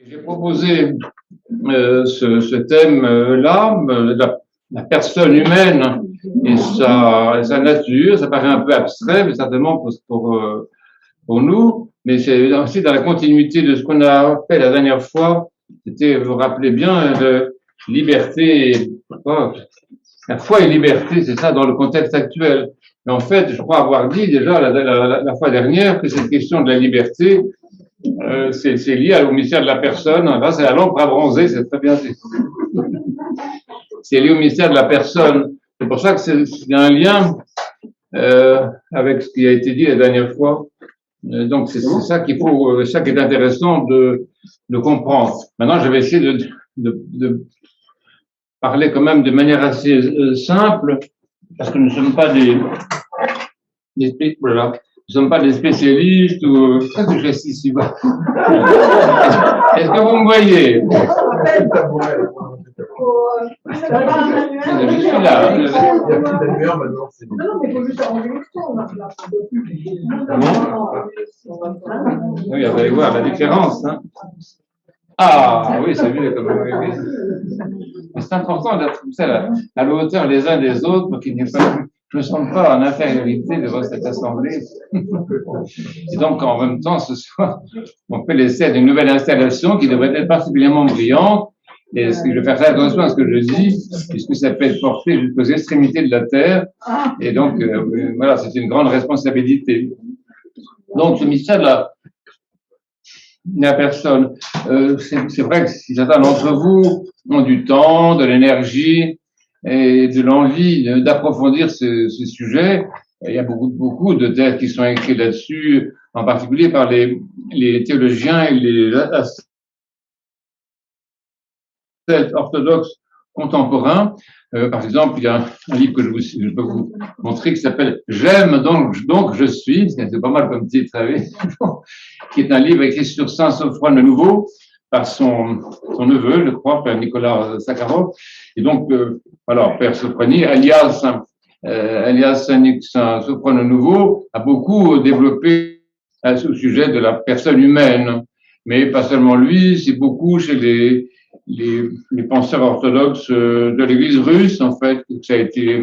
J'ai proposé ce thème-là, la personne humaine et sa nature. Ça paraît un peu abstrait, mais certainement pour nous. Mais c'est aussi dans la continuité de ce qu'on a fait la dernière fois. C'était, vous vous rappelez bien, de liberté. Oh, la foi et liberté, c'est ça dans le contexte actuel. Mais en fait, je crois avoir dit déjà la fois dernière que cette question de la liberté, c'est lié au mystère de la personne. Là, c'est la lampe à bronzer, c'est très bien. C'est lié au mystère de la personne. C'est pour ça que c'est un lien avec ce qui a été dit la dernière fois. Donc, c'est ça qu'il faut, ça qui est intéressant de comprendre. Maintenant, je vais essayer de parler quand même de manière assez simple, parce que nous ne sommes pas voilà. Nous ne sommes pas des spécialistes ou qu'est-ce que je reste ici bas. Est-ce que vous me voyez? Je suis là. Il y a plus d'annuaire maintenant. Non, mais il faut juste arranger le son. Oui, vous allez voir la différence. Hein. Ah oui, c'est mieux comme c'est important d'être comme ça à la hauteur les uns des autres pour qu'il n'y ait pas. Je ne me sens pas en infériorité devant cette assemblée. Et donc, en même temps, ce soir, on fait l'essai d'une nouvelle installation qui devrait être particulièrement brillante. Et je vais faire très attention à ce que je dis, puisque ça peut être porté jusqu'aux extrémités de la Terre. Et donc, voilà, c'est une grande responsabilité. Donc, ce mystère de la personne, c'est vrai que si certains d'entre vous ont du temps, de l'énergie, et de l'envie d'approfondir ce sujet. Il y a beaucoup de textes qui sont écrits là-dessus, en particulier par les théologiens et les orthodoxes contemporains. Par exemple, il y a un livre que je peux vous montrer qui s'appelle « J'aime donc je suis », c'est pas mal comme titre, qui est un livre écrit sur Saint Sophrone le Nouveau, par son neveu, je crois, Père Nicolas Sakharov. Et donc, alors, Père Sophrony, alias Saint Sophrone le Nouveau, a beaucoup développé ce sujet de la personne humaine. Mais pas seulement lui, c'est beaucoup chez les penseurs orthodoxes de l'Église russe, en fait, que ça a été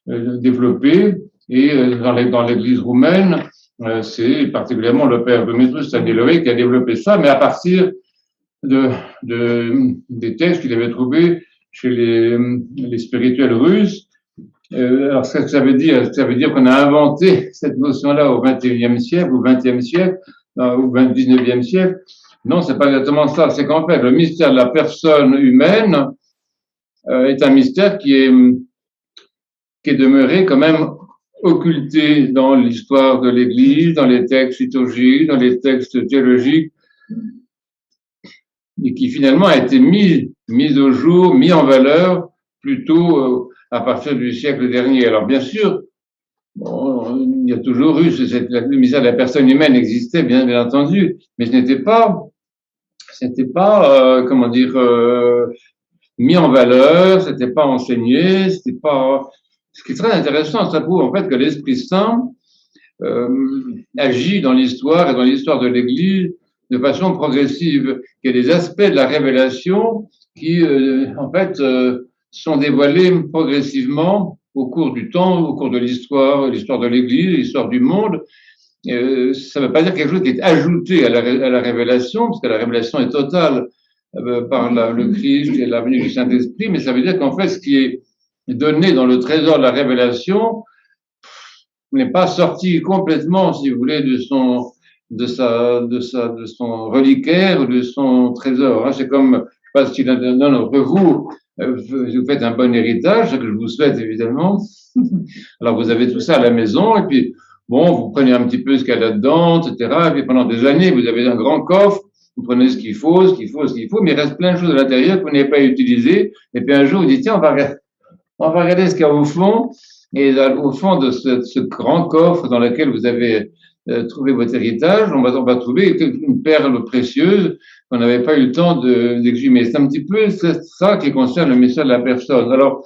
développé. Et dans l'Église roumaine, c'est particulièrement le Père Demetrius Staniloae qui a développé ça, mais à partir des textes qu'il avait trouvés chez les spirituels russes. Alors, ce que ça veut dire qu'on a inventé cette notion-là au XXIe siècle, au XXe siècle, au XIXe siècle. Non, c'est pas exactement ça. C'est qu'en fait, le mystère de la personne humaine est un mystère qui est demeuré quand même occulté dans l'histoire de l'Église, dans les textes liturgiques, dans les textes théologiques, et qui finalement a été mis au jour, mis en valeur plutôt à partir du siècle dernier. Alors bien sûr, il y a toujours eu le mystère de la personne humaine existait bien entendu, mais ce n'était pas comment dire mis en valeur, c'était pas enseigné, c'était pas. Ce qui est très intéressant, ça prouve en fait que l'Esprit Saint agit dans l'histoire et dans l'histoire de l'Église de façon progressive. Il y a des aspects de la révélation qui, en fait, sont dévoilés progressivement au cours du temps, au cours de l'histoire de l'Église, l'histoire du monde. Ça ne veut pas dire quelque chose qui est ajouté à la révélation, parce que la révélation est totale par le Christ et la venue du Saint-Esprit, mais ça veut dire qu'en fait, ce qui est donné dans le trésor de la révélation n'est pas sorti complètement, si vous voulez, de son reliquaire ou de son trésor. C'est comme, je sais pas si l'un d'entre vous, vous faites un bon héritage, ce que je vous souhaite évidemment. Alors vous avez tout ça à la maison, et puis bon, vous prenez un petit peu ce qu'il y a là-dedans, etc. Et puis pendant des années, vous avez un grand coffre, vous prenez ce qu'il faut, mais il reste plein de choses à l'intérieur que vous n'avez pas utilisées. Et puis un jour, vous dites, tiens, on va regarder ce qu'il y a au fond. Et au fond de ce grand coffre dans lequel vous avez trouvé votre héritage, on va trouver une perle précieuse qu'on n'avait pas eu le temps d'exhumer. C'est un petit peu ça qui concerne le mystère de la personne. Alors,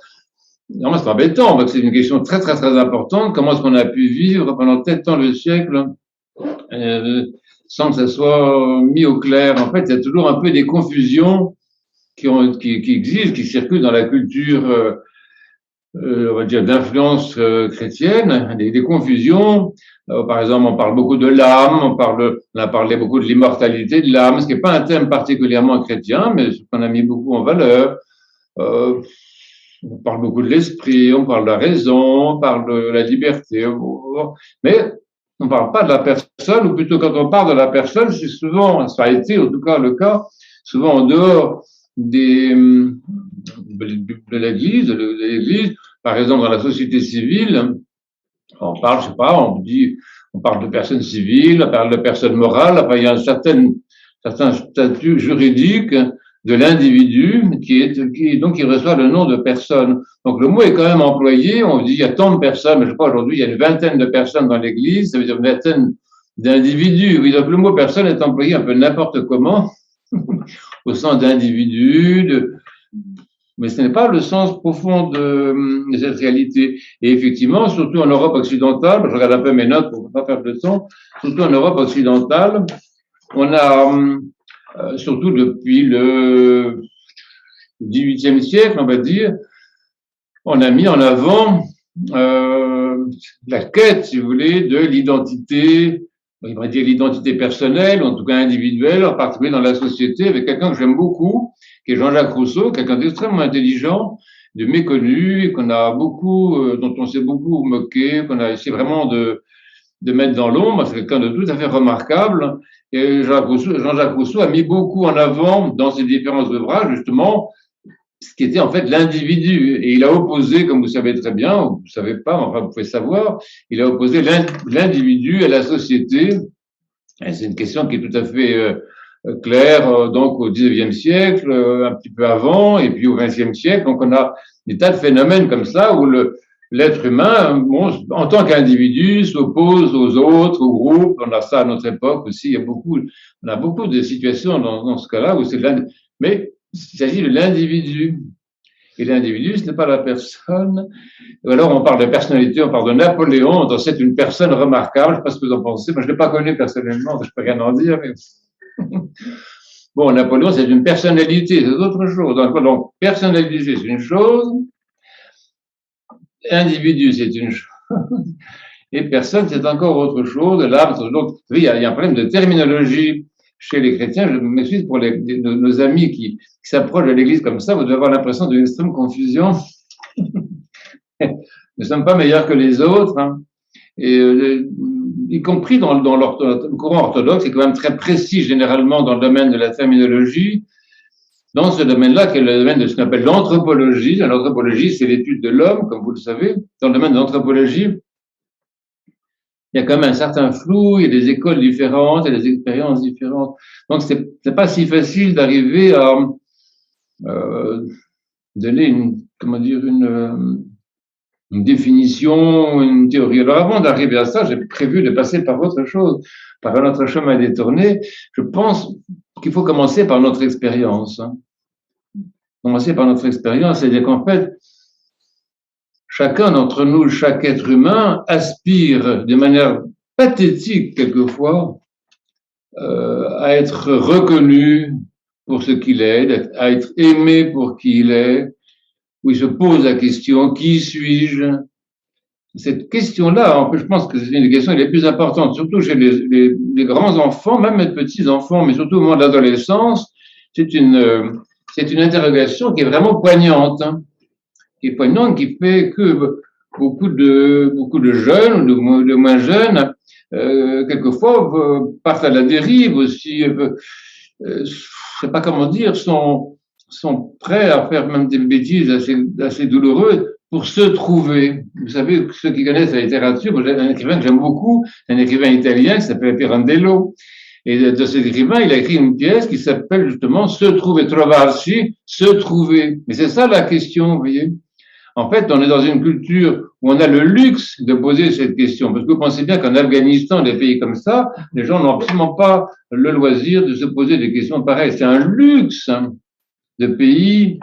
non, c'est embêtant, parce que c'est une question très, très, très importante. Comment est-ce qu'on a pu vivre pendant tel temps le siècle sans que ça soit mis au clair. En fait, il y a toujours un peu des confusions qui existent, qui circulent dans la culture, on va dire, d'influence chrétienne, des confusions. Par exemple, on parle beaucoup de l'âme, on a parlé beaucoup de l'immortalité de l'âme, ce qui n'est pas un thème particulièrement chrétien, mais ce qu'on a mis beaucoup en valeur. On parle beaucoup de l'esprit, on parle de la raison, on parle de la liberté, mais on ne parle pas de la personne, ou plutôt quand on parle de la personne, c'est souvent, ça a été en tout cas le cas, souvent en dehors de l'Église, par exemple dans la société civile, on parle, je sais pas, on parle de personnes civiles, on parle de personnes morales, enfin, il y a un certain statut juridique de l'individu donc qui reçoit le nom de personne. Donc le mot est quand même employé, on dit il y a tant de personnes, mais je sais pas, aujourd'hui il y a une vingtaine de personnes dans l'Église, ça veut dire une vingtaine d'individus. Oui, donc le mot personne est employé un peu n'importe comment, au sens d'individu, mais ce n'est pas le sens profond de cette réalité. Et effectivement, surtout en Europe occidentale, je regarde un peu mes notes pour ne pas perdre de temps, surtout en Europe occidentale, on a, surtout depuis le XVIIIe siècle, on va dire, on a mis en avant la quête, si vous voulez, de l'identité, on va dire l'identité personnelle, en tout cas individuelle, en particulier dans la société, avec quelqu'un que j'aime beaucoup, qui est Jean-Jacques Rousseau, quelqu'un d'extrêmement intelligent, de méconnu, qu'on a beaucoup, dont on s'est beaucoup moqué, qu'on a essayé vraiment de mettre dans l'ombre. C'est quelqu'un de tout à fait remarquable. Et Jean-Jacques Rousseau a mis beaucoup en avant dans ses différents ouvrages, justement, ce qui était en fait l'individu. Et il a opposé, comme vous savez très bien, ou vous ne savez pas, enfin vous pouvez savoir, il a opposé l'individu à la société. Et c'est une question qui est tout à fait claire, donc au XIXe siècle, un petit peu avant, et puis au XXe siècle. Donc on a des tas de phénomènes comme ça où l'être humain, bon, en tant qu'individu, s'oppose aux autres, aux groupes. On a ça à notre époque aussi. On a beaucoup de situations dans ce cas-là où c'est mais il s'agit de l'individu. Et l'individu, ce n'est pas la personne. Ou alors, on parle de personnalité, on parle de Napoléon. Donc, c'est une personne remarquable. Je ne sais pas ce que vous en pensez. Moi, je ne l'ai pas connu personnellement, donc je ne peux rien en dire. Mais... Bon, Napoléon, c'est une personnalité, c'est autre chose. Donc, personnalité, c'est une chose. Individu, c'est une chose. Et personne, c'est encore autre chose. Là, donc, il y a un problème de terminologie chez les chrétiens. Je m'excuse pour nos amis qui s'approchent de l'Église comme ça. Vous devez avoir l'impression d'une extrême confusion. Nous ne sommes pas meilleurs que les autres. Hein. Et, y compris dans le courant orthodoxe, c'est quand même très précis généralement dans le domaine de la terminologie. Dans ce domaine-là, qui est le domaine de ce qu'on appelle l'anthropologie. L'anthropologie, c'est l'étude de l'homme, comme vous le savez. Dans le domaine de l'anthropologie, il y a quand même un certain flou, il y a des écoles différentes, il y a des expériences différentes. Donc, c'est pas si facile d'arriver à donner une définition, une théorie. Alors, avant d'arriver à ça, j'ai prévu de passer par autre chose, par un autre chemin détourné. Je pense qu'il faut commencer par notre expérience. Hein. Commencer par notre expérience, c'est-à-dire qu'en fait, chacun d'entre nous, chaque être humain, aspire de manière pathétique quelquefois à être reconnu pour ce qu'il est, à être aimé pour qui il est, où il se pose la question, qui suis-je? Cette question-là, en fait, je pense que c'est une des questions les plus importantes, surtout chez les grands-enfants, même les petits-enfants, mais surtout au moment de l'adolescence. C'est une interrogation qui est vraiment poignante, hein, qui fait que beaucoup de jeunes ou de moins jeunes, quelquefois, partent à la dérive aussi, je sais pas comment dire, sont prêts à faire même des bêtises assez douloureuses pour se trouver. Vous savez, ceux qui connaissent la littérature, j'ai un écrivain que j'aime beaucoup, un écrivain italien qui s'appelle Pirandello. Et de cet écrivain, il a écrit une pièce qui s'appelle justement Se trouver, trovarsi, se trouver. Mais c'est ça la question, vous voyez. En fait, on est dans une culture où on a le luxe de poser cette question. Parce que vous pensez bien qu'en Afghanistan, des pays comme ça, les gens n'ont absolument pas le loisir de se poser des questions pareilles. C'est un luxe, hein, de pays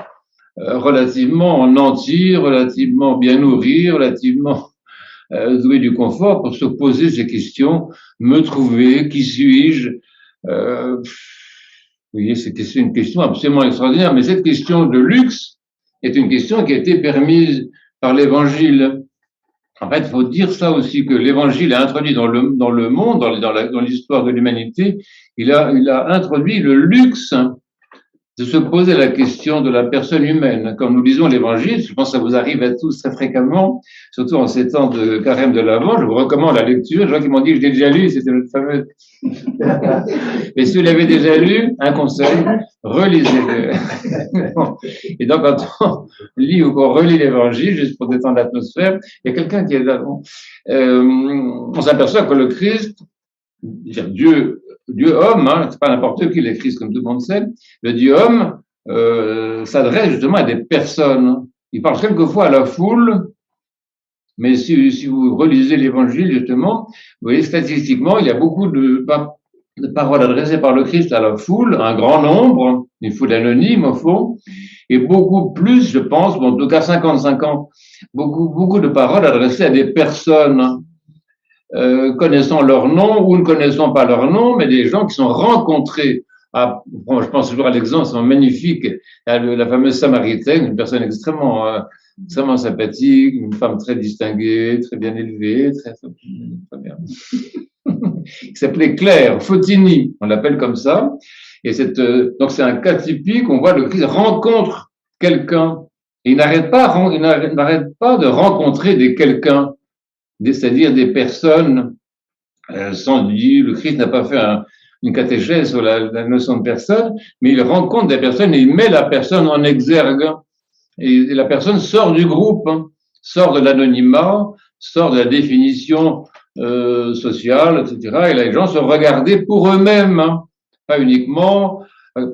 relativement nantis, relativement bien nourris, relativement trouver du confort pour se poser ces questions, me trouver, qui suis-je? Vous voyez, c'est une question absolument extraordinaire, mais cette question de luxe est une question qui a été permise par l'Évangile. En fait, il faut dire ça aussi, que l'Évangile a introduit dans le monde, dans l'histoire de l'humanité, il a introduit le luxe de se poser la question de la personne humaine. Quand nous lisons l'Évangile, je pense que ça vous arrive à tous très fréquemment, surtout en ces temps de carême de l'Avent, je vous recommande la lecture. Les gens qui m'ont dit que je l'ai déjà lu, c'était notre fameux. Et si vous l'avez déjà lu, un conseil, relisez-le. Et donc, quand on lit ou qu'on relit l'Évangile, juste pour détendre l'atmosphère, il y a quelqu'un qui est là. On s'aperçoit que le Christ, Dieu homme, hein, c'est pas n'importe qui, le Christ, comme tout le monde sait, le Dieu homme s'adresse justement à des personnes. Il parle quelquefois à la foule, mais si vous relisez l'Évangile, justement, vous voyez, statistiquement, il y a beaucoup de paroles adressées par le Christ à la foule, un grand nombre, une foule anonyme au fond, et beaucoup plus, je pense, bon, en tout cas 55 ans, beaucoup de paroles adressées à des personnes connaissant leur nom ou ne connaissant pas leur nom, mais des gens qui sont rencontrés. Bon, je pense toujours à l'exemple, c'est magnifique, la fameuse Samaritaine, une personne extrêmement sympathique, une femme très distinguée, très bien élevée, très bien, qui s'appelait Claire Fotini, on l'appelle comme ça. Et donc c'est un cas typique, on voit le Christ rencontre quelqu'un, et il n'arrête pas de rencontrer des quelqu'un, c'est-à-dire des personnes, sans dire, le Christ n'a pas fait une catéchèse sur la notion de personne, mais il rencontre des personnes et il met la personne en exergue. Et la personne sort du groupe, hein, sort de l'anonymat, sort de la définition sociale, etc. Et là, les gens sont regardés pour eux-mêmes, hein, pas uniquement.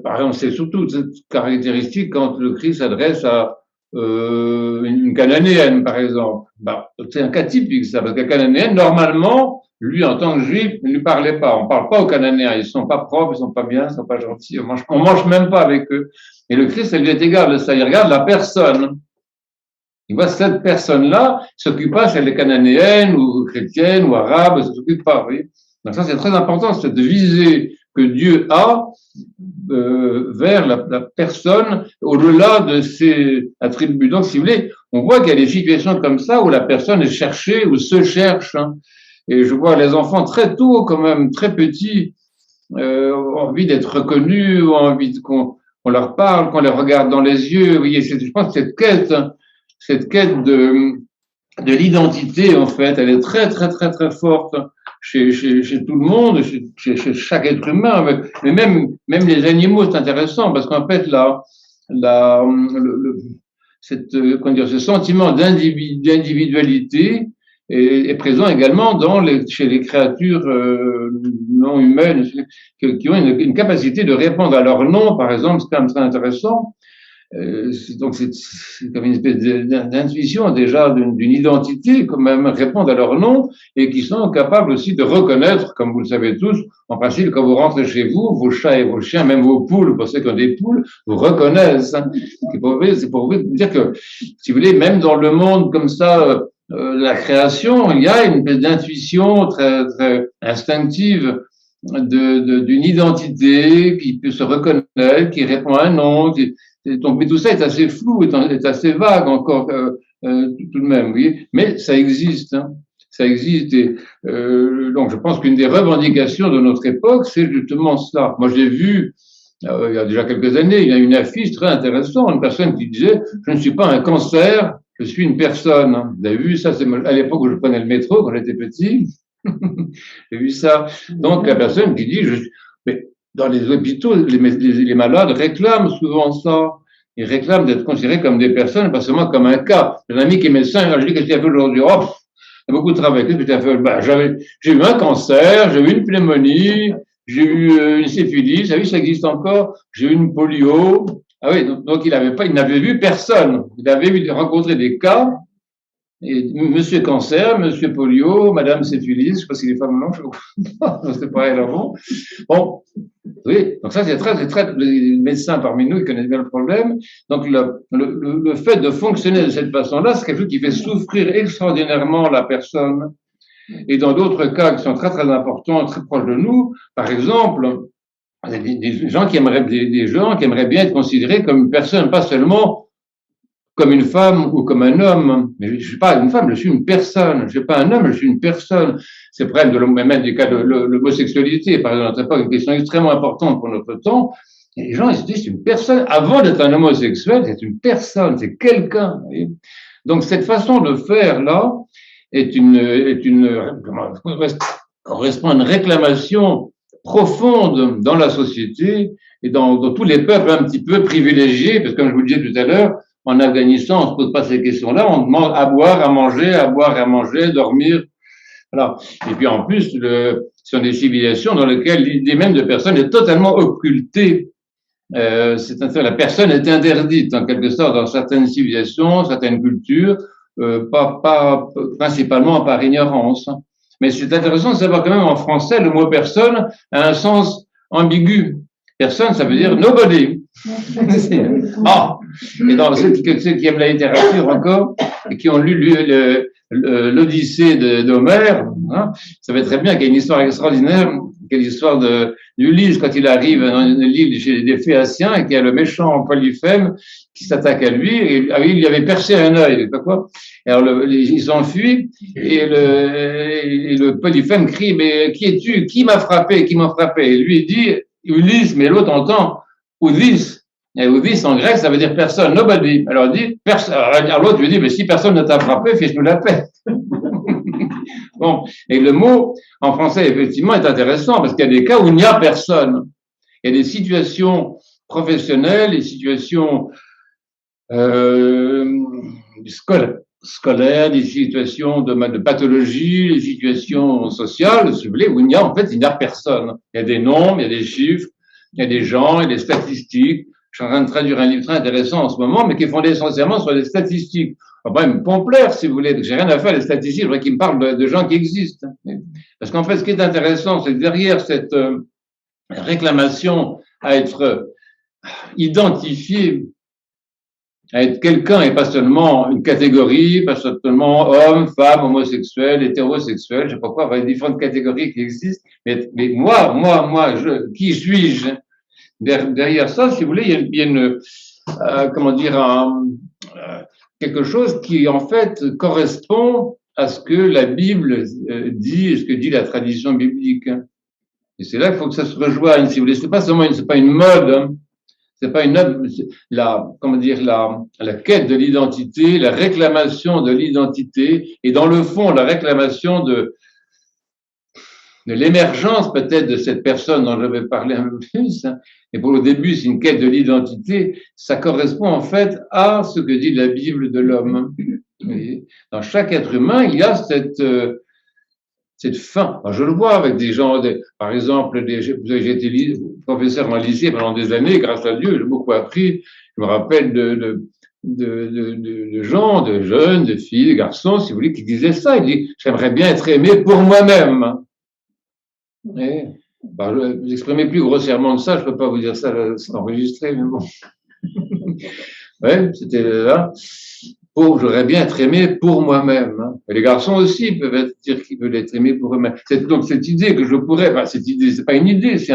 Par exemple, c'est surtout cette caractéristique quand le Christ s'adresse à une Cananéenne, par exemple. C'est un cas typique, ça, parce que la Cananéenne, normalement, lui, en tant que juif, ne lui parlait pas. On parle pas aux Cananéens. Ils sont pas propres, ils sont pas bien, ils sont pas gentils. On mange même pas avec eux. Et le Christ, ça lui est égal de ça. Il regarde la personne. Il voit cette personne-là, s'occupe pas si elle est cananéenne ou chrétienne ou arabe, elle s'occupe pas, oui. Donc ça, c'est très important, cette visée que Dieu a vers la personne au-delà de ses attributs. Donc, si vous voulez, on voit qu'il y a des situations comme ça où la personne est cherchée ou se cherche. Hein. Et je vois les enfants très tôt, quand même, très petits, ont envie d'être reconnus, ont envie qu'on leur parle, qu'on les regarde dans les yeux. Vous voyez, je pense que cette quête de l'identité, en fait, elle est très, très, très, très forte chez tout le monde, chez chaque être humain, mais même les animaux, c'est intéressant, parce qu'en fait, ce sentiment d'individualité est présent également chez les créatures non humaines, qui ont une capacité de répondre à leur nom, par exemple, c'est quand même très intéressant. Donc c'est comme une espèce d'intuition déjà d'une identité, quand même répondent à leur nom et qui sont capables aussi de reconnaître, comme vous le savez tous, en principe quand vous rentrez chez vous, vos chats et vos chiens, même vos poules, pour ceux qui ont des poules, vous reconnaissent. Hein. C'est pour vous dire que, si vous voulez, même dans le monde comme ça, la création, il y a une espèce d'intuition très, très instinctive d'une identité qui peut se reconnaître, qui répond à un nom, donc, mais tout ça est assez flou, est assez vague encore tout de même, oui. Mais ça existe, hein. Ça existe. Et donc, je pense qu'une des revendications de notre époque, c'est justement cela. Moi, j'ai vu il y a déjà quelques années, il y a une affiche très intéressante, une personne qui disait "Je ne suis pas un cancer, je suis une personne". Vous avez vu ça? C'est à l'époque où je prenais le métro quand j'étais petit. J'ai vu ça. Donc, la personne qui dit mais dans les hôpitaux, les malades réclament souvent ça. Ils réclament d'être considérés comme des personnes, pas seulement comme un cas. J'ai un ami qui est médecin, je lui dis qu'est-ce que tu as fait aujourd'hui? Oh, il y a beaucoup de travail. Qu'est-ce que tu as fait? J'ai eu un cancer, j'ai eu une pneumonie, j'ai eu une syphilis, vous savez, ça existe encore, j'ai eu une polio. Ah oui, donc il n'avait vu personne. Il avait rencontré des cas Et Monsieur Cancer, Monsieur Polio, Madame Syphilis, je sais pas si les femmes l'ont, je sais pas, c'est pareil là bon. Bon, oui, donc ça c'est très, les médecins parmi nous, ils connaissent bien le problème. Donc le fait de fonctionner de cette façon-là, c'est quelque chose qui fait souffrir extraordinairement la personne. Et dans d'autres cas qui sont très très importants, très proches de nous, par exemple, des gens qui aimeraient, des gens qui aimeraient bien être considérés comme une personne, pas seulement comme une femme ou comme un homme. Mais je ne suis pas une femme, je suis une personne. Je ne suis pas un homme, je suis une personne. C'est le problème de même du cas de l'homosexualité, par exemple. C'est pas une question extrêmement importante pour notre temps. Et les gens, ils se disent, c'est une personne. Avant d'être un homosexuel, c'est une personne, c'est quelqu'un. Donc, cette façon de faire, là, correspond à une réclamation profonde dans la société et dans tous les peuples un petit peu privilégiés, parce que comme je vous le disais tout à l'heure, en Afghanistan, on ne se pose pas ces questions-là, on demande à boire, à manger, dormir. Voilà. Et puis en plus, ce sont des civilisations dans lesquelles l'idée même de personne est totalement occultée. C'est-à-dire la personne est interdite en quelque sorte dans certaines civilisations, certaines cultures, pas principalement par ignorance. Mais c'est intéressant de savoir quand même en français, le mot personne a un sens ambigu. Personne, ça veut dire nobody. Ah, et dans ceux qui aiment la littérature encore, et qui ont lu l'Odyssée d'Homère, hein, ça va très bien qu'il y a une histoire extraordinaire, quelle l'histoire d'Ulysse quand il arrive dans l'île chez les Phéaciens et qu'il y a le méchant Polyphème qui s'attaque à lui, et il lui avait percé un œil, pas quoi. Alors il s'enfuit et le Polyphème crie, mais qui es-tu? Qui m'a frappé? Qui m'a frappé? Et lui il dit Ulysse, mais l'autre entend Oudis. Et Oudis en grec, ça veut dire personne, nobody. Alors il dit personne. Alors l'autre lui dit, mais si personne ne t'a frappé, fiche-nous la paix. Bon, et le mot en français effectivement est intéressant parce qu'il y a des cas où il n'y a personne. Il y a des situations professionnelles, des situations scolaires, des situations de pathologie, des situations sociales, si vous voulez, où il n'y a personne. Il y a des nombres, il y a des chiffres, il y a des gens, il y a des statistiques. Je suis en train de traduire un livre très intéressant en ce moment, mais qui est fondé essentiellement sur des statistiques. Enfin, il me peut plaire, si vous voulez. J'ai rien à faire des statistiques, je voudrais qu'ils me parlent de gens qui existent. Parce qu'en fait, ce qui est intéressant, c'est que derrière cette réclamation à être identifié, à être quelqu'un et pas seulement une catégorie, pas seulement homme, femme, homosexuel, hétérosexuel, je sais pas quoi, il y a différentes catégories qui existent. Mais moi, qui suis-je? Derrière ça, si vous voulez, il y a une comment dire, quelque chose qui, en fait, correspond à ce que la Bible dit et ce que dit la tradition biblique. Et c'est là qu'il faut que ça se rejoigne, si vous voulez. C'est pas une mode, hein. C'est pas la quête de l'identité, la réclamation de l'identité, et dans le fond, la réclamation de l'émergence peut-être de cette personne dont je vais parler un peu plus. Et pour le début, c'est une quête de l'identité. Ça correspond en fait à ce que dit la Bible de l'homme. Dans chaque être humain, il y a cette fin. Alors, je le vois avec des gens, par exemple, j'ai été professeur en lycée pendant des années, grâce à Dieu, j'ai beaucoup appris. Je me rappelle de gens, de jeunes, de filles, de garçons, si vous voulez, qui disaient ça. Ils disent, j'aimerais bien être aimé pour moi-même. Et, vous exprimez plus grossièrement que ça, je peux pas vous dire ça, c'est enregistré, mais bon. Ouais, c'était là. J'aurais bien être aimé pour moi-même. Hein. Et les garçons aussi peuvent dire qu'ils veulent être aimés pour eux-mêmes. Donc cette idée que je pourrais, cette idée, c'est pas une idée, c'est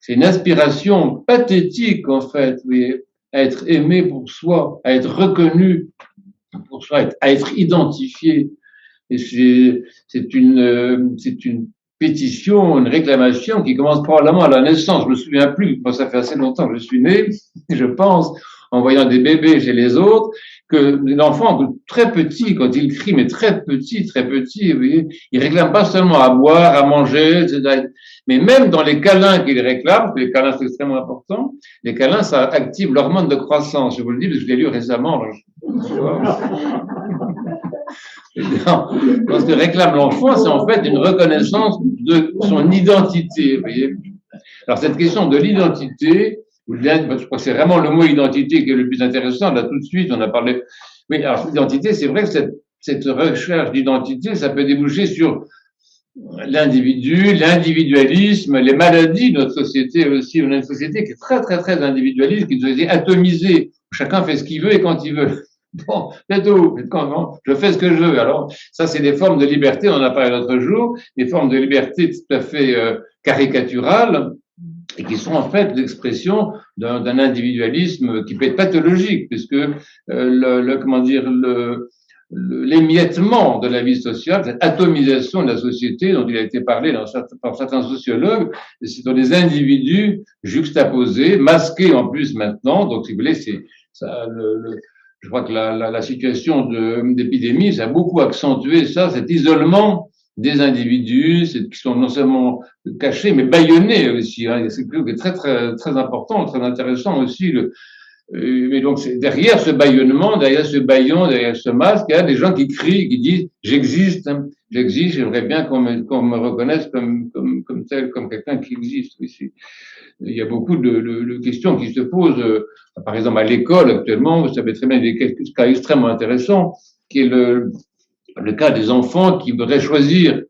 une inspiration pathétique en fait, oui, à être aimé pour soi, à être reconnu pour soi, à être identifié. Et c'est une pétition, une réclamation qui commence probablement à la naissance. Je me souviens plus, ça fait assez longtemps que je suis né, je pense, en voyant des bébés chez les autres, que l'enfant, très petit, quand il crie, mais très petit, vous voyez, il réclame pas seulement à boire, à manger, etc. Mais même dans les câlins qu'il réclame, parce que les câlins c'est extrêmement important, les câlins, ça active l'hormone de croissance. Je vous le dis parce que je l'ai lu récemment. Ce que réclame l'enfant, c'est en fait une reconnaissance de son identité. Vous voyez. Alors cette question de l'identité, je crois que c'est vraiment le mot identité qui est le plus intéressant. Là tout de suite, on a parlé Oui, alors l'identité, c'est vrai que cette recherche d'identité, ça peut déboucher sur l'individu, l'individualisme, les maladies de notre société aussi. On a une société qui est très, très, très individualiste, qui est une société atomisée. Chacun fait ce qu'il veut et quand il veut. Bon, c'est tout. Je fais ce que je veux. Alors, ça, c'est des formes de liberté, on en a parlé l'autre jour, des formes de liberté tout à fait caricaturales et qui sont en fait l'expression d'un individualisme qui peut être pathologique, puisque comment dire, l'émiettement de la vie sociale, cette atomisation de la société dont il a été parlé par certains sociologues, c'est dans des individus juxtaposés, masqués en plus maintenant. Donc, si vous voulez, c'est ça, je crois que la situation d'épidémie, ça a beaucoup accentué ça, cet isolement des individus qui sont non seulement cachés, mais bâillonnés aussi. Hein. C'est quelque chose qui est très, très, très important, très intéressant aussi. Mais donc, derrière ce bâillonnement, derrière ce bâillon, derrière ce masque, il y a des gens qui crient, qui disent « j'existe, hein, j'existe, j'aimerais bien qu'on me reconnaisse comme tel, comme quelqu'un qui existe ici ». Il y a beaucoup de questions qui se posent. Par exemple, à l'école, actuellement, vous savez très bien, il y a des cas extrêmement intéressants, qui est le cas des enfants qui voudraient choisir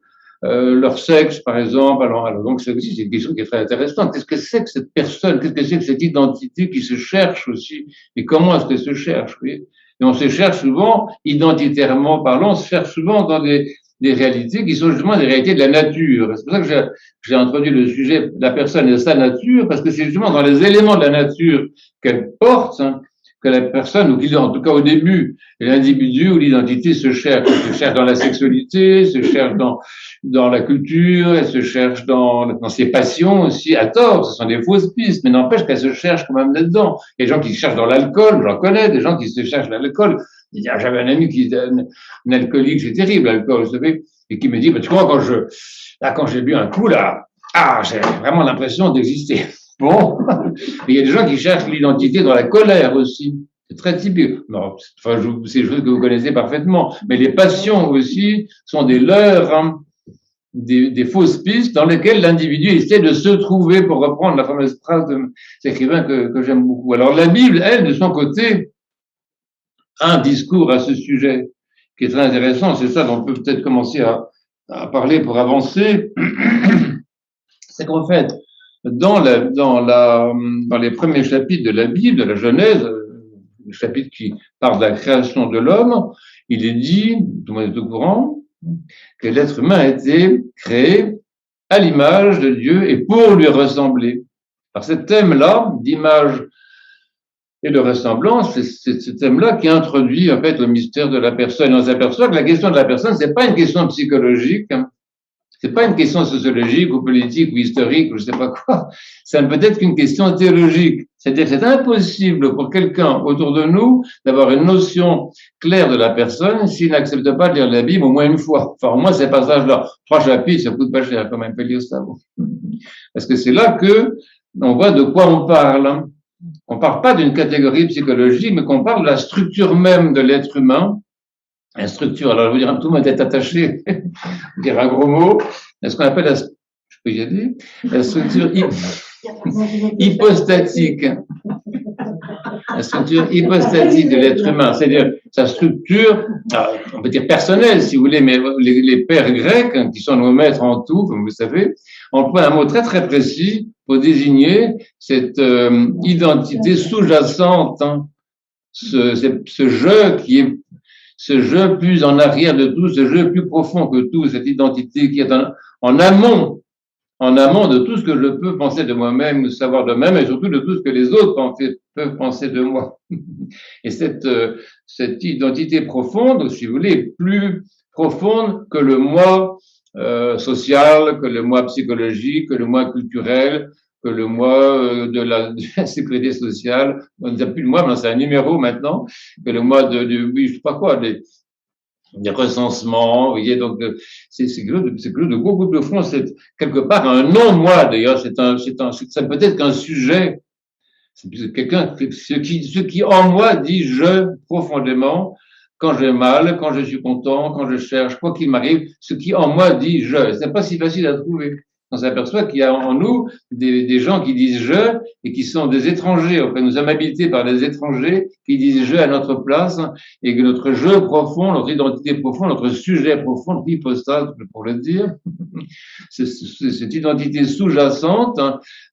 leur sexe, par exemple. Alors donc, c'est aussi une question qui est très intéressante. Qu'est-ce que c'est que cette personne? Qu'est-ce que c'est que cette identité qui se cherche aussi? Et comment est-ce qu'elle se cherche? Oui. Et on se cherche souvent, identitairement parlant, on se cherche souvent dans des réalités qui sont justement des réalités de la nature. C'est pour ça que j'ai introduit le sujet de la personne et de sa nature, parce que c'est justement dans les éléments de la nature qu'elle porte, hein, que la personne, ou qu'il en tout cas au début, l'individu ou l'identité se cherche dans la sexualité, se cherche dans la culture, elle se cherche dans ses passions aussi, à tort, ce sont des fausses pistes, mais n'empêche qu'elle se cherche quand même là-dedans. Il y a des gens qui se cherchent dans l'alcool, j'en connais, des gens qui se cherchent dans l'alcool. J'avais un ami qui était un alcoolique, c'est terrible l'alcool, vous savez, et qui me dit, bah, tu crois, quand j'ai bu un coup, là, j'ai vraiment l'impression d'exister. Bon, il y a des gens qui cherchent l'identité dans la colère aussi. C'est très typique. Non, enfin, c'est des choses que vous connaissez parfaitement. Mais les passions aussi sont des leurres, hein, des fausses pistes dans lesquelles l'individu essaie de se trouver, pour reprendre la fameuse phrase de cet écrivain que j'aime beaucoup. Alors la Bible, elle, de son côté, a un discours à ce sujet qui est très intéressant. C'est ça dont on peut peut-être commencer à parler pour avancer. C'est qu'en fait, dans les premiers chapitres de la Bible, de la Genèse, le chapitre qui parle de la création de l'homme, il est dit, tout le monde est au courant, que l'être humain a été créé à l'image de Dieu et pour lui ressembler. Alors, ce thème-là, d'image et de ressemblance, c'est ce thème-là qui introduit, en fait, le mystère de la personne. Et on s'aperçoit que la question de la personne, c'est pas une question psychologique, hein. C'est pas une question sociologique ou politique ou historique ou je sais pas quoi. Ça ne peut être qu'une question théologique. C'est-à-dire que c'est impossible pour quelqu'un autour de nous d'avoir une notion claire de la personne s'il n'accepte pas de lire la Bible au moins une fois. Enfin, au moins ces passages-là. 3 chapitres, ça coûte pas cher quand même, peut lire ça. Parce que c'est là que on voit de quoi on parle. On parle pas d'une catégorie psychologique, mais qu'on parle de la structure même de l'être humain. La structure, alors je veux dire, tout le monde est attaché, dire un gros mot, ce qu'on appelle je peux y aller, la structure hypostatique. La structure hypostatique de l'être humain, c'est-à-dire sa structure, on peut dire personnelle si vous voulez, mais les pères grecs, hein, qui sont nos maîtres en tout, comme vous savez, emploient un mot très très précis pour désigner cette identité sous-jacente, hein, ce je qui est ce je plus en arrière de tout, ce je plus profond que tout, cette identité qui est en amont de tout ce que je peux penser de moi-même, savoir de moi-même, et surtout de tout ce que les autres peuvent penser de moi. Et cette identité profonde, si vous voulez, plus profonde que le moi social, que le moi psychologique, que le moi culturel, que le moi de la sécurité sociale, on ne dit plus le moi, mais c'est un numéro maintenant, que le moi oui, je sais pas quoi, des recensements, vous voyez, donc c'est quelque chose de beaucoup plus profond, c'est quelque part un non-moi d'ailleurs, ça peut être qu'un sujet, c'est quelqu'un, ce qui en moi dit je profondément, quand j'ai mal, quand je suis content, quand je cherche, quoi qu'il m'arrive, ce qui en moi dit je. C'est pas si facile à trouver. on s'aperçoit qu'il y a en nous des gens qui disent je et qui sont des étrangers. Enfin, nous sommes habités par des étrangers qui disent je à notre place et que notre je profond, notre identité profonde, notre sujet profond, notre hypostase, pour le dire, cette identité sous-jacente,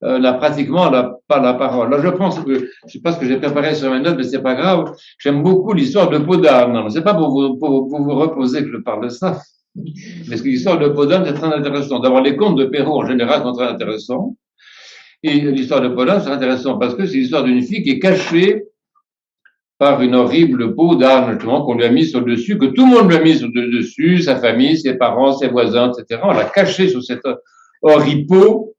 là, pratiquement, elle n'a pas la parole. Là, je pense que, je sais pas ce que j'ai préparé sur mes notes, mais c'est pas grave. J'aime beaucoup l'histoire de Podane. C'est pas pour vous reposer que je parle de ça. Parce que l'histoire de Podane, c'est très intéressant. D'abord, les contes de Perrault, en général, sont très intéressants. Et l'histoire de Podane, c'est intéressant parce que c'est l'histoire d'une fille qui est cachée par une horrible peau d'âne, justement, qu'on lui a mis sur le dessus, que tout le monde lui a mis sur le dessus, sa famille, ses parents, ses voisins, etc. On l'a cachée sur cette horrible peau,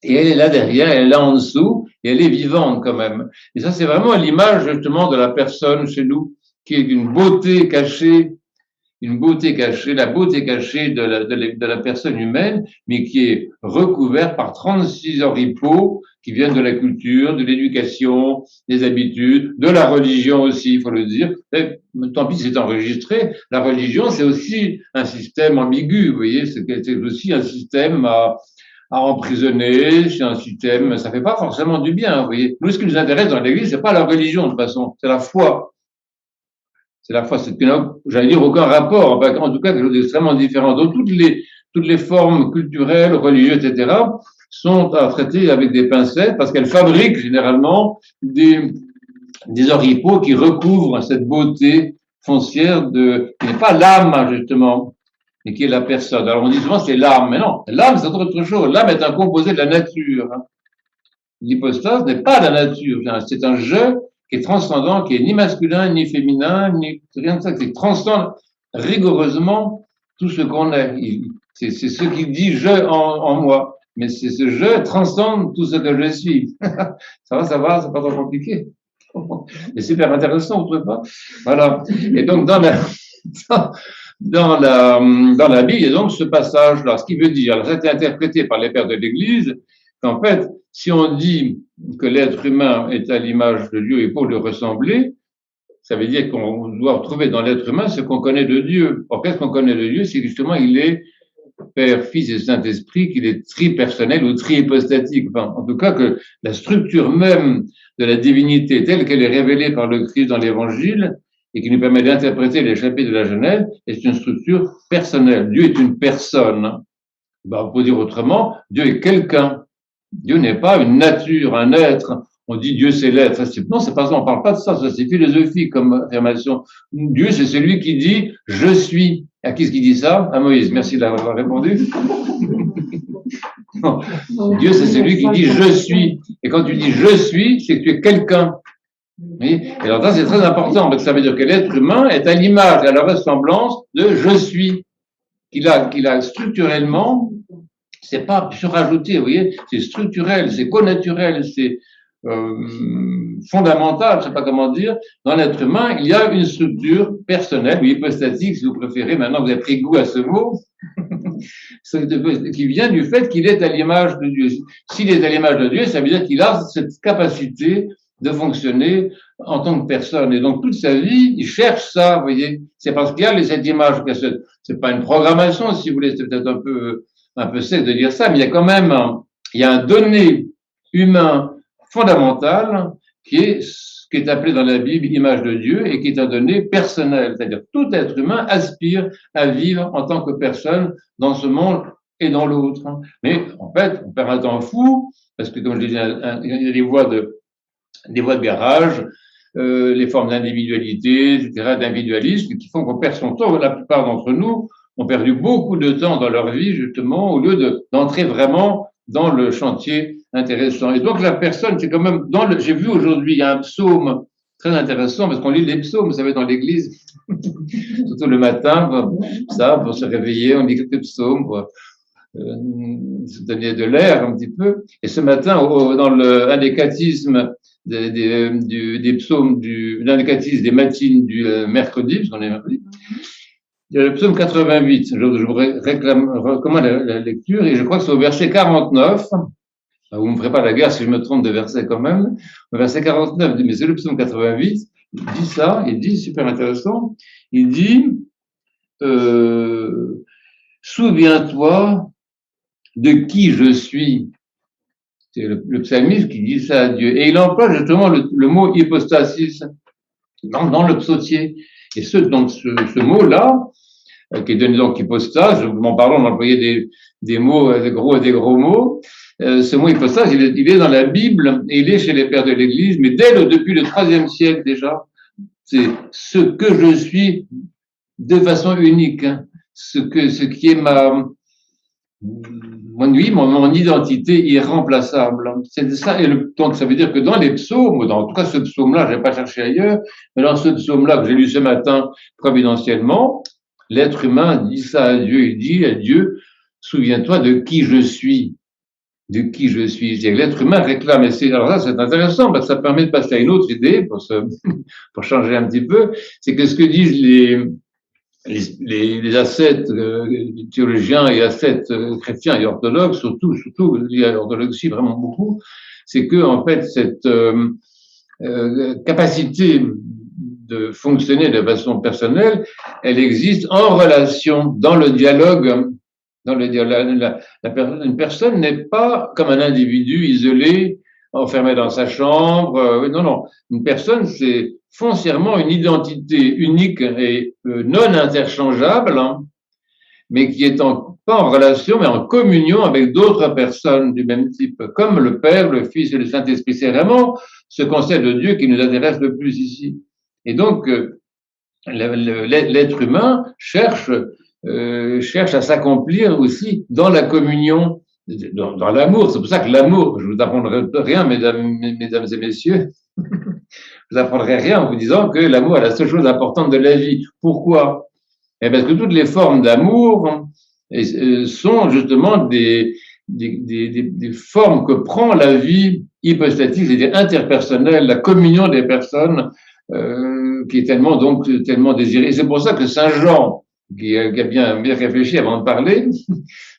et elle est là derrière, elle est là en dessous, et elle est vivante quand même. Et ça, c'est vraiment l'image, justement, de la personne chez nous, qui est une beauté cachée, la beauté cachée de la personne humaine, mais qui est recouverte par 36 oripeaux qui viennent de la culture, de l'éducation, des habitudes, de la religion aussi, il faut le dire. Et, tant pis, c'est enregistré. La religion, c'est aussi un système ambigu, vous voyez, c'est aussi un système à emprisonner, c'est un système, ça fait pas forcément du bien, vous voyez. Nous, ce qui nous intéresse dans l'Église, c'est pas la religion, de toute façon, c'est la foi. C'est la foi, c'est j'allais dire aucun rapport, en tout cas quelque chose d'extrêmement différent. Donc toutes les formes culturelles, religieuses, etc., sont à traiter avec des pincettes parce qu'elles fabriquent généralement des oripeaux qui recouvrent cette beauté foncière qui n'est pas l'âme, justement, mais qui est la personne. Alors on dit souvent c'est l'âme, mais non, l'âme c'est autre chose. L'âme est un composé de la nature. L'hypostase n'est pas la nature, c'est un je qui est transcendant, qui est ni masculin, ni féminin, ni rien de ça, qui transcende rigoureusement tout ce qu'on est. C'est ce qui dit je en moi. Mais c'est ce je transcende tout ce que je suis. Ça va, c'est pas trop compliqué. C'est super intéressant, vous trouvez pas? Voilà. Et donc, dans la Bible, il y a donc ce passage-là, ce qui veut dire, alors ça a été interprété par les pères de l'Église, qu'en fait, si on dit que l'être humain est à l'image de Dieu et pour lui ressembler, ça veut dire qu'on doit retrouver dans l'être humain ce qu'on connaît de Dieu. Or, qu'est-ce qu'on connaît de Dieu? C'est justement, il est Père, Fils et Saint-Esprit, qu'il est tripersonnel ou trihypostatique. Enfin, en tout cas, que la structure même de la divinité telle qu'elle est révélée par le Christ dans l'Évangile et qui nous permet d'interpréter les chapitres de la Genèse est une structure personnelle. Dieu est une personne. On peut dire autrement, Dieu est quelqu'un. Dieu n'est pas une nature, un être. On dit Dieu c'est l'être. Non, c'est pas ça, on parle pas de ça, ça c'est philosophique comme affirmation. Dieu c'est celui qui dit je suis. À qui est-ce qui dit ça? À Moïse, merci d'avoir répondu. Non. Dieu c'est celui qui dit je suis. Et quand tu dis je suis, c'est que tu es quelqu'un. Oui. Et alors ça c'est très important, parce que ça veut dire que l'être humain est à l'image et à la ressemblance de je suis. Qu'il a structurellement, c'est pas surajouté, vous voyez, c'est structurel, c'est connaturel, c'est fondamental, je sais pas comment dire. Dans l'être humain, il y a une structure personnelle, ou hypostatique, si vous préférez. Maintenant, vous avez pris goût à ce mot, qui vient du fait qu'il est à l'image de Dieu. S'il est à l'image de Dieu, ça veut dire qu'il a cette capacité de fonctionner en tant que personne. Et donc, toute sa vie, il cherche ça, vous voyez. C'est parce qu'il y a cette image, c'est pas une programmation, si vous voulez, c'est peut-être un peu sec de dire ça, mais il y a quand même il y a un donné humain fondamental qui est appelé dans la Bible image de Dieu et qui est un donné personnel. C'est-à-dire tout être humain aspire à vivre en tant que personne dans ce monde et dans l'autre. Mais en fait, on perd un temps fou parce que, comme je disais, il y a des voies de garage, les formes d'individualité, etc., d'individualisme, qui font qu'on perd son temps. La plupart d'entre nous ont perdu beaucoup de temps dans leur vie, justement, au lieu d'entrer vraiment dans le chantier intéressant. Et donc, la personne, c'est quand même j'ai vu aujourd'hui, il y a un psaume très intéressant, parce qu'on lit les psaumes, vous savez, dans l'église, surtout le matin, pour se réveiller, on lit quelques psaumes, pour se donner de l'air un petit peu. Et ce matin, dans un des catéchismes des psaumes d'un des catéchismes des matines du mercredi, parce qu'on est mercredi, il y a le psaume 88. Je vous recommande la lecture, et je crois que c'est au verset 49. Vous me ferez pas la guerre si je me trompe de verset quand même. Au verset 49, mais c'est le psaume 88, il dit, super intéressant, il dit, souviens-toi de qui je suis. C'est le psalmiste qui dit ça à Dieu. Et il emploie justement le mot hypostasis dans le psautier. Et donc ce mot-là, qui est donné donc hypostase, en parlant d'employer des mots, des gros mots, ce mot hypostase, il est dans la Bible et il est chez les pères de l'Église, mais depuis le IIIe siècle déjà. C'est ce que je suis de façon unique, hein. Ce qui est mon identité irremplaçable. C'est ça. Et donc, ça veut dire que dans les psaumes, en tout cas ce psaume-là, je n'ai pas cherché ailleurs, mais dans ce psaume-là que j'ai lu ce matin providentiellement, l'être humain dit ça à Dieu. Il dit à Dieu, souviens-toi de qui je suis. De qui je suis. L'être humain réclame. Alors ça, c'est intéressant parce que ça permet de passer à une autre idée pour changer un petit peu. C'est que ce que disent les ascètes théologiens et ascètes chrétiens et orthodoxes, surtout il y a l'orthodoxie vraiment beaucoup, c'est que en fait cette capacité de fonctionner de façon personnelle, elle existe en relation, dans le dialogue. Une personne n'est pas comme un individu isolé, enfermé dans sa chambre. Non. Une personne, c'est foncièrement une identité unique et non interchangeable, hein, mais qui est pas en relation, mais en communion avec d'autres personnes du même type, comme le Père, le Fils et le Saint-Esprit. C'est vraiment ce concept de Dieu qui nous intéresse le plus ici. Et donc, l'être humain cherche à s'accomplir aussi dans la communion, dans l'amour. C'est pour ça que l'amour, je vous apprendrai rien, mesdames et messieurs, je vous apprendrai rien en vous disant que l'amour est la seule chose importante de la vie. Pourquoi? Parce que toutes les formes d'amour sont justement des formes que prend la vie hypostatique, c'est-à-dire interpersonnelle, la communion des personnes, qui est tellement désirée. Et c'est pour ça que Saint Jean, qui a bien réfléchi avant de parler,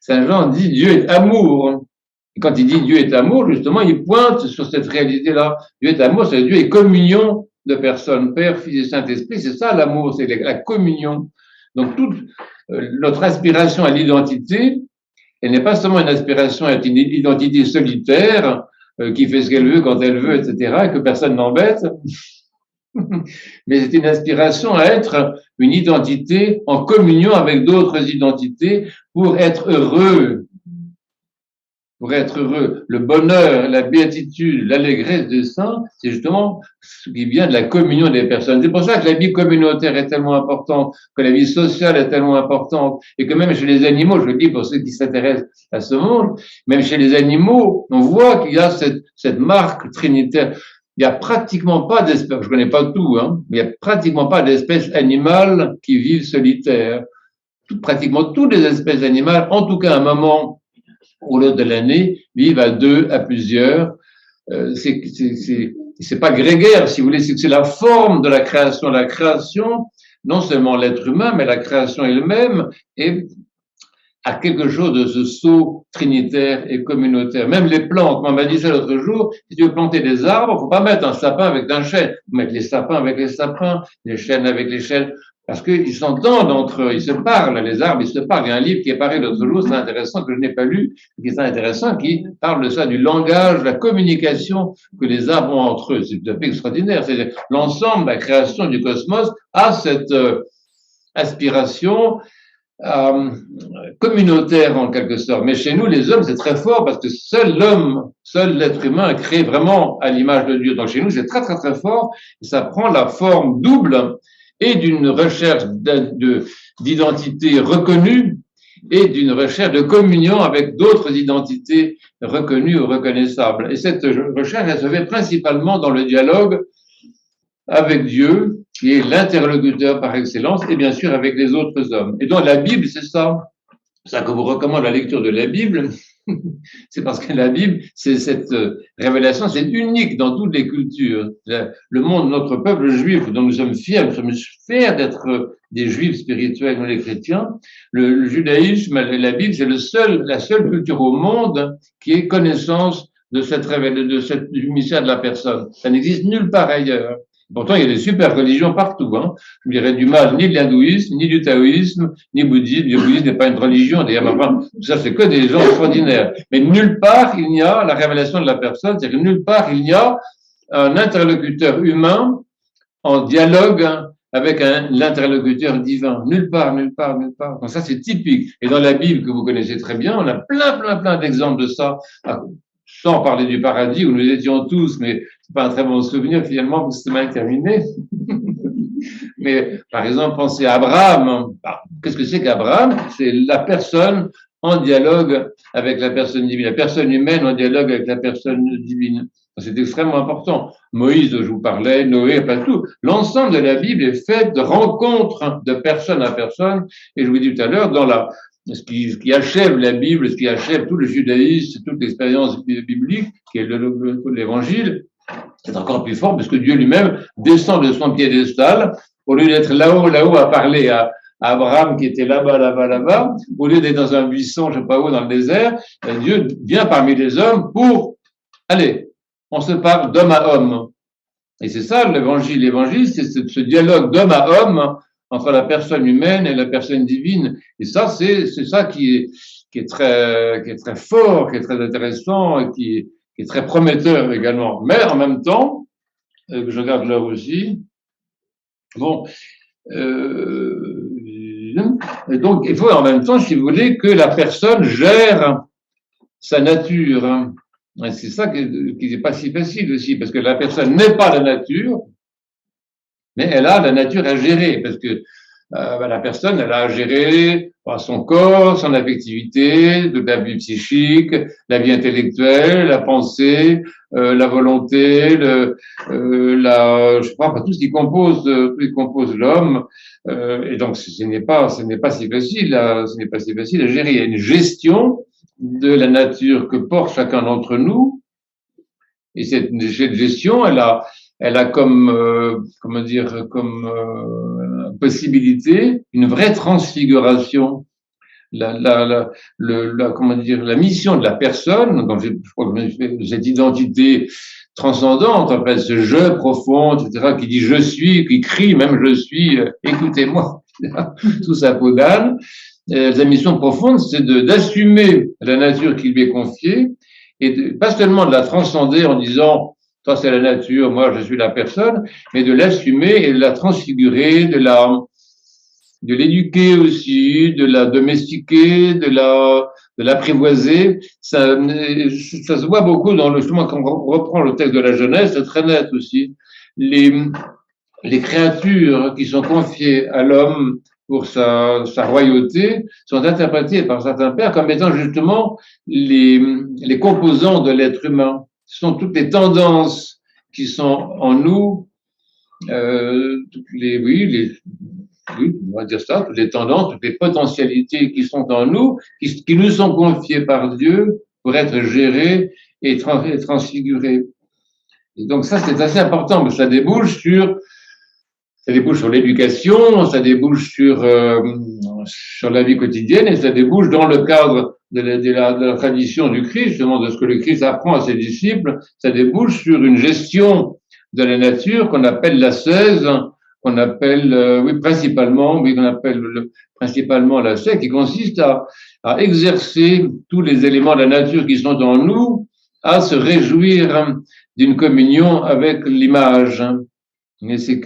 Saint Jean dit Dieu est amour. Et quand il dit Dieu est amour, justement, il pointe sur cette réalité-là. Dieu est amour, c'est Dieu est communion de personnes, Père, Fils et Saint-Esprit. C'est ça l'amour, c'est la communion. Donc toute notre aspiration à l'identité, elle n'est pas seulement une aspiration à être une identité solitaire qui fait ce qu'elle veut quand elle veut, etc., et que personne n'embête. Mais c'est une aspiration à être une identité en communion avec d'autres identités pour être heureux. Pour être heureux. Le bonheur, la béatitude, l'allégresse des saints, c'est justement ce qui vient de la communion des personnes. C'est pour ça que la vie communautaire est tellement importante, que la vie sociale est tellement importante, et que même chez les animaux, je le dis pour ceux qui s'intéressent à ce monde, même chez les animaux, on voit qu'il y a cette marque trinitaire. Il n'y a pratiquement pas d'espèces, je connais pas tout, hein, mais il n'y a pratiquement pas d'espèces animales qui vivent solitaires. Pratiquement toutes les espèces animales, en tout cas à un moment ou l'autre de l'année, vivent à deux, à plusieurs. C'est pas grégaire, si vous voulez, c'est la forme de la création. La création, non seulement l'être humain, mais la création elle-même a quelque chose de ce sceau trinitaire et communautaire. Même les plantes, on m'a dit ça l'autre jour, si tu veux planter des arbres, faut pas mettre un sapin avec un chêne. Faut mettre les sapins avec les sapins, les chênes avec les chênes, parce qu'ils s'entendent entre eux, ils se parlent, les arbres, ils se parlent. Il y a un livre qui est paru l'autre jour, c'est intéressant, que je n'ai pas lu, qui est intéressant, qui parle de ça, du langage, la communication que les arbres ont entre eux. C'est tout à fait extraordinaire. C'est l'ensemble, la création du cosmos a cette aspiration communautaire en quelque sorte. Mais chez nous, les hommes, c'est très fort parce que seul l'homme, seul l'être humain est créé vraiment à l'image de Dieu. Donc chez nous, c'est très, très, très fort. Et ça prend la forme double et d'une recherche d'identité reconnue et d'une recherche de communion avec d'autres identités reconnues ou reconnaissables. Et cette recherche, elle se fait principalement dans le dialogue avec Dieu, qui est l'interlocuteur par excellence, et bien sûr avec les autres hommes. Et donc la Bible, c'est ça. C'est ça que vous recommande la lecture de la Bible. C'est parce que la Bible, c'est cette révélation, c'est unique dans toutes les cultures. Le monde, notre peuple juif, dont nous sommes fiers d'être des juifs spirituels, nous les chrétiens. Le judaïsme, la Bible, c'est la seule culture au monde qui ait connaissance du mystère de la personne. Ça n'existe nulle part ailleurs. Pourtant, il y a des super religions partout. Hein. Je dirais du mal ni de l'hindouisme, ni du taoïsme, ni bouddhisme. Le bouddhisme n'est pas une religion. D'ailleurs, enfin, tout ça, c'est que des gens extraordinaires. Mais nulle part, il n'y a la révélation de la personne. C'est-à-dire que nulle part, il n'y a un interlocuteur humain en dialogue avec l'interlocuteur divin. Nulle part, nulle part, nulle part. Donc ça, c'est typique. Et dans la Bible, que vous connaissez très bien, on a plein d'exemples de ça. Sans parler du paradis où nous étions tous, mais c'est pas un très bon souvenir finalement, parce que c'était mal terminé. Mais par exemple, pensez à Abraham. Qu'est-ce que c'est qu'Abraham? C'est la personne en dialogue avec la personne divine, la personne humaine en dialogue avec la personne divine. C'est extrêmement important. Moïse, dont je vous parlais, Noé, pas tout. L'ensemble de la Bible est fait de rencontres de personne à personne. Et je vous dis tout à l'heure, dans ce qui achève la Bible, ce qui achève tout le judaïsme, toute l'expérience biblique, qui est l'évangile, c'est encore plus fort parce que Dieu lui-même descend de son piédestal, au lieu d'être là-haut à parler à Abraham qui était là-bas, au lieu d'être dans un buisson, je sais pas où, dans le désert, Dieu vient parmi les hommes pour, allez, on se parle d'homme à homme. Et c'est ça l'évangile. L'évangile, c'est ce dialogue d'homme à homme entre la personne humaine et la personne divine. Et ça, c'est ça qui est très fort, qui est très intéressant et qui est très prometteur également. Mais en même temps, je regarde l'heure aussi. Bon, donc il faut en même temps, si vous voulez, que la personne gère sa nature. Et c'est ça qui n'est pas si facile aussi, parce que la personne n'est pas la nature, mais elle a la nature à gérer, parce que la personne, elle a à gérer son corps, son affectivité, de la vie psychique, la vie intellectuelle, la pensée, la volonté, je crois, tout ce qui compose l'homme. Et donc, ce n'est pas si facile, ce n'est pas si facile à gérer. Il y a une gestion de la nature que porte chacun d'entre nous. Et cette gestion, elle a comme, possibilité une vraie transfiguration. La mission de la personne, donc je crois que cette identité transcendante, en fait, ce je profond, etc., qui dit je suis, qui crie même je suis, écoutez-moi, sous sa peau d'âne. La mission profonde, c'est d'assumer la nature qui lui est confiée et pas seulement de la transcender en disant ça c'est la nature, moi je suis la personne, mais de l'assumer et de la transfigurer, de l'éduquer aussi, de la domestiquer, de l'apprivoiser. Ça se voit beaucoup justement quand on reprend le texte de la Genèse, c'est très net aussi. Les créatures qui sont confiées à l'homme pour sa royauté sont interprétées par certains pères comme étant justement les composants de l'être humain. Ce sont toutes les tendances qui sont en nous, on va dire ça, toutes les tendances, toutes les potentialités qui sont en nous, qui nous sont confiées par Dieu pour être gérées et transfigurées. Et donc ça, c'est assez important, parce que ça débouche sur l'éducation, ça débouche sur la vie quotidienne, et ça débouche dans le cadre de la tradition du Christ, justement de ce que le Christ apprend à ses disciples, ça débouche sur une gestion de la nature qu'on appelle l'ascèse, qu'on appelle principalement l'ascèse, qui consiste à exercer tous les éléments de la nature qui sont en nous, à se réjouir d'une communion avec l'image. Mais c'est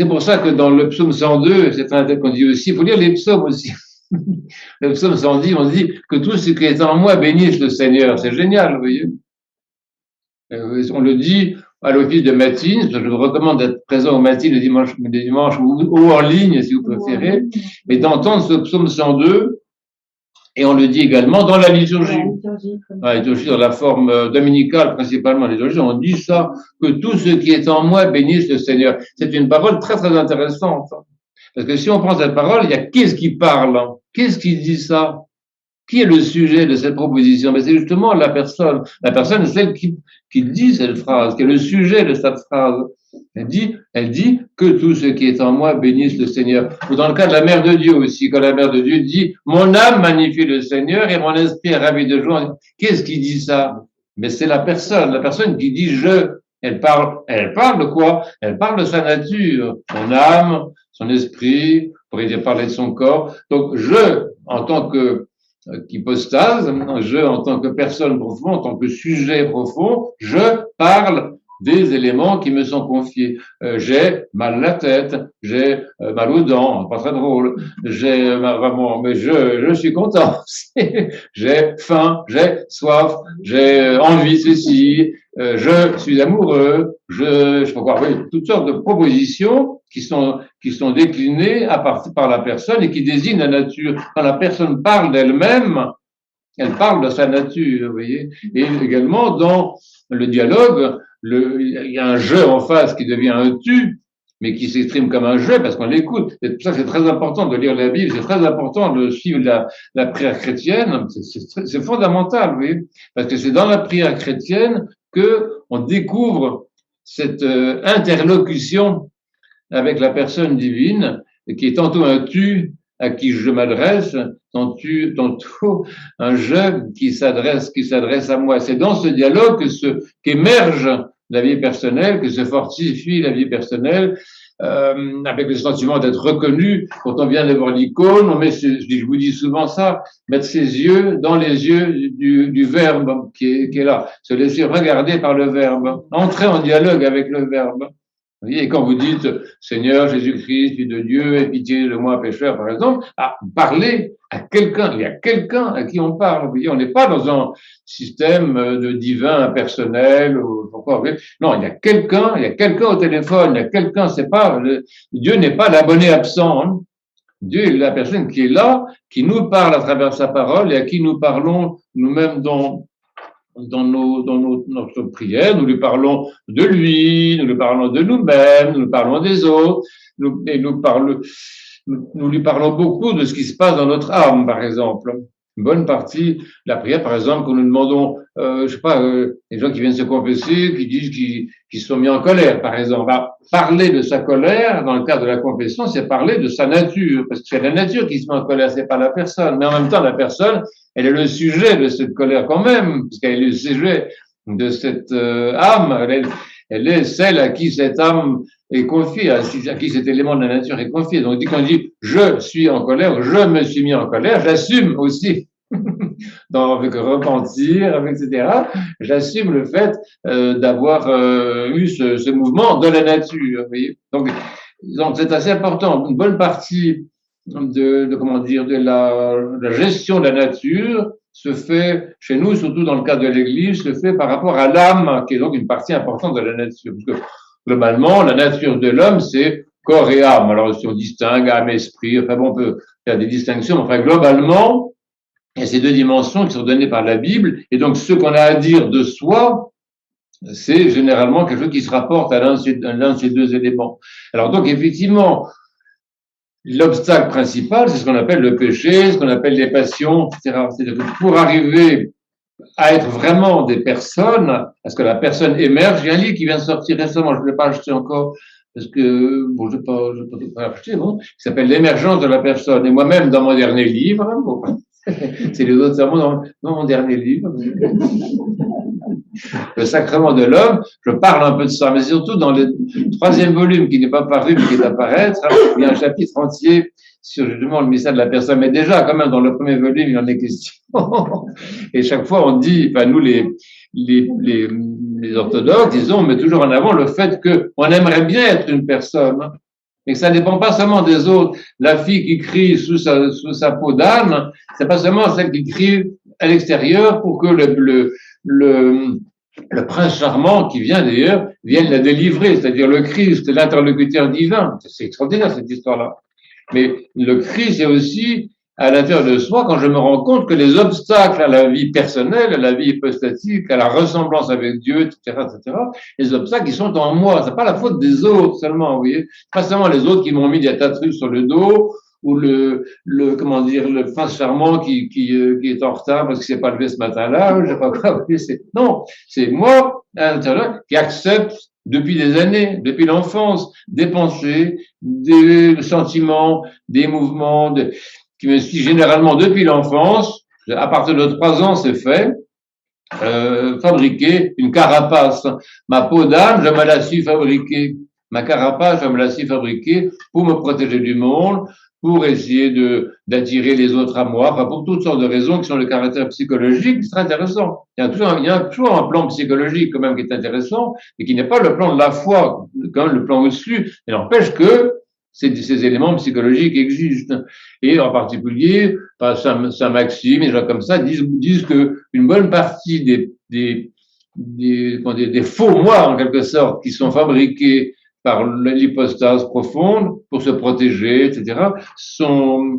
pour ça que dans le psaume 102, c'est un qu'on dit aussi, il faut lire les psaumes aussi. Le psaume 110, on dit que tout ce qui est en moi bénisse le Seigneur. C'est génial, vous voyez. On le dit à l'office de matine. Je vous recommande d'être présent au matin le dimanche ou en ligne, si vous préférez, mais d'entendre ce psaume 102. Et on le dit également dans la liturgie. La liturgie dans la forme dominicale, principalement la liturgie, on dit ça, que tout ce qui est en moi bénisse le Seigneur. C'est une parole très, très intéressante. Parce que si on prend cette parole, il y a qu'est-ce qui parle? Qu'est-ce qui dit ça? Qui est le sujet de cette proposition? Mais c'est justement la personne. La personne est celle qui dit cette phrase, qui est le sujet de cette phrase. Elle dit que tout ce qui est en moi bénisse le Seigneur. Ou dans le cas de la Mère de Dieu aussi, quand la Mère de Dieu dit « Mon âme magnifie le Seigneur et mon esprit est ravi de joie ». Qu'est-ce qui dit ça? Mais c'est la personne qui dit « Je Elle parle de quoi? Elle parle de sa nature, son âme, son esprit, on pourrait dire parler de son corps. Donc, en tant que qu'hypostase, je, en tant que personne profonde, en tant que sujet profond, je parle des éléments qui me sont confiés. J'ai mal à la tête, j'ai mal aux dents, pas très drôle, j'ai vraiment, mais je suis content. J'ai faim, j'ai soif, j'ai envie de ceci, je suis amoureux, je sais pas quoi, oui, toutes sortes de propositions qui sont déclinées à partir par la personne et qui désignent la nature. Quand la personne parle d'elle-même, elle parle de sa nature, vous voyez. Et également, dans le dialogue, il y a un je en face qui devient un tu, mais qui s'exprime comme un je parce qu'on l'écoute. C'est pour ça que c'est très important de lire la Bible, c'est très important de suivre la prière chrétienne. C'est fondamental, vous voyez, parce que c'est dans la prière chrétienne que on découvre cette interlocution avec la personne divine, qui est tantôt un tu à qui je m'adresse, tantôt un je qui s'adresse à moi. C'est dans ce dialogue qu'émerge la vie personnelle, que se fortifie la vie personnelle, avec le sentiment d'être reconnu. Quand on vient de voir l'icône, je vous dis souvent ça, mettre ses yeux dans les yeux du Verbe qui est là, se laisser regarder par le Verbe, entrer en dialogue avec le Verbe. Et quand vous dites Seigneur Jésus-Christ, Fils de Dieu, aie pitié de moi, pécheur, par exemple, parler à quelqu'un, il y a quelqu'un à qui on parle. Vous voyez, on n'est pas dans un système de divin impersonnel ou encore. Non, il y a quelqu'un au téléphone, il y a quelqu'un, Dieu n'est pas l'abonné absent. Hein. Dieu est la personne qui est là, qui nous parle à travers sa parole et à qui nous parlons nous-mêmes dans notre prière, nous lui parlons de lui, nous lui parlons de nous-mêmes, nous lui parlons des autres, nous lui parlons beaucoup de ce qui se passe dans notre âme, par exemple. Une bonne partie de la prière, par exemple, quand nous demandons, les gens qui viennent se confesser, qui disent qu'ils sont mis en colère, par exemple. Parler de sa colère, dans le cadre de la confession, c'est parler de sa nature, parce que c'est la nature qui se met en colère, c'est pas la personne. Mais en même temps, la personne, elle est le sujet de cette colère quand même, puisqu'elle est le sujet de cette âme. Elle est celle à qui cette âme est confiée, à qui cet élément de la nature est confié. Donc, quand on dit je suis en colère, je me suis mis en colère, j'assume aussi, avec repentir, etc. J'assume le fait d'avoir eu ce mouvement de la nature. Vous voyez. Donc, c'est assez important. Une bonne partie de la gestion de la nature se fait chez nous, surtout dans le cadre de l'Église, se fait par rapport à l'âme, qui est donc une partie importante de la nature. Parce que globalement, la nature de l'homme, c'est corps et âme. Alors, si on distingue âme, esprit, enfin bon, on peut faire des distinctions. Enfin, globalement, il y a ces deux dimensions qui sont données par la Bible. Et donc, ce qu'on a à dire de soi, c'est généralement quelque chose qui se rapporte à l'un de ces deux éléments. Alors, donc, effectivement, l'obstacle principal, c'est ce qu'on appelle le péché, ce qu'on appelle les passions, etc. C'est-à-dire que pour arriver à être vraiment des personnes, à ce que la personne émerge, il y a un livre qui vient de sortir récemment, je ne l'ai pas acheté encore, parce que, bon, je ne peux pas l'acheter, bon, qui s'appelle L'émergence de la personne. Et moi-même, dans mon dernier livre, bon, c'est les autres sermons dans mon dernier livre, Le sacrement de l'homme, je parle un peu de ça, mais surtout dans le troisième volume qui n'est pas paru, mais qui est à paraître, il y a un chapitre entier sur justement le mystère de la personne. Mais déjà, quand même, dans le premier volume, il en est question. Et chaque fois, on dit, enfin, nous, les orthodoxes, disons, on met toujours en avant le fait qu'on aimerait bien être une personne, mais que ça ne dépend pas seulement des autres. La fille qui crie sous sa peau d'âne, c'est pas seulement celle qui crie à l'extérieur pour que le prince charmant qui vient d'ailleurs vienne la délivrer, c'est-à-dire le Christ, l'interlocuteur divin. C'est extraordinaire cette histoire-là. Mais le Christ est aussi à l'intérieur de soi quand je me rends compte que les obstacles à la vie personnelle, à la vie hypostatique, à la ressemblance avec Dieu, etc., les obstacles qui sont en moi, c'est pas la faute des autres seulement, vous voyez, pas seulement les autres qui m'ont mis des tas de trucs sur le dos, ou le prince charmant qui est en retard parce qu'il s'est pas levé ce matin-là, je sais pas quoi. Non, c'est moi, à l'intérieur, qui accepte depuis des années, depuis l'enfance, des pensées, des sentiments, des mouvements, qui me suivent généralement depuis l'enfance. À partir de 3 ans, c'est fait. fabriquer une carapace. Ma peau d'âne, je me la suis fabriquée. Ma carapace, je me la suis fabriquée pour me protéger du monde, pour essayer d'attirer les autres à moi, enfin pour toutes sortes de raisons qui sont de caractère psychologique, c'est très intéressant. Il y a toujours un plan psychologique quand même qui est intéressant et qui n'est pas le plan de la foi, quand même le plan au-dessus. Il n'empêche que ces éléments psychologiques existent. Et en particulier, Saint-Maxime et des gens comme ça disent que une bonne partie des faux moi, en quelque sorte, qui sont fabriqués par l'hypostase profonde pour se protéger, etc., sont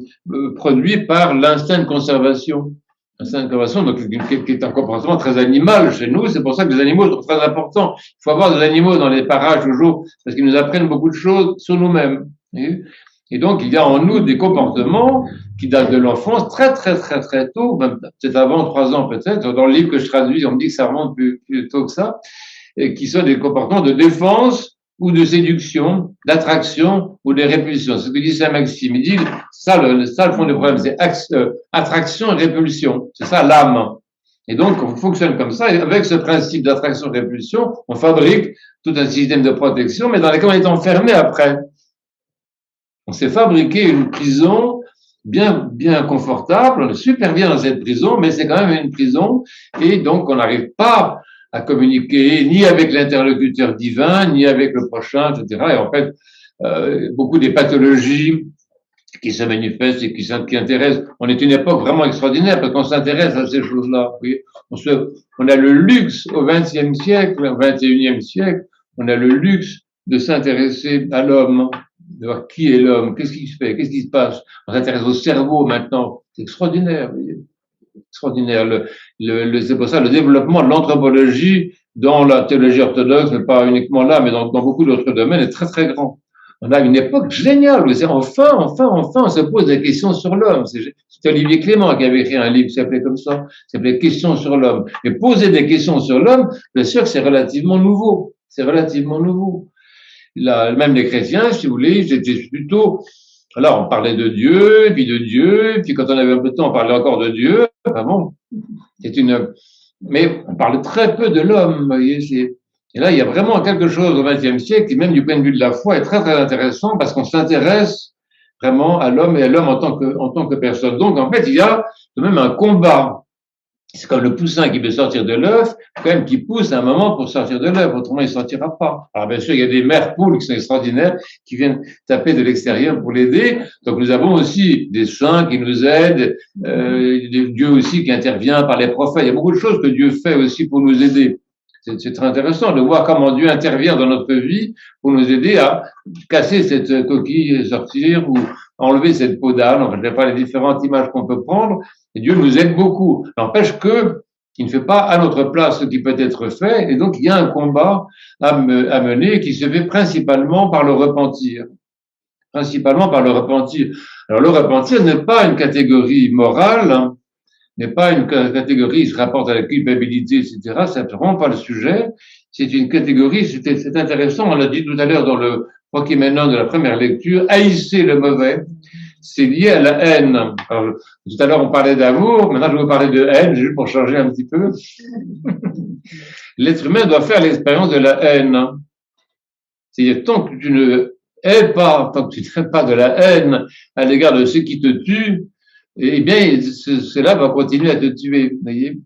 produits par l'instinct de conservation. L'instinct de conservation, donc, qui est un comportement très animal chez nous. C'est pour ça que les animaux sont très importants. Il faut avoir des animaux dans les parages toujours, parce qu'ils nous apprennent beaucoup de choses sur nous-mêmes. Et donc, il y a en nous des comportements qui datent de l'enfance très, très, très, très tôt, même peut-être avant 3 ans peut-être. Dans le livre que je traduis, on me dit que ça remonte plus tôt que ça, et qui sont des comportements de défense ou de séduction, d'attraction ou de répulsion. C'est ce que dit Saint-Maxime. Il dit, ça, le fond du problème, c'est attraction et répulsion. C'est ça l'âme. Et donc, on fonctionne comme ça. Et avec ce principe d'attraction-répulsion, on fabrique tout un système de protection, mais dans lequel on est enfermé après. On s'est fabriqué une prison bien confortable. On est super bien dans cette prison, mais c'est quand même une prison. Et donc, on n'arrive pas à communiquer ni avec l'interlocuteur divin, ni avec le prochain, etc. Et en fait, beaucoup des pathologies qui se manifestent et qui intéressent. On est une époque vraiment extraordinaire parce qu'on s'intéresse à ces choses-là. On a le luxe au XXe siècle, au XXIe siècle, on a le luxe de s'intéresser à l'homme, de voir qui est l'homme, qu'est-ce qu'il fait, qu'est-ce qui se passe. On s'intéresse au cerveau maintenant. C'est extraordinaire, vous voyez. Extraordinaire. C'est pour ça le développement de l'anthropologie dans la théologie orthodoxe, mais pas uniquement là, mais dans beaucoup d'autres domaines, est très très grand. On a une époque géniale où enfin, on se pose des questions sur l'homme. C'est Olivier Clément qui avait écrit un livre qui s'appelait comme ça, qui s'appelait Questions sur l'homme. Et poser des questions sur l'homme, bien sûr que c'est relativement nouveau. C'est relativement nouveau. Là, même les chrétiens, si vous voulez, j'étais plutôt. Alors, on parlait de Dieu, et puis quand on avait un peu de temps, on parlait encore de Dieu. Enfin bon, mais on parle très peu de l'homme, vous voyez. Et là, il y a vraiment quelque chose au XXe siècle qui, même du point de vue de la foi, est très très intéressant parce qu'on s'intéresse vraiment à l'homme et à l'homme en tant que personne. Donc, en fait, il y a quand même un combat. C'est comme le poussin qui veut sortir de l'œuf, quand même qui pousse à un moment pour sortir de l'œuf, autrement il ne sortira pas. Alors bien sûr, il y a des mères poules qui sont extraordinaires, qui viennent taper de l'extérieur pour l'aider. Donc nous avons aussi des saints qui nous aident, Dieu aussi qui intervient par les prophètes. Il y a beaucoup de choses que Dieu fait aussi pour nous aider. C'est très intéressant de voir comment Dieu intervient dans notre vie pour nous aider à casser cette coquille et sortir ou enlever cette peau d'âne. Enfin, je ne sais pas les différentes images qu'on peut prendre. Et Dieu nous aide beaucoup. N'empêche que il ne fait pas à notre place ce qui peut être fait. Et donc, il y a un combat à mener qui se fait principalement par le repentir. Principalement par le repentir. Alors, le repentir n'est pas une catégorie morale, hein, n'est pas une catégorie qui se rapporte à la culpabilité, etc. C'est vraiment pas le sujet. C'est une catégorie, c'est intéressant, on l'a dit tout à l'heure dans le Prochiménon de la première lecture, haïssez le mauvais. C'est lié à la haine. Alors, tout à l'heure, on parlait d'amour, maintenant je vais vous parler de haine, juste pour changer un petit peu. L'être humain doit faire l'expérience de la haine. C'est-à-dire, tant que tu ne hais pas, tant que tu n'aimes pas de la haine à l'égard de ceux qui te tuent, eh bien, cela va continuer à te tuer, vous voyez.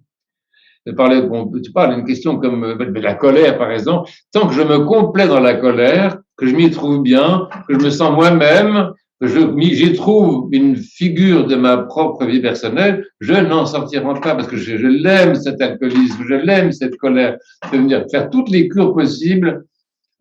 Tu parles d'une question comme la colère, par exemple. Tant que je me complais dans la colère, que je m'y trouve bien, que je me sens moi-même, que j'y trouve une figure de ma propre vie personnelle, je n'en sortirai pas parce que je l'aime cet alcoolisme, je l'aime cette colère. Je veux venir faire toutes les cures possibles.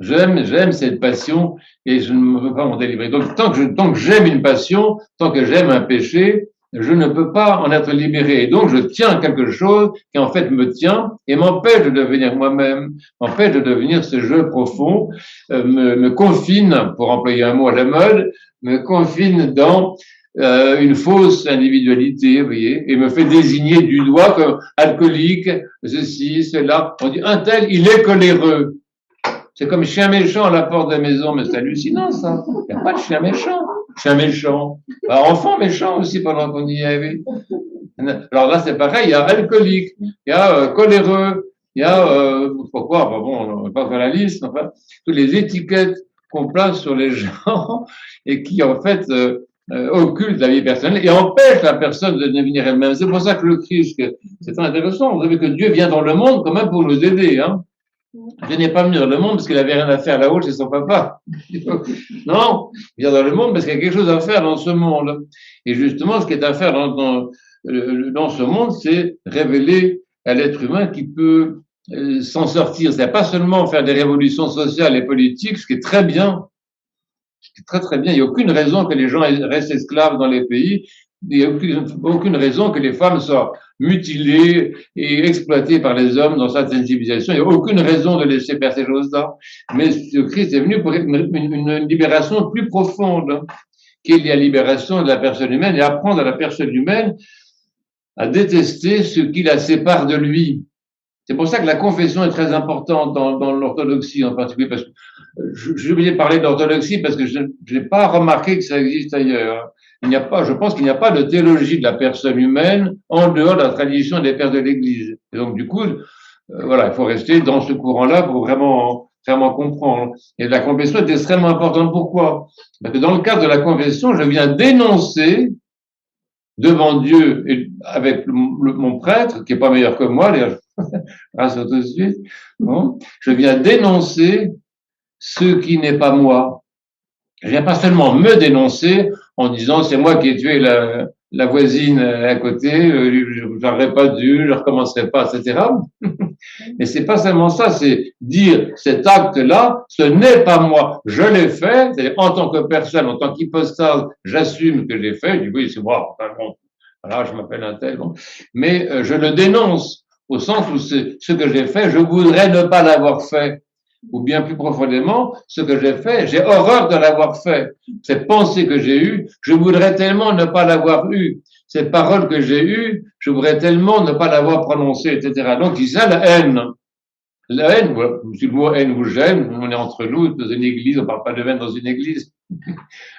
J'aime cette passion et je ne veux pas m'en délivrer. Donc, tant que j'aime une passion, tant que j'aime un péché, je ne peux pas en être libéré. Et donc, je tiens à quelque chose qui, en fait, me tient et m'empêche de devenir moi-même, m'empêche de devenir ce jeu profond, me confine, pour employer un mot à la mode, me confine dans une fausse individualité, vous voyez, et me fait désigner du doigt comme alcoolique, ceci, cela. On dit, un tel, il est coléreux. C'est comme chien méchant à la porte de la maison, mais c'est hallucinant, ça. Il n'y a pas de chien méchant. Chien méchant. Bah, enfant méchant aussi pendant qu'on y est. Alors là, c'est pareil, il y a alcoolique, il y a coléreux, il y a, pourquoi, bon, on va pas faire la liste, enfin, toutes les étiquettes qu'on place sur les gens et qui, en fait, occultent la vie personnelle et empêchent la personne de devenir elle-même. C'est pour ça que le Christ, c'est très intéressant. Vous savez que Dieu vient dans le monde quand même pour nous aider, hein. Dieu n'est pas venu dans le monde parce qu'il avait rien à faire là-haut chez son papa. Non, il vient dans le monde parce qu'il y a quelque chose à faire dans ce monde. Et justement, ce qui est à faire dans ce monde, c'est révéler à l'être humain qui peut s'en sortir. C'est pas seulement faire des révolutions sociales et politiques, ce qui est très bien, ce qui est très très bien. Il n'y a aucune raison que les gens restent esclaves dans les pays. Il n'y a aucune raison que les femmes soient mutilées et exploitées par les hommes dans certaines civilisations. Il n'y a aucune raison de laisser faire ces choses-là. Mais Christ est venu pour une libération plus profonde, qui est la libération de la personne humaine et apprendre à la personne humaine à détester ce qui la sépare de lui. C'est pour ça que la confession est très importante dans l'orthodoxie en particulier, parce que j'ai oublié de parler d'orthodoxie parce que je n'ai pas remarqué que ça existe ailleurs. Je pense qu'il n'y a pas de théologie de la personne humaine en dehors de la tradition des pères de l'Église. Et donc, du coup, voilà, il faut rester dans ce courant-là pour vraiment comprendre. Et la confession est extrêmement importante. Pourquoi? Parce que dans le cadre de la confession, je viens dénoncer devant Dieu et avec mon prêtre, qui est pas meilleur que moi, grâce à tout de suite, bon, je viens dénoncer ce qui n'est pas moi. Je viens pas seulement me dénoncer en disant c'est moi qui ai tué la voisine à côté, j'aurais pas dû, je recommencerai pas, etc. Mais c'est pas seulement ça, c'est dire cet acte-là, ce n'est pas moi, je l'ai fait, c'est en tant que personne, en tant qu'hypostase, j'assume que j'ai fait, je dis oui, c'est moi, enfin, bon, voilà, je m'appelle un tel, bon. Mais je le dénonce au sens où ce que j'ai fait, je voudrais ne pas l'avoir fait. Ou bien plus profondément, ce que j'ai fait, j'ai horreur de l'avoir fait. Cette pensée que j'ai eue, je voudrais tellement ne pas l'avoir eue. Cette parole que j'ai eue, je voudrais tellement ne pas l'avoir prononcée, etc. Donc, il y a la haine. La haine, si le mot haine vous gêne, on est entre nous, dans une église, on parle pas de haine dans une église.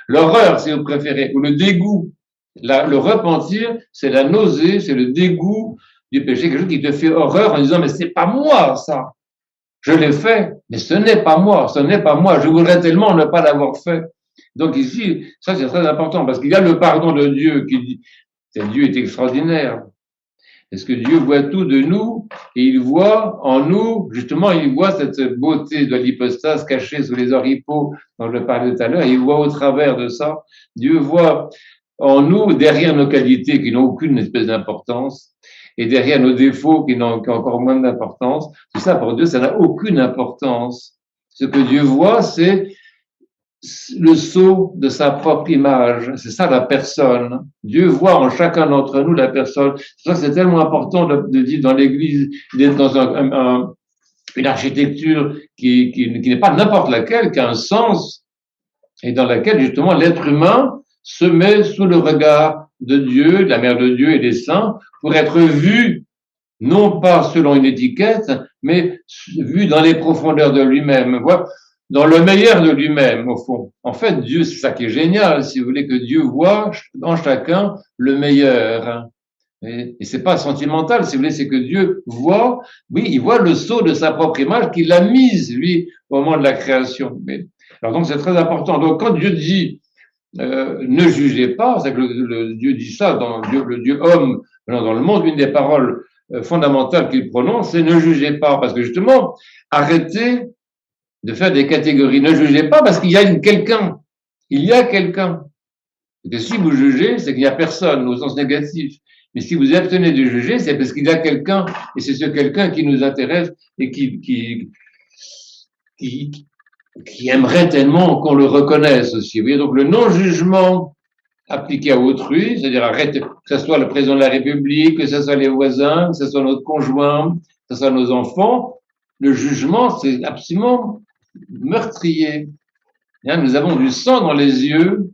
L'horreur, si vous préférez, ou le dégoût. Le repentir, c'est la nausée, c'est le dégoût du péché, quelque chose qui te fait horreur en disant, mais c'est pas moi, ça. Je l'ai fait, mais ce n'est pas moi, ce n'est pas moi. Je voudrais tellement ne pas l'avoir fait. Donc ici, ça c'est très important parce qu'il y a le pardon de Dieu qui dit, Dieu est extraordinaire. Est-ce que Dieu voit tout de nous et il voit en nous, justement, il voit cette beauté de l'hypostase cachée sous les oripeaux dont je parlais tout à l'heure, il voit au travers de ça, Dieu voit en nous, derrière nos qualités qui n'ont aucune espèce d'importance, et derrière nos défauts qui ont encore moins d'importance, tout ça pour Dieu, ça n'a aucune importance. Ce que Dieu voit, c'est le sceau de sa propre image. C'est ça la personne. Dieu voit en chacun d'entre nous la personne. C'est ça que c'est tellement important de dire dans l'Église, d'être dans une architecture qui n'est pas n'importe laquelle, qui a un sens, et dans laquelle justement l'être humain se met sous le regard de Dieu, de la mère de Dieu et des saints, pour être vu, non pas selon une étiquette, mais vu dans les profondeurs de lui-même, dans le meilleur de lui-même, au fond. En fait, Dieu, c'est ça qui est génial, si vous voulez, que Dieu voit en chacun le meilleur. Et c'est pas sentimental, si vous voulez, c'est que Dieu voit, oui, il voit le sceau de sa propre image qu'il a mise, lui, au moment de la création. Alors donc, c'est très important. Donc, quand Dieu dit, ne jugez pas, c'est que le Dieu dit ça dans le Dieu homme dans le monde, une des paroles fondamentales qu'il prononce, c'est ne jugez pas, parce que justement, arrêtez de faire des catégories. Ne jugez pas parce qu'il y a quelqu'un. Il y a quelqu'un. Et que si vous jugez, c'est qu'il n'y a personne au sens négatif. Mais si vous abstenez de juger, c'est parce qu'il y a quelqu'un, et c'est ce quelqu'un qui nous intéresse et qui aimerait tellement qu'on le reconnaisse aussi. Vous voyez, donc le non-jugement appliqué à autrui, c'est-à-dire arrête, que ce soit le président de la République, que ce soit les voisins, que ce soit notre conjoint, que ce soit nos enfants, le jugement, c'est absolument meurtrier. Nous avons du sang dans les yeux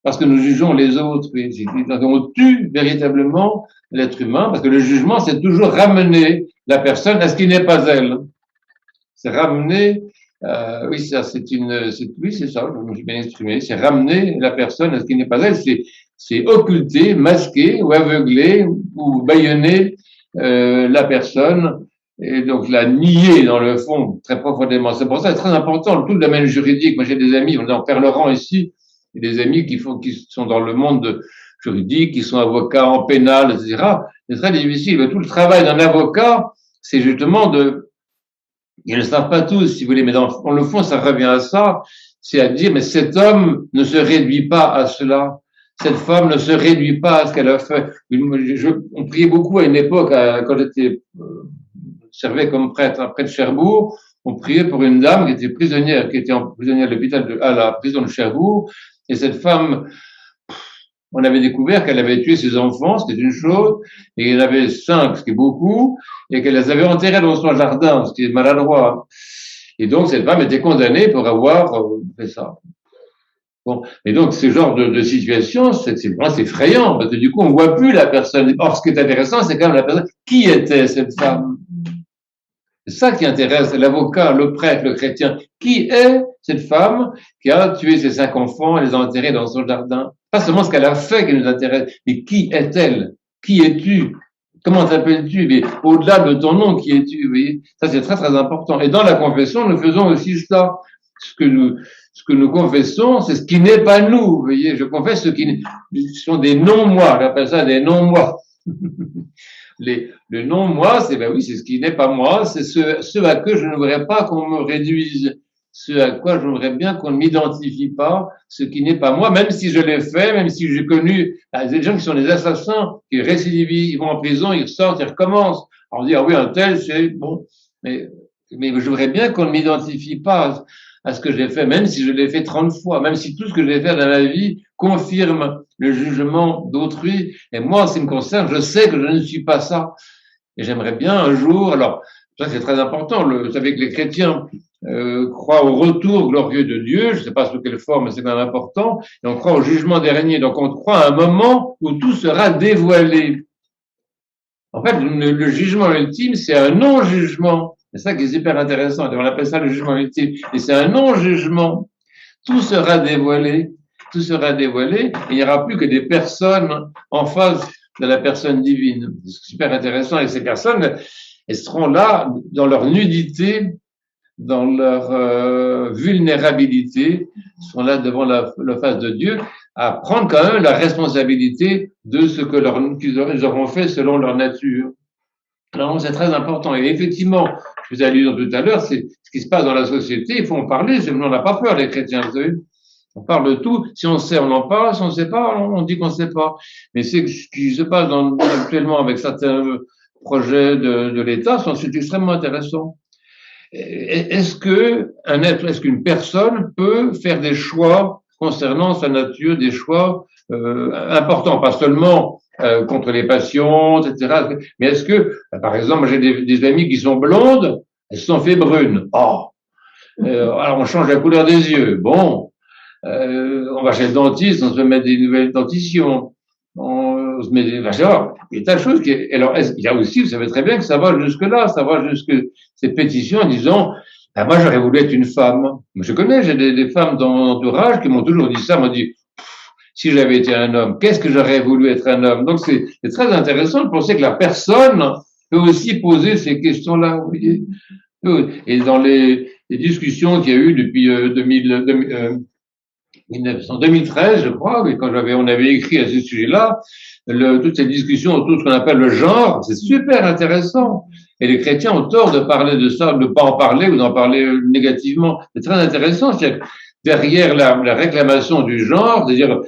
parce que nous jugeons les autres. On tue véritablement l'être humain parce que le jugement, c'est toujours ramener la personne à ce qui n'est pas elle. C'est ramener, oui, ça, oui, c'est ça, je me suis bien exprimé, c'est ramener la personne à ce qui n'est pas elle. c'est occulter, masquer ou aveugler ou bâillonner la personne et donc la nier dans le fond très profondément. C'est pour ça que c'est très important tout le domaine juridique. Moi j'ai des amis, on est en Père-Laurent ici, et des amis qui sont dans le monde juridique, qui sont avocats en pénal, etc. C'est très difficile. Tout le travail d'un avocat, c'est justement ils ne le savent pas tous, si vous voulez, mais dans le fond, ça revient à ça, c'est à dire, mais cet homme ne se réduit pas à cela. Cette femme ne se réduit pas à ce qu'elle a fait. On priait beaucoup à une époque, quand j'étais servais comme prêtre près de Cherbourg, on priait pour une dame qui était prisonnière, prisonnière à l'hôpital à la prison de Cherbourg, et cette femme, on avait découvert qu'elle avait tué ses enfants, c'était une chose, et il y en avait 5, ce qui est beaucoup, et qu'elle les avait enterrés dans son jardin, ce qui est maladroit. Et donc, cette femme était condamnée pour avoir fait ça. Bon. Et donc, ce genre de situation, c'est effrayant, parce que du coup, on voit plus la personne. Or, ce qui est intéressant, c'est quand même la personne. Qui était cette femme? C'est ça qui intéresse l'avocat, le prêtre, le chrétien. Qui est cette femme qui a tué ses 5 enfants et les a enterrés dans son jardin? Pas seulement ce qu'elle a fait qui nous intéresse, mais qui est-elle? Qui es-tu? Comment t'appelles-tu? Mais au-delà de ton nom, qui es-tu? Vous voyez, ça c'est très très important. Et dans la confession, nous faisons aussi ça. Ce que nous confessons, c'est ce qui n'est pas nous. Vous voyez, je confesse ce qui sont des non-moi. J'appelle ça des non-moi. Le non-moi, c'est ben oui, c'est ce qui n'est pas moi. C'est ce à quoi je ne voudrais pas qu'on me réduise. Ce à quoi j'aimerais bien qu'on ne m'identifie pas, ce qui n'est pas moi, même si je l'ai fait, même si j'ai connu des gens qui sont des assassins, qui récidivent, ils vont en prison, ils sortent, ils recommencent. Alors on dit, ah oui, un tel, c'est bon. Mais je voudrais bien qu'on ne m'identifie pas à ce que j'ai fait, même si je l'ai fait 30 fois, même si tout ce que j'ai fait dans ma vie confirme le jugement d'autrui. Et moi, en ce qui me concerne, je sais que je ne suis pas ça. Et j'aimerais bien un jour, alors, ça c'est très important, vous savez que les chrétiens croient au retour glorieux de Dieu, je ne sais pas sous quelle forme, mais c'est quand même important, et on croit au jugement dernier, donc on croit à un moment où tout sera dévoilé. En fait, le jugement ultime, c'est un non-jugement. C'est ça qui est super intéressant. On appelle ça le jugement ultime. Et c'est un non-jugement. Tout sera dévoilé. Tout sera dévoilé. Et il n'y aura plus que des personnes en face de la personne divine. C'est super intéressant. Et ces personnes, elles seront là dans leur nudité, dans leur vulnérabilité, seront là devant la face de Dieu, à prendre quand même la responsabilité de ce que qu'ils auront fait selon leur nature. Alors, c'est très important. Et effectivement, je vous ai lu tout à l'heure, c'est ce qui se passe dans la société. Il faut en parler. On n'a pas peur, les chrétiens, vous savez. On parle de tout. Si on sait, on en parle. Si on ne sait pas, on dit qu'on ne sait pas. Mais c'est ce qui se passe actuellement avec certains projets de l'État, c'est extrêmement intéressant. Est-ce qu'une personne peut faire des choix concernant sa nature, des choix importants, pas seulement contre les passions, etc. Mais est-ce que, par exemple, j'ai des amies qui sont blondes, elles se sont fait brunes. Oh, alors on change la couleur des yeux. Bon, on va chez le dentiste, on se met des nouvelles dentitions. On se met il y a tas de choses alors, il y a aussi, vous savez très bien que ça va jusque-là, ça va jusque ces pétitions en disant, ah, moi, j'aurais voulu être une femme. Je connais, j'ai des femmes dans mon entourage qui m'ont toujours dit ça, m'ont dit, si j'avais été un homme, qu'est-ce que j'aurais voulu être un homme? Donc, c'est très intéressant de penser que la personne peut aussi poser ces questions-là, vous voyez. Et dans les discussions qu'il y a eu depuis 2013, je crois, quand on avait écrit à ce sujet-là, toutes ces discussions autour de ce qu'on appelle le genre, c'est super intéressant. Et les chrétiens ont tort de parler de ça, de ne pas en parler ou d'en parler négativement. C'est très intéressant. C'est-à-dire, derrière la réclamation du genre, c'est-à-dire,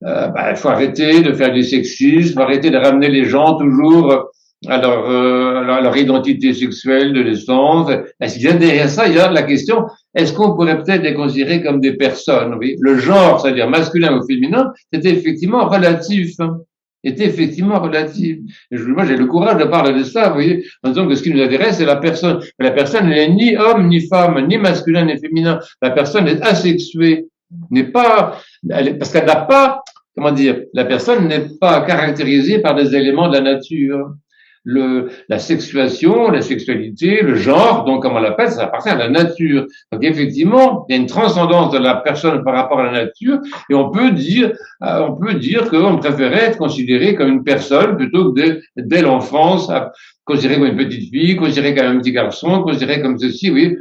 il faut arrêter de faire du sexisme, faut arrêter de ramener les gens toujours à leur identité sexuelle de naissance. Derrière ça, il y a la question, est-ce qu'on pourrait peut-être les considérer comme des personnes? Oui. Le genre, c'est-à-dire masculin ou féminin, c'était effectivement relatif. Était effectivement relatif. Moi, j'ai le courage de parler de ça, vous voyez, en disant que ce qui nous intéresse, c'est la personne. La personne n'est ni homme, ni femme, ni masculin, ni féminin. La personne est asexuée. Parce qu'elle n'a pas, comment dire, la personne n'est pas caractérisée par des éléments de la nature. la sexuation, la sexualité, le genre, donc comme on l'appelle, ça appartient à la nature. Donc effectivement, il y a une transcendance de la personne par rapport à la nature, et on peut dire qu'on préférait être considéré comme une personne plutôt que dès l'enfance, considéré comme une petite fille, considéré comme un petit garçon, considéré comme ceci, oui.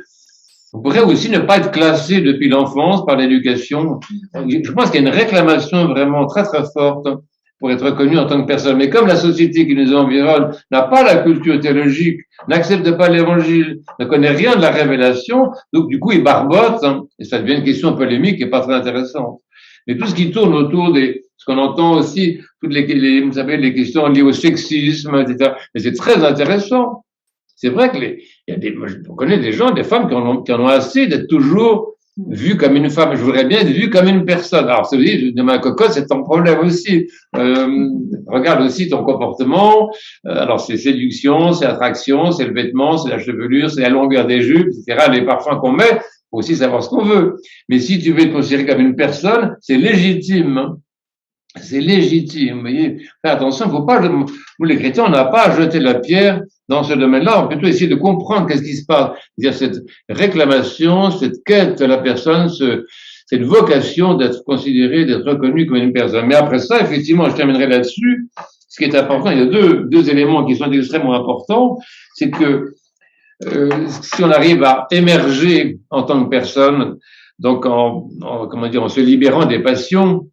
On pourrait aussi ne pas être classé depuis l'enfance par l'éducation. Je pense qu'il y a une réclamation vraiment très très forte pour être reconnu en tant que personne. Mais comme la société qui nous environne n'a pas la culture théologique, n'accepte pas l'évangile, ne connaît rien de la révélation, donc du coup il barbote, et ça devient une question polémique et pas très intéressante. Mais tout ce qui tourne autour ce qu'on entend aussi, toutes vous savez, les questions liées au sexisme, etc. Mais c'est très intéressant. C'est vrai que on connaît des gens, des femmes qui en ont assez d'être toujours vues comme une femme. Je voudrais bien être vue comme une personne. Alors, celui de ma cocotte, c'est ton problème aussi. Regarde aussi ton comportement. Alors, c'est séduction, c'est attraction, c'est le vêtement, c'est la chevelure, c'est la longueur des jupes, etc. Les parfums qu'on met. Faut aussi savoir ce qu'on veut. Mais si tu veux te considérer comme une personne, c'est légitime. C'est légitime. Vous voyez, faites attention, faut pas, nous les chrétiens, on n'a pas à jeter la pierre dans ce domaine-là. On peut plutôt essayer de comprendre qu'est-ce qui se passe. Il y a cette réclamation, cette quête de la personne, cette vocation d'être considérée, d'être reconnue comme une personne. Mais après ça, effectivement, je terminerai là-dessus. Ce qui est important, il y a deux éléments qui sont extrêmement importants. C'est que, si on arrive à émerger en tant que personne, donc en se libérant des passions,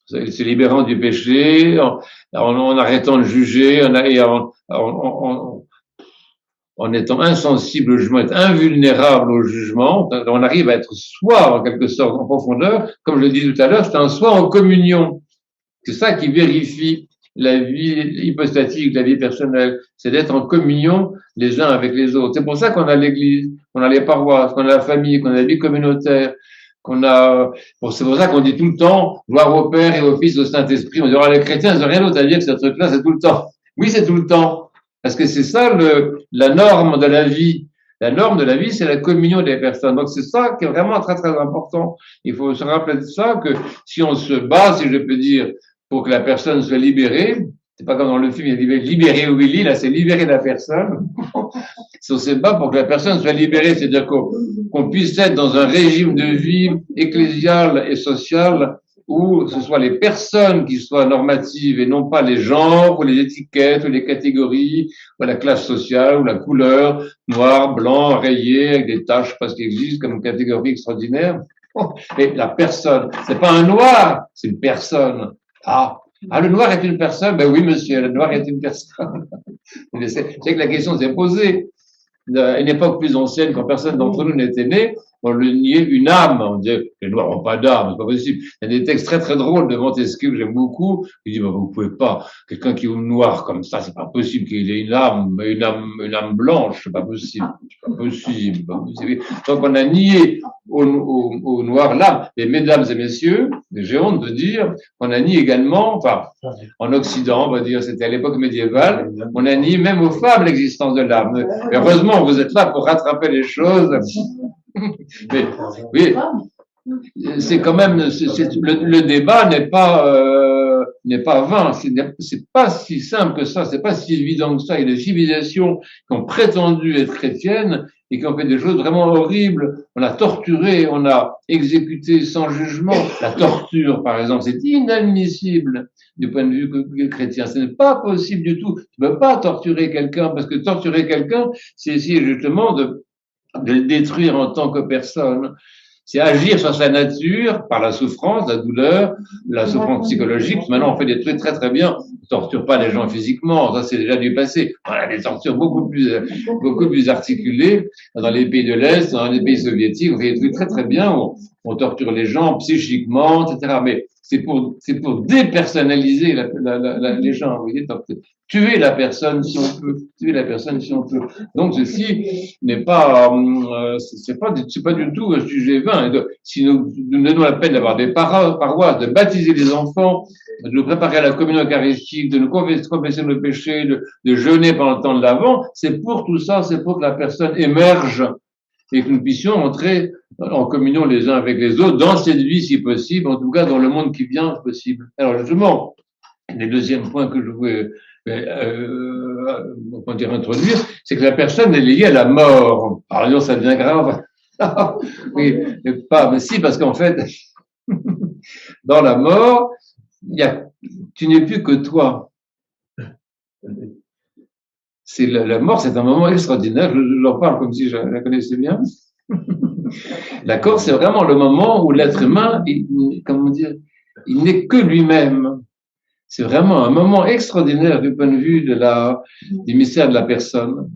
se libérant du péché, en arrêtant de juger, en étant insensible au jugement, être invulnérable au jugement, on arrive à être soi, en quelque sorte, en profondeur. Comme je le disais tout à l'heure, c'est un soi en communion. C'est ça qui vérifie la vie hypostatique, la vie personnelle. C'est d'être en communion les uns avec les autres. C'est pour ça qu'on a l'église, qu'on a les paroisses, qu'on a la famille, qu'on a la vie communautaire, c'est pour ça qu'on dit tout le temps, gloire au Père et au Fils et au Saint-Esprit. On dit, les chrétiens, ils n'ont rien d'autre à dire que ce truc-là, c'est tout le temps. Oui, c'est tout le temps. Parce que c'est ça la norme de la vie. La norme de la vie, c'est la communion des personnes. Donc c'est ça qui est vraiment très très important. Il faut se rappeler de ça, que si on se bat, si je peux dire, pour que la personne soit libérée, c'est pas comme dans le film, il y a libérer Willy, là c'est libérer la personne. Si on se bat pour que la personne soit libérée, c'est-à-dire qu'on puisse être dans un régime de vie ecclésial et social où ce soit les personnes qui soient normatives et non pas les genres ou les étiquettes ou les catégories ou la classe sociale ou la couleur, noir, blanc, rayé, avec des taches parce qu'il existe comme catégorie extraordinaire. Mais la personne, c'est pas un noir, c'est une personne. Le noir est une personne? Ben oui, monsieur, le noir est une personne. C'est que la question s'est posée. À une époque plus ancienne, quand personne d'entre nous n'était né, on le niait une âme. On disait, les noirs n'ont pas d'âme, c'est pas possible. Il y a des textes très très drôles de Montesquieu que j'aime beaucoup. Il dit, vous pouvez pas, quelqu'un qui est noir comme ça, c'est pas possible qu'il ait une âme blanche, c'est pas possible. C'est pas possible, pas possible. Donc on a nié au noir l'âme. Et mesdames et messieurs, j'ai honte de dire qu'on a nié également, en Occident, on va dire, c'était à l'époque médiévale, on a nié même aux femmes l'existence de l'âme. Mais heureusement, vous êtes là pour rattraper les choses. Mais, oui, c'est quand même, le débat n'est pas vain. C'est pas si simple que ça. C'est pas si évident que ça. Il y a des civilisations qui ont prétendu être chrétiennes et qui ont fait des choses vraiment horribles. On a torturé, on a exécuté sans jugement. La torture, par exemple, c'est inadmissible du point de vue chrétien. Ce n'est pas possible du tout. Tu ne peux pas torturer quelqu'un parce que torturer quelqu'un, c'est essayer justement de le détruire en tant que personne. C'est agir sur sa nature par la souffrance, la douleur, la souffrance psychologique. Maintenant, on fait des trucs très très bien. On torture pas les gens physiquement, ça c'est déjà du passé. On a des tortures beaucoup plus articulées dans les pays de l'Est, dans les pays soviétiques. On fait des trucs très très bien. On torture les gens psychiquement, etc. Mais c'est pour dépersonnaliser les gens. Vous voyez, tuer la personne si on peut, Donc ceci n'est pas, c'est pas du tout un sujet vain. Si nous donnons la peine d'avoir des paroisses, de baptiser les enfants, de nous préparer à la communion eucharistique, de nous confesser nos péchés, de jeûner pendant le temps de l'Avent, c'est pour tout ça, c'est pour que la personne émerge et que nous puissions entrer en communion les uns avec les autres dans cette vie si possible, en tout cas dans le monde qui vient possible. Alors justement, le deuxième point que je voulais comment dire, introduire, c'est que la personne est liée à la mort. Alors, non, ça devient grave. Oui, mais si, parce qu'en fait, dans la mort, tu n'es plus que toi. La mort, c'est un moment extraordinaire. J'en parle comme si je la connaissais bien. D'accord, c'est vraiment le moment où l'être humain, comment dire, il n'est que lui-même. C'est vraiment un moment extraordinaire du point de vue du mystère de la personne.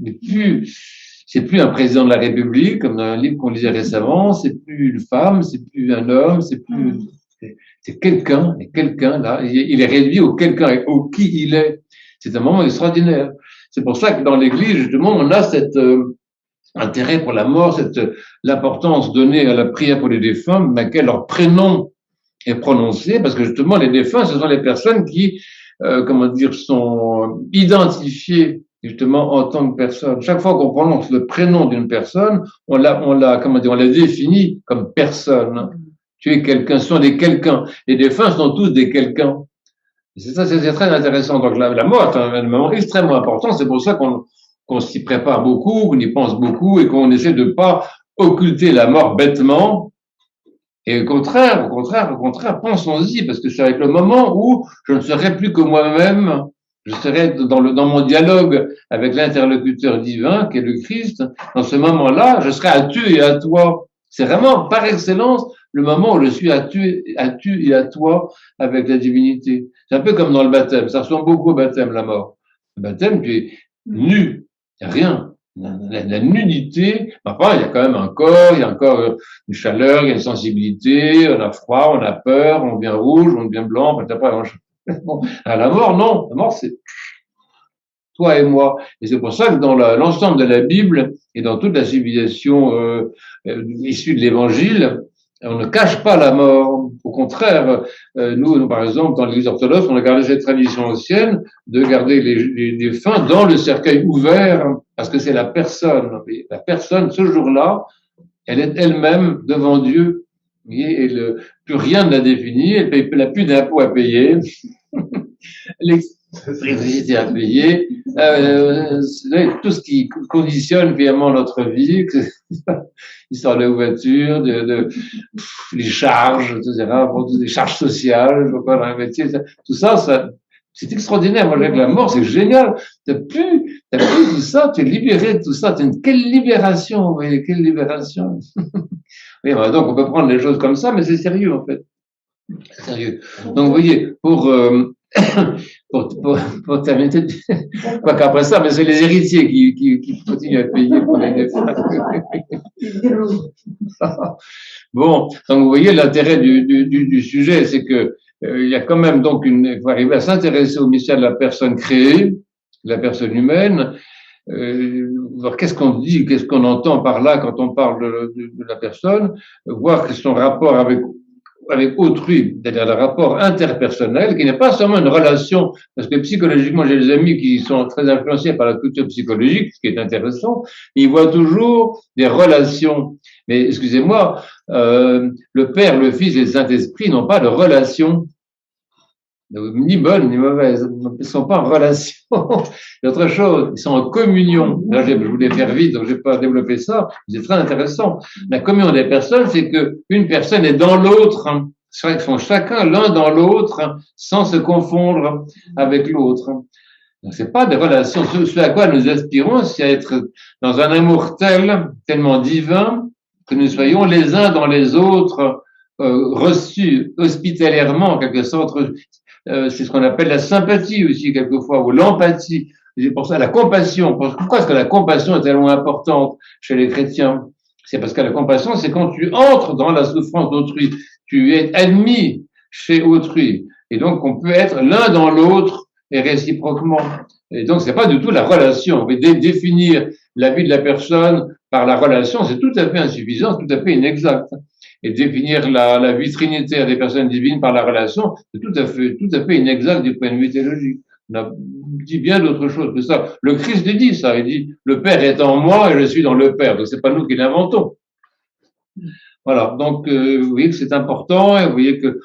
C'est plus un président de la République, comme dans un livre qu'on lisait récemment, c'est plus une femme, c'est plus un homme, c'est quelqu'un, et quelqu'un là, il est réduit au quelqu'un, au qui il est. C'est un moment extraordinaire. C'est pour ça que dans l'Église, justement, on a cet intérêt pour la mort, l'importance donnée à la prière pour les défunts, mais laquelle leur prénom est prononcé, parce que justement, les défunts, ce sont les personnes qui, comment dire, sont identifiées justement en tant que personne. Chaque fois qu'on prononce le prénom d'une personne, on la définit comme personne. Tu es quelqu'un, ce sont des quelqu'un. Les défunts sont tous des quelqu'un. C'est très intéressant. Donc la mort est un moment extrêmement important. C'est pour ça qu'on s'y prépare beaucoup, qu'on y pense beaucoup et qu'on essaie de pas occulter la mort bêtement. Et au contraire, pensons-y, parce que c'est avec le moment où je ne serai plus que moi-même, je serai dans mon dialogue avec l'interlocuteur divin, qui est le Christ. Dans ce moment-là, je serai à tu et à toi. C'est vraiment, par excellence, le moment où je suis à tu et à toi avec la divinité. C'est un peu comme dans le baptême. Ça ressemble beaucoup au baptême, la mort. Le baptême, tu es nu. Il n'y a rien. La nudité, enfin, il y a quand même un corps, il y a encore une chaleur, il y a une sensibilité, on a froid, on a peur, on devient rouge, on devient blanc, enfin, t'as pas bon. À la mort, non. La mort, c'est toi et moi. Et c'est pour ça que dans l'ensemble de la Bible et dans toute la civilisation issue de l'Évangile, on ne cache pas la mort. Au contraire, nous, par exemple, dans l'Église orthodoxe, on a gardé cette tradition ancienne de garder les défunts dans le cercueil ouvert, parce que c'est la personne. La personne, ce jour-là, elle est elle-même devant Dieu. Et plus rien ne la définit, elle n'a plus d'impôts à payer, l'électricité à payer, tout ce qui conditionne finalement notre vie, l'histoire de la voiture, les charges, etc., des charges sociales, je vois pas, dans un métier, tout ça, c'est extraordinaire. Moi, avec la mort, c'est génial. T'as plus tout ça, tu es libéré de tout ça. Quelle libération, vous voyez, quelle libération. Oui, donc on peut prendre les choses comme ça, mais c'est sérieux, en fait. Sérieux. Donc, vous voyez, pour terminer, quoi qu'après ça, mais c'est les héritiers qui continuent à payer pour les défunts. Bon, donc vous voyez l'intérêt du sujet, c'est que il y a quand même donc il faut arriver à s'intéresser au mystère de la personne créée, de la personne humaine. Alors qu'est-ce qu'on dit, qu'est-ce qu'on entend par là quand on parle de la personne, voir son rapport avec autrui, c'est-à-dire le rapport interpersonnel, qui n'est pas seulement une relation, parce que psychologiquement, j'ai des amis qui sont très influencés par la culture psychologique, ce qui est intéressant, ils voient toujours des relations. Mais excusez-moi, le Père, le Fils et le Saint-Esprit n'ont pas de relation, ni bonne ni mauvaise, ils ne sont pas en relation. C'est autre chose, ils sont en communion. Là, je voulais faire vite, donc je vais pas développer ça, c'est très intéressant. La communion des personnes, c'est que une personne est dans l'autre, hein. Ils sont chacun l'un dans l'autre, hein, sans se confondre avec l'autre. Donc, c'est pas des relations. Ce à quoi nous aspirons, c'est à être dans un amour tellement divin, que nous soyons les uns dans les autres, reçus hospitalièrement, en quelque sorte. C'est ce qu'on appelle la sympathie aussi, quelquefois, ou l'empathie. C'est pour ça la compassion. Pourquoi est-ce que la compassion est tellement importante chez les chrétiens? C'est parce que la compassion, c'est quand tu entres dans la souffrance d'autrui. Tu es admis chez autrui. Et donc, on peut être l'un dans l'autre et réciproquement. Et donc, c'est pas du tout la relation. Mais définir la vie de la personne par la relation, c'est tout à fait insuffisant, tout à fait inexact. Et définir la vie trinitaire des personnes divines par la relation, c'est tout à fait inexact du point de vue théologique. On a dit bien d'autres choses que ça. Le Christ dit ça, il dit, le Père est en moi et je suis dans le Père. Donc c'est pas nous qui l'inventons. Voilà. Donc, vous voyez que c'est important et vous voyez que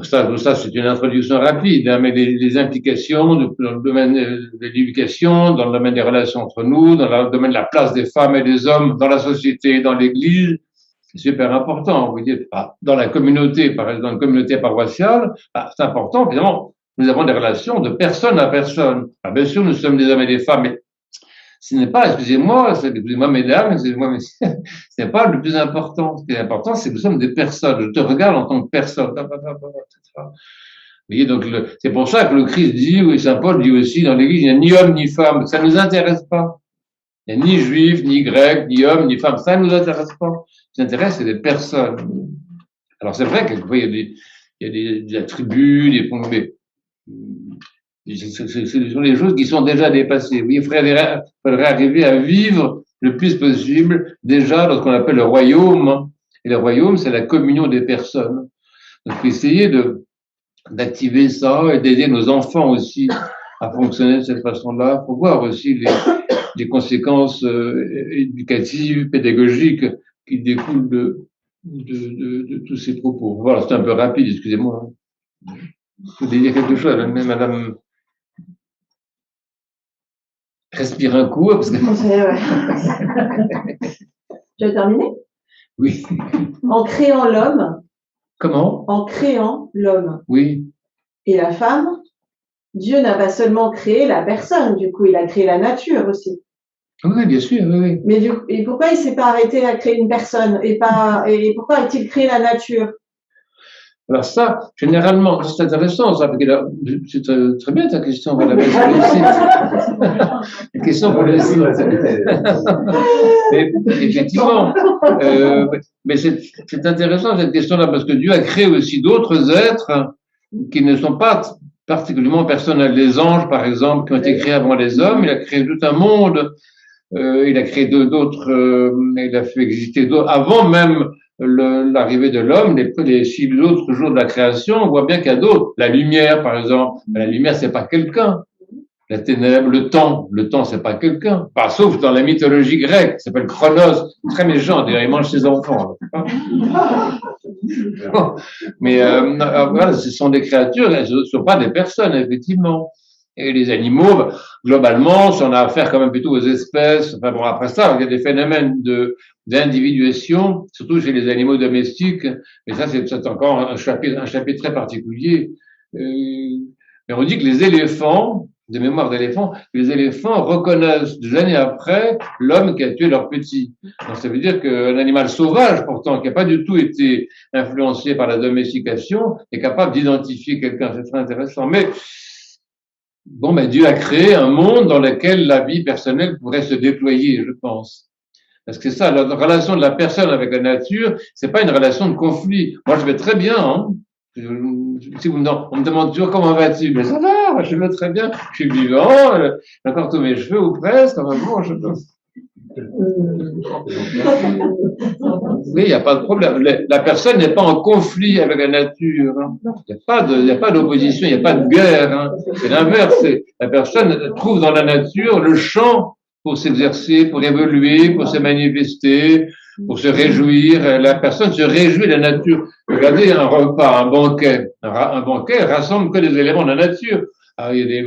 Ça c'est une introduction rapide, hein, mais les implications dans le domaine de l'éducation, dans le domaine des relations entre nous, dans le domaine de la place des femmes et des hommes dans la société, dans l'Église, c'est super important. Vous voyez, dans la communauté, par exemple, dans une communauté paroissiale, c'est important, évidemment, nous avons des relations de personne à personne. Bien sûr, nous sommes des hommes et des femmes, mais ce n'est pas, excusez-moi mesdames, excusez-moi messieurs, ce n'est pas le plus important. Ce qui est important, c'est que nous sommes des personnes. Je te regarde en tant que personne. Vous voyez, donc c'est pour ça que le Christ dit, oui, Saint Paul dit aussi dans l'Église, il n'y a ni homme ni femme. Ça ne nous intéresse pas. Il n'y a ni juif, ni grec, ni homme, ni femme. Ça ne nous intéresse pas. Ce qui nous intéresse, c'est des personnes. Alors c'est vrai que il y a des attributs, des points, mais ce sont des choses qui sont déjà dépassées. Oui, il faudrait arriver à vivre le plus possible déjà dans ce qu'on appelle le royaume. Et le royaume, c'est la communion des personnes. Donc, essayer d'activer ça et d'aider nos enfants aussi à fonctionner de cette façon-là. Il faut voir aussi les conséquences éducatives, pédagogiques qui découlent de tous ces propos. Voilà, c'est un peu rapide, excusez-moi. Vous voulez dire quelque chose, madame? Respire un coup, parce que... Tu as terminé? Oui. En créant l'homme. Comment? En créant l'homme. Oui. Et la femme, Dieu n'a pas seulement créé la personne, du coup, il a créé la nature aussi. Oui, bien sûr, oui. Mais et pourquoi il s'est pas arrêté à créer une personne et pourquoi a-t-il créé la nature? Alors ça, généralement, c'est intéressant, ça, parce que c'est très bien ta question, on va la mettre ici. La question pour le site. Mais effectivement, mais c'est intéressant cette question-là, parce que Dieu a créé aussi d'autres êtres qui ne sont pas particulièrement personnels. Les anges, par exemple, qui ont été créés avant les hommes, il a créé tout un monde, il a créé d'autres, il a fait exister d'autres, avant même l'arrivée de l'homme, les 6 autres jours de la création, on voit bien qu'il y a d'autres. La lumière, par exemple. La lumière, c'est pas quelqu'un. La ténèbre, le temps, c'est pas quelqu'un. Pas sauf dans la mythologie grecque, ça s'appelle Chronos. Très méchant, d'ailleurs, il mange ses enfants. Mais voilà, ce sont des créatures, elles ne sont pas des personnes, effectivement. Et les animaux, globalement, si on a affaire quand même plutôt aux espèces, enfin bon, après ça, il y a des phénomènes d'individuation, surtout chez les animaux domestiques, mais ça, c'est encore un chapitre très particulier. Mais on dit que les éléphants, de mémoire d'éléphants, les éléphants reconnaissent des années après l'homme qui a tué leur petit. Donc ça veut dire qu'un animal sauvage, pourtant, qui n'a pas du tout été influencé par la domestication, est capable d'identifier quelqu'un. C'est très intéressant. Mais bon, Dieu a créé un monde dans lequel la vie personnelle pourrait se déployer, je pense. Parce que ça, la relation de la personne avec la nature, c'est pas une relation de conflit. Moi, je vais très bien, hein. Si on me demande toujours comment vas-tu, mais ça va, je vais très bien, je suis vivant, j'ai encore tous mes cheveux ou presque, enfin bon, oui, il n'y a pas de problème. La personne n'est pas en conflit avec la nature. Hein. Il n'y a pas d'opposition, il n'y a pas de guerre. Hein. C'est l'inverse. La personne trouve dans la nature le champ pour s'exercer, pour évoluer, pour se manifester, pour se réjouir. La personne se réjouit de la nature. Regardez un repas, un banquet. Un banquet rassemble que des éléments de la nature. Alors, il y a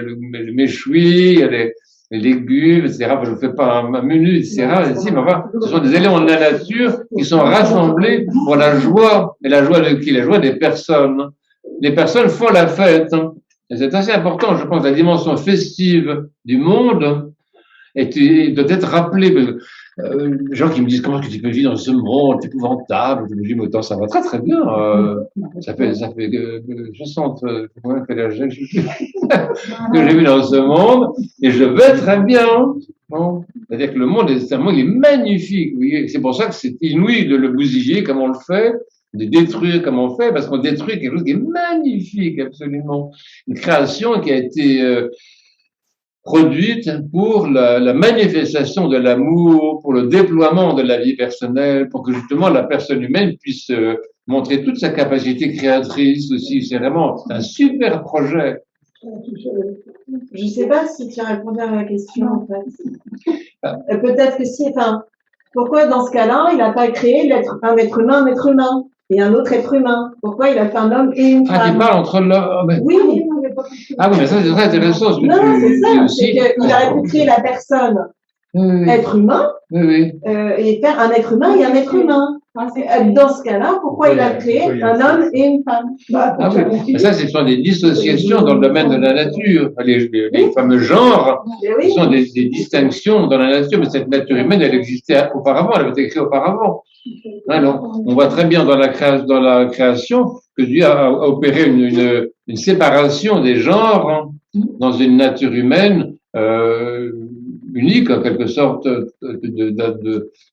le méchoui, il y a les légumes, etc. Je ne fais pas un menu, etc. Ici, mais enfin, ce sont des éléments de la nature qui sont rassemblés pour la joie. Et la joie de qui? La joie des personnes. Les personnes font la fête. Et c'est assez important, je pense, la dimension festive du monde doit être rappelée. Les gens qui me disent comment est-ce que tu peux vivre dans ce monde épouvantable, je me dis mais attends, ça va très très bien. Ça fait 60 combien que j'ai vu dans ce monde et je vais très bien. Bon. C'est-à-dire que le monde est un monde il est magnifique. Oui. C'est pour ça que c'est inouï de le bousiller comme on le fait, de détruire comme on fait, parce qu'on détruit quelque chose qui est magnifique absolument. Une création qui a été produite pour la manifestation de l'amour, pour le déploiement de la vie personnelle, pour que justement la personne humaine puisse montrer toute sa capacité créatrice aussi. C'est vraiment un super projet. Je ne sais pas si tu as répondu à ma question en fait. Peut-être que si, enfin, pourquoi dans ce cas-là, il n'a pas créé un être humain, et un autre être humain. Pourquoi il a fait un homme et une femme? Ah, tu parles entre l'homme. Oui. Ah oui, mais ça, c'est très intéressant ce que Non, tu c'est dis ça. aussi. C'est qu'il aurait pu créer la personne Oui, être humain oui. et faire un être humain et un être humain. Dans ce cas-là, pourquoi il a créé un homme et une femme? Ah oui, mais ça, ce sont des dissociations dans le domaine de la nature. Les fameux genres, ce sont des distinctions dans la nature, mais cette nature humaine, elle existait auparavant, elle avait été créée auparavant. Alors, on voit très bien dans la création que Dieu a opéré une séparation des genres dans une nature humaine unique, en quelque sorte,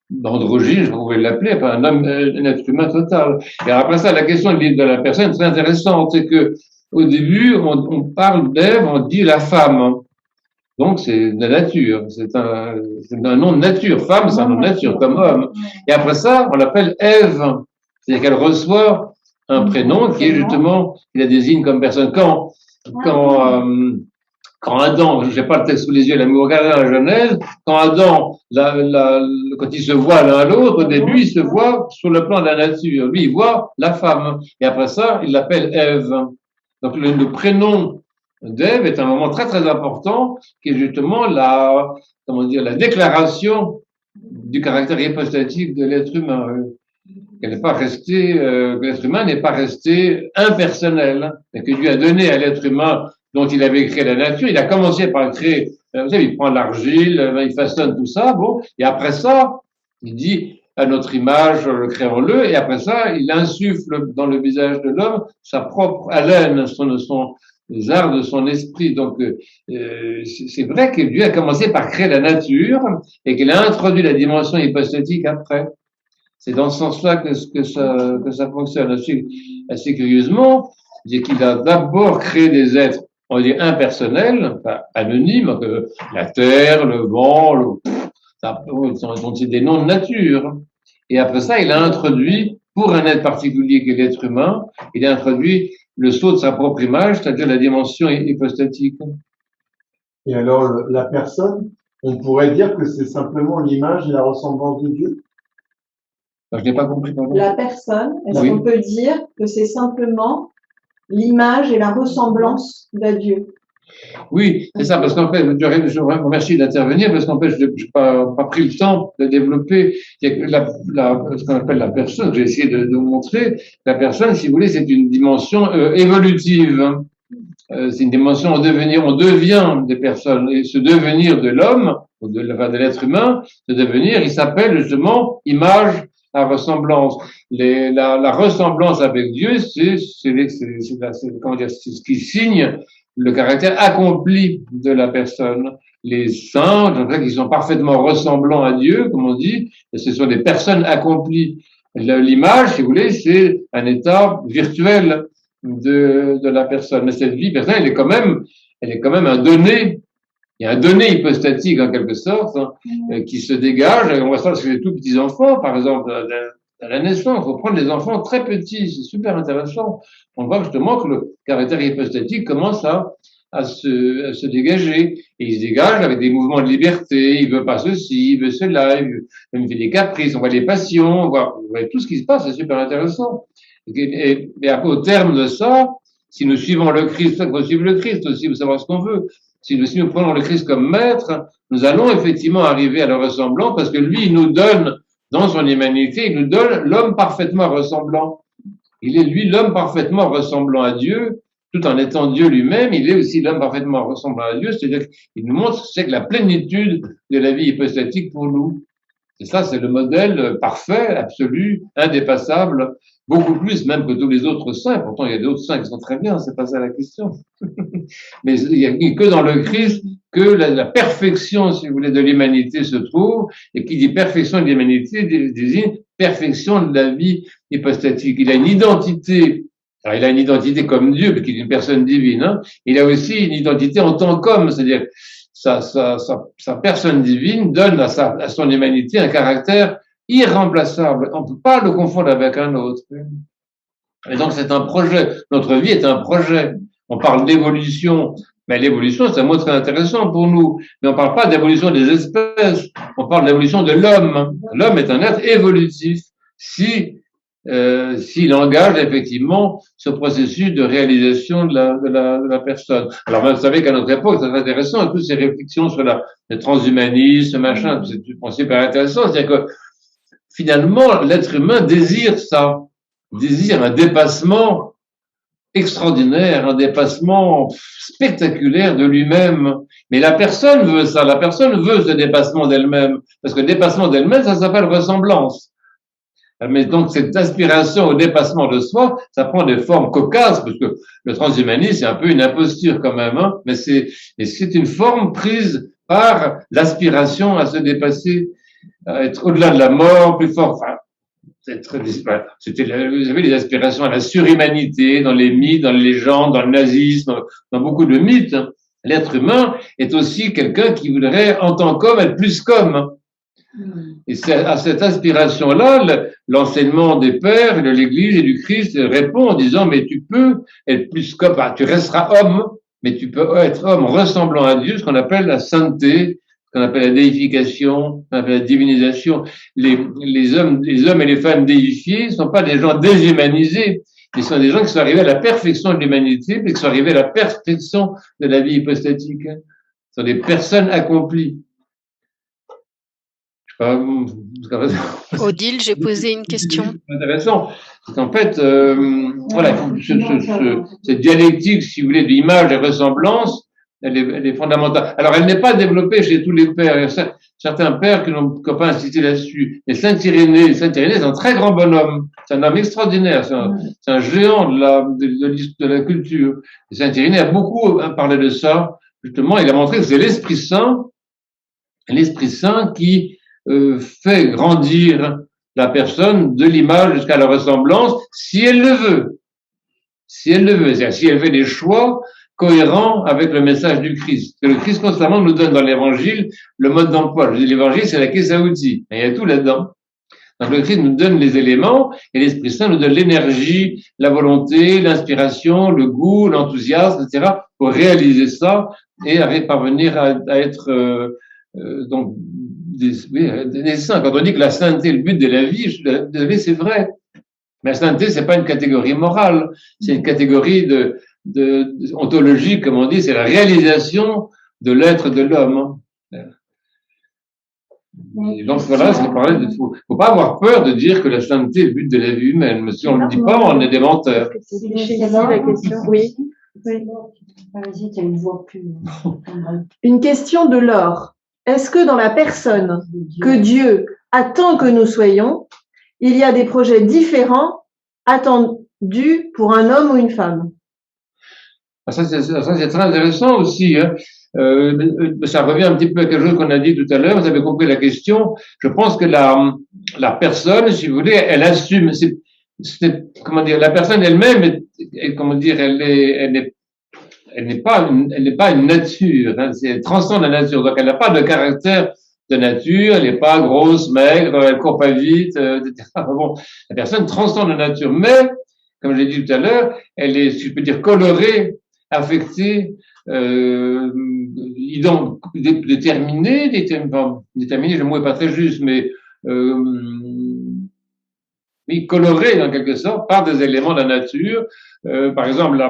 d'androgyne, je pourrais l'appeler, enfin, un être humain total. Et après ça, la question de la personne est très intéressante, c'est que au début, on parle d'Ève, on dit la femme. Donc, c'est de la nature. C'est un nom de nature. Femme, c'est un nom de nature, comme homme. Et après ça, on l'appelle Ève. C'est-à-dire qu'elle reçoit un prénom qui est justement, qui la désigne comme personne. Quand Adam, je n'ai pas le texte sous les yeux, là, mais vous regardez dans la Genèse, quand Adam, quand ils se voient l'un à l'autre, au début, ils se voient sur le plan de la nature. Lui, il voit la femme. Et après ça, il l'appelle Ève. Donc, le prénom d'Ève est un moment très, très important, qui est justement la déclaration du caractère hypostatique de l'être humain. Que l'être humain n'est pas resté impersonnel, mais que Dieu a donné à l'être humain dont il avait créé la nature. Il a commencé par créer, vous savez, il prend l'argile, il façonne tout ça, bon, et après ça, il dit à notre image, créons-le, et après ça, il insuffle dans le visage de l'homme sa propre haleine, les arts de son esprit. Donc, c'est vrai que Dieu a commencé par créer la nature et qu'il a introduit la dimension hypostatique après. C'est dans ce sens-là que ça fonctionne assez curieusement. C'est qu'il a d'abord créé des êtres, on va dire, impersonnels, enfin, anonymes, que la terre, le vent, c'est des noms de nature. Et après ça, il a introduit, pour un être particulier qui est l'être humain, il a introduit le sceau de sa propre image, c'est-à-dire la dimension hypostatique. Et alors, la personne, on pourrait dire que c'est simplement l'image et la ressemblance de Dieu? Alors, je n'ai pas compris, pardon. La personne, est-ce qu'on peut dire que c'est simplement l'image et la ressemblance de Dieu? Oui, c'est ça, parce qu'en fait, je vous remercie d'intervenir, parce qu'en fait, je n'ai pas pris le temps de développer ce qu'on appelle la personne. J'ai essayé de vous montrer. La personne, si vous voulez, c'est une dimension évolutive. C'est une dimension en devenir. On devient des personnes. Et ce devenir de l'homme, de l'être humain, ce devenir, il s'appelle justement image à ressemblance. La ressemblance avec Dieu, c'est ce qui signe le caractère accompli de la personne. Les saints, je dirais qu'ils sont parfaitement ressemblants à Dieu, comme on dit, et ce sont des personnes accomplies. L'image, si vous voulez, c'est un état virtuel de la personne. Mais cette vie personnelle, elle est quand même un donné. Il y a un donné hypostatique, en quelque sorte, qui se dégage. On voit ça chez les tout petits enfants, par exemple, à la naissance. Il faut prendre les enfants très petits. C'est super intéressant. On voit justement que le caractère hypostatique commence à se dégager. Et il se dégage avec des mouvements de liberté. Il veut pas ceci, il veut cela, il fait des caprices. On voit les passions, on voit tout ce qui se passe. C'est super intéressant. Et au terme de ça, si nous suivons le Christ, il faut suivre le Christ aussi, vous savoir ce qu'on veut. Si nous prenons le Christ comme maître, nous allons effectivement arriver à le ressemblant parce que lui, il nous donne, dans son humanité, il nous donne l'homme parfaitement ressemblant. Il est lui l'homme parfaitement ressemblant à Dieu, tout en étant Dieu lui-même, il est aussi l'homme parfaitement ressemblant à Dieu, c'est-à-dire qu'il nous montre ce que c'est que la plénitude de la vie hypostatique pour nous. Et ça, c'est le modèle parfait, absolu, indépassable, beaucoup plus même que tous les autres saints. Pourtant, il y a d'autres saints qui sont très bien, c'est pas ça la question. Mais il n'y a que dans le Christ que la perfection, si vous voulez, de l'humanité se trouve, et qui dit perfection de l'humanité désigne perfection de la vie hypostatique. Il a une identité. Alors, il a une identité comme Dieu, parce qu'il est une personne divine. Hein. Il a aussi une identité en tant qu'homme, c'est-à-dire sa personne divine donne à son humanité un caractère irremplaçable. On ne peut pas le confondre avec un autre. Et donc, c'est un projet. Notre vie est un projet. On parle d'évolution, mais l'évolution, c'est un mot très intéressant pour nous. Mais on ne parle pas d'évolution des espèces. On parle d'évolution de l'homme. L'homme est un être évolutif. Si s'il engage effectivement ce processus de réalisation de la personne. Alors, vous savez qu'à notre époque, c'est intéressant, toutes ces réflexions sur le transhumanisme, machin, c'est super intéressant, c'est-à-dire que finalement, l'être humain désire ça, désire un dépassement extraordinaire, un dépassement spectaculaire de lui-même. Mais la personne veut ça, la personne veut ce dépassement d'elle-même, parce que le dépassement d'elle-même, ça s'appelle ressemblance. Mais donc, cette aspiration au dépassement de soi, ça prend des formes cocasses, parce que le transhumanisme, c'est un peu une imposture quand même, hein, mais c'est une forme prise par l'aspiration à se dépasser, à être au-delà de la mort, plus fort. Enfin, c'était, vous avez les aspirations à la surhumanité dans les mythes, dans les légendes, dans le nazisme, dans beaucoup de mythes. L'être humain est aussi quelqu'un qui voudrait, en tant qu'homme, être plus qu'homme. Et c'est à cette aspiration-là, l'enseignement des pères, de l'Église et du Christ répond en disant, mais tu peux être plus qu'homme, tu resteras homme, mais tu peux être homme ressemblant à Dieu, ce qu'on appelle la sainteté, ce qu'on appelle la déification, ce qu'on appelle la divinisation. Les hommes et les femmes déifiés ne sont pas des gens déshumanisés, ils sont des gens qui sont arrivés à la perfection de l'humanité, mais qui sont arrivés à la perfection de la vie hypostatique. Ce sont des personnes accomplies. Odile, j'ai posé une question. Intéressant. C'est qu'en fait, voilà, cette dialectique, si vous voulez, d'image et ressemblance, elle est fondamentale. Alors, elle n'est pas développée chez tous les pères. Il y a certains pères qui n'ont pas insisté là-dessus. Mais Saint-Irénée, c'est un très grand bonhomme. C'est un homme extraordinaire. C'est un géant de la culture. Et Saint-Irénée a beaucoup parlé de ça. Justement, il a montré que c'est l'Esprit Saint qui fait grandir la personne de l'image jusqu'à la ressemblance, si elle le veut. Si elle le veut, c'est-à-dire si elle fait des choix cohérents avec le message du Christ. Que le Christ constamment nous donne dans l'Évangile le mode d'emploi. Je dis l'Évangile, c'est la caisse à outils. Il y a tout là-dedans. Donc le Christ nous donne les éléments et l'Esprit Saint nous donne l'énergie, la volonté, l'inspiration, le goût, l'enthousiasme, etc. pour réaliser ça et parvenir à être donc des saints. Quand on dit que la sainteté est le but de la vie, désolé, c'est vrai. Mais la sainteté, c'est pas une catégorie morale, c'est une catégorie ontologique, comme on dit, c'est la réalisation de l'être de l'homme. Et donc voilà, faut pas avoir peur de dire que la sainteté est le but de la vie humaine. Mais si on ne le dit pas, on est des menteurs. Oui. Une question de Laure. Est-ce que dans la personne que Dieu attend que nous soyons, il y a des projets différents attendus pour un homme ou une femme? Ça, c'est très intéressant aussi. Hein. Ça revient un petit peu à quelque chose qu'on a dit tout à l'heure. Vous avez compris la question. Je pense que la personne, si vous voulez, elle assume. Comment dire, la personne elle-même, comment dire, elle n'est pas une nature, hein, elle transcende la nature, donc elle n'a pas de caractère de nature, elle n'est pas grosse, maigre, elle court pas vite, etc. Bon, la personne transcende la nature, mais, comme j'ai dit tout à l'heure, elle est, si je peux dire, colorée, affectée, déterminée, le mot est pas très juste, mais oui, colorée en quelque sorte par des éléments de la nature. Par exemple,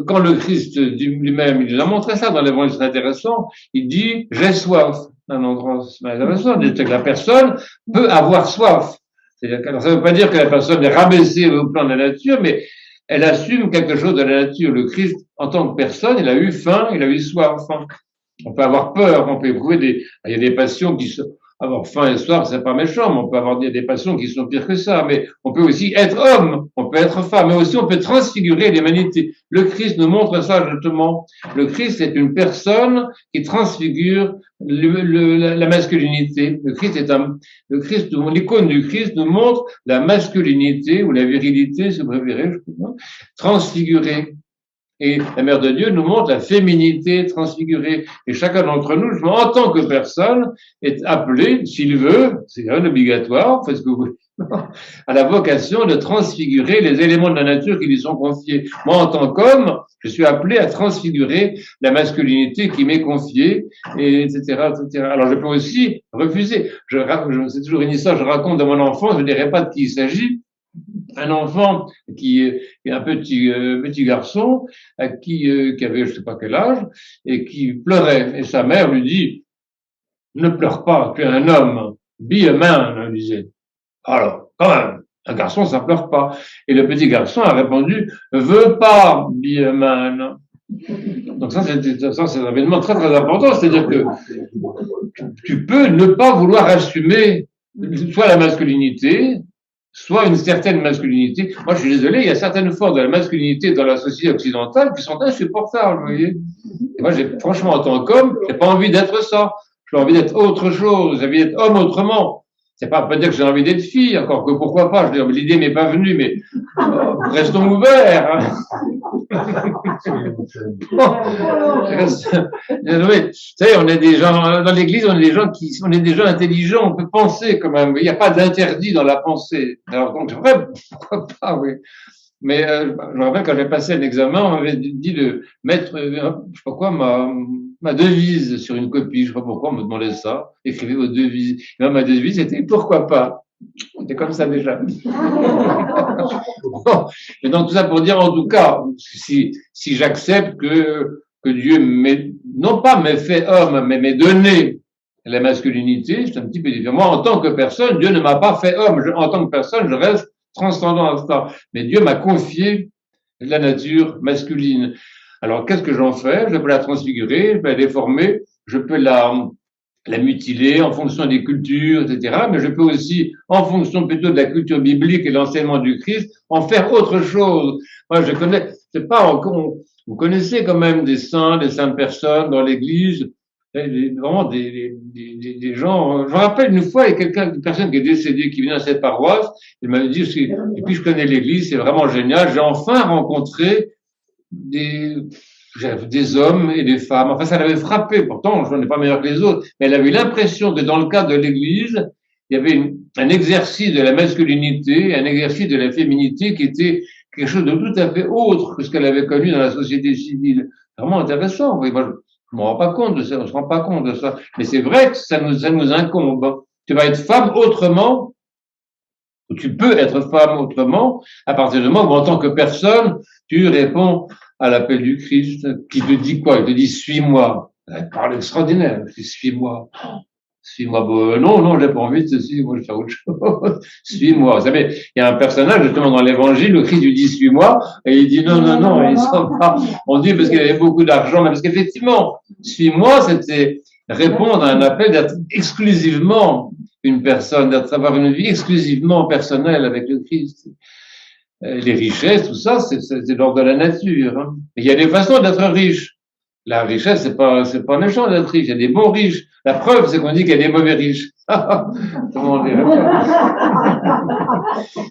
quand le Christ lui-même, il nous a montré ça dans l'Évangile, c'est intéressant, il dit « j'ai soif ». Un endroit intéressant, c'est que la personne peut avoir soif. C'est-à-dire que, alors, ça ne veut pas dire que la personne est rabaissée au plan de la nature, mais elle assume quelque chose de la nature. Le Christ, en tant que personne, il a eu faim, il a eu soif. On peut avoir peur, on peut éprouver il y a des passions qui sont, avoir faim et soif, c'est pas méchant, mais on peut avoir des passions qui sont pires que ça. Mais on peut aussi être homme, on peut être femme, mais aussi on peut transfigurer l'humanité. Le Christ nous montre ça justement. Le Christ est une personne qui transfigure la masculinité. L'icône du Christ nous montre la masculinité ou la virilité, si vous préférez, transfigurée. Et la Mère de Dieu nous montre la féminité transfigurée. Et chacun d'entre nous, en tant que personne, est appelé, s'il veut, c'est rien d'obligatoire, faites ce que vous voulez, à la vocation de transfigurer les éléments de la nature qui lui sont confiés. Moi, en tant qu'homme, je suis appelé à transfigurer la masculinité qui m'est confiée, et etc., etc. Alors, je peux aussi refuser. C'est toujours une histoire, je raconte dans mon enfance, je ne dirai pas de qui il s'agit. un enfant qui un petit garçon qui avait je sais pas quel âge et qui pleurait et sa mère lui dit ne pleure pas, tu es un homme, be a man, elle disait. Alors, quand même, un garçon, ça pleure pas. Et le petit garçon a répondu, veux pas, be a man. Donc ça, c'est un événement très très important, c'est-à-dire que tu peux ne pas vouloir assumer soit la masculinité, soit une certaine masculinité. Moi, je suis désolé, il y a certaines formes de la masculinité dans la société occidentale qui sont insupportables, vous voyez. Et moi, franchement, en tant qu'homme, j'ai pas envie d'être ça. J'ai envie d'être autre chose. J'ai envie d'être homme autrement. C'est pas dire que j'ai envie d'être fille, encore que pourquoi pas. L'idée m'est pas venue, mais restons ouverts. Hein. Vous savez, on est des gens dans l'Église, on est des gens intelligents. On peut penser quand même. Il n'y a pas d'interdit dans la pensée. Alors donc, c'est vrai, pourquoi pas, oui. Mais je me rappelle quand j'ai passé un examen, on m'avait dit de mettre, je sais pas quoi, ma devise sur une copie. Je sais pas pourquoi on me demandait ça. Écrivez vos devises. Et là, ma devise c'était pourquoi pas. C'était comme ça déjà. Bon. Et donc tout ça pour dire en tout cas, si j'accepte que Dieu non pas m'ait fait homme, mais m'ait donné la masculinité, c'est un petit peu différent. Moi, en tant que personne, Dieu ne m'a pas fait homme. En tant que personne, je reste transcendant à ça. Mais Dieu m'a confié la nature masculine. Alors, qu'est-ce que j'en fais? Je peux la transfigurer, je peux la déformer, je peux la mutiler en fonction des cultures, etc. Mais je peux aussi, en fonction plutôt de la culture biblique et l'enseignement du Christ, en faire autre chose. Moi, je connais, c'est pas, vous connaissez quand même des saintes personnes dans l'Église, vraiment des gens. Je me rappelle une fois, il y a une personne qui est décédée, qui vient à cette paroisse, il m'avait dit, et puis je connais l'Église, c'est vraiment génial, j'ai enfin rencontré des hommes et des femmes. Enfin, ça l'avait frappé, pourtant, je n'en ai pas meilleur que les autres, mais elle avait l'impression que dans le cadre de l'Église, il y avait un exercice de la masculinité, un exercice de la féminité qui était quelque chose de tout à fait autre que ce qu'elle avait connu dans la société civile. Vraiment intéressant. Oui, moi, je me rends pas compte de ça, on se rend pas compte de ça. Mais c'est vrai que ça nous incombe. Tu vas être femme autrement, ou tu peux être femme autrement, à partir du moment où, en tant que personne, tu réponds à l'appel du Christ, qui te dit quoi? Il te dit, suis-moi. Elle parle extraordinaire. Il dit, suis-moi. Suis-moi. Bon, non, j'ai pas envie de te suivre, moi, je vais faire autre chose. Suis-moi. Vous savez, il y a un personnage, justement, dans l'évangile, le Christ lui dit, suis-moi, et il dit, non, ils sont pas. On dit parce qu'il avait beaucoup d'argent, mais parce qu'effectivement, suis-moi, c'était répondre à un appel d'être exclusivement une personne, d'avoir une vie exclusivement personnelle avec le Christ. Les richesses, tout ça, c'est l'ordre de la nature. Hein. Il y a des façons d'être riche. La richesse, c'est pas méchant d'être riche. Il y a des bons riches. La preuve, c'est qu'on dit qu'il y a des mauvais riches. Comment dire?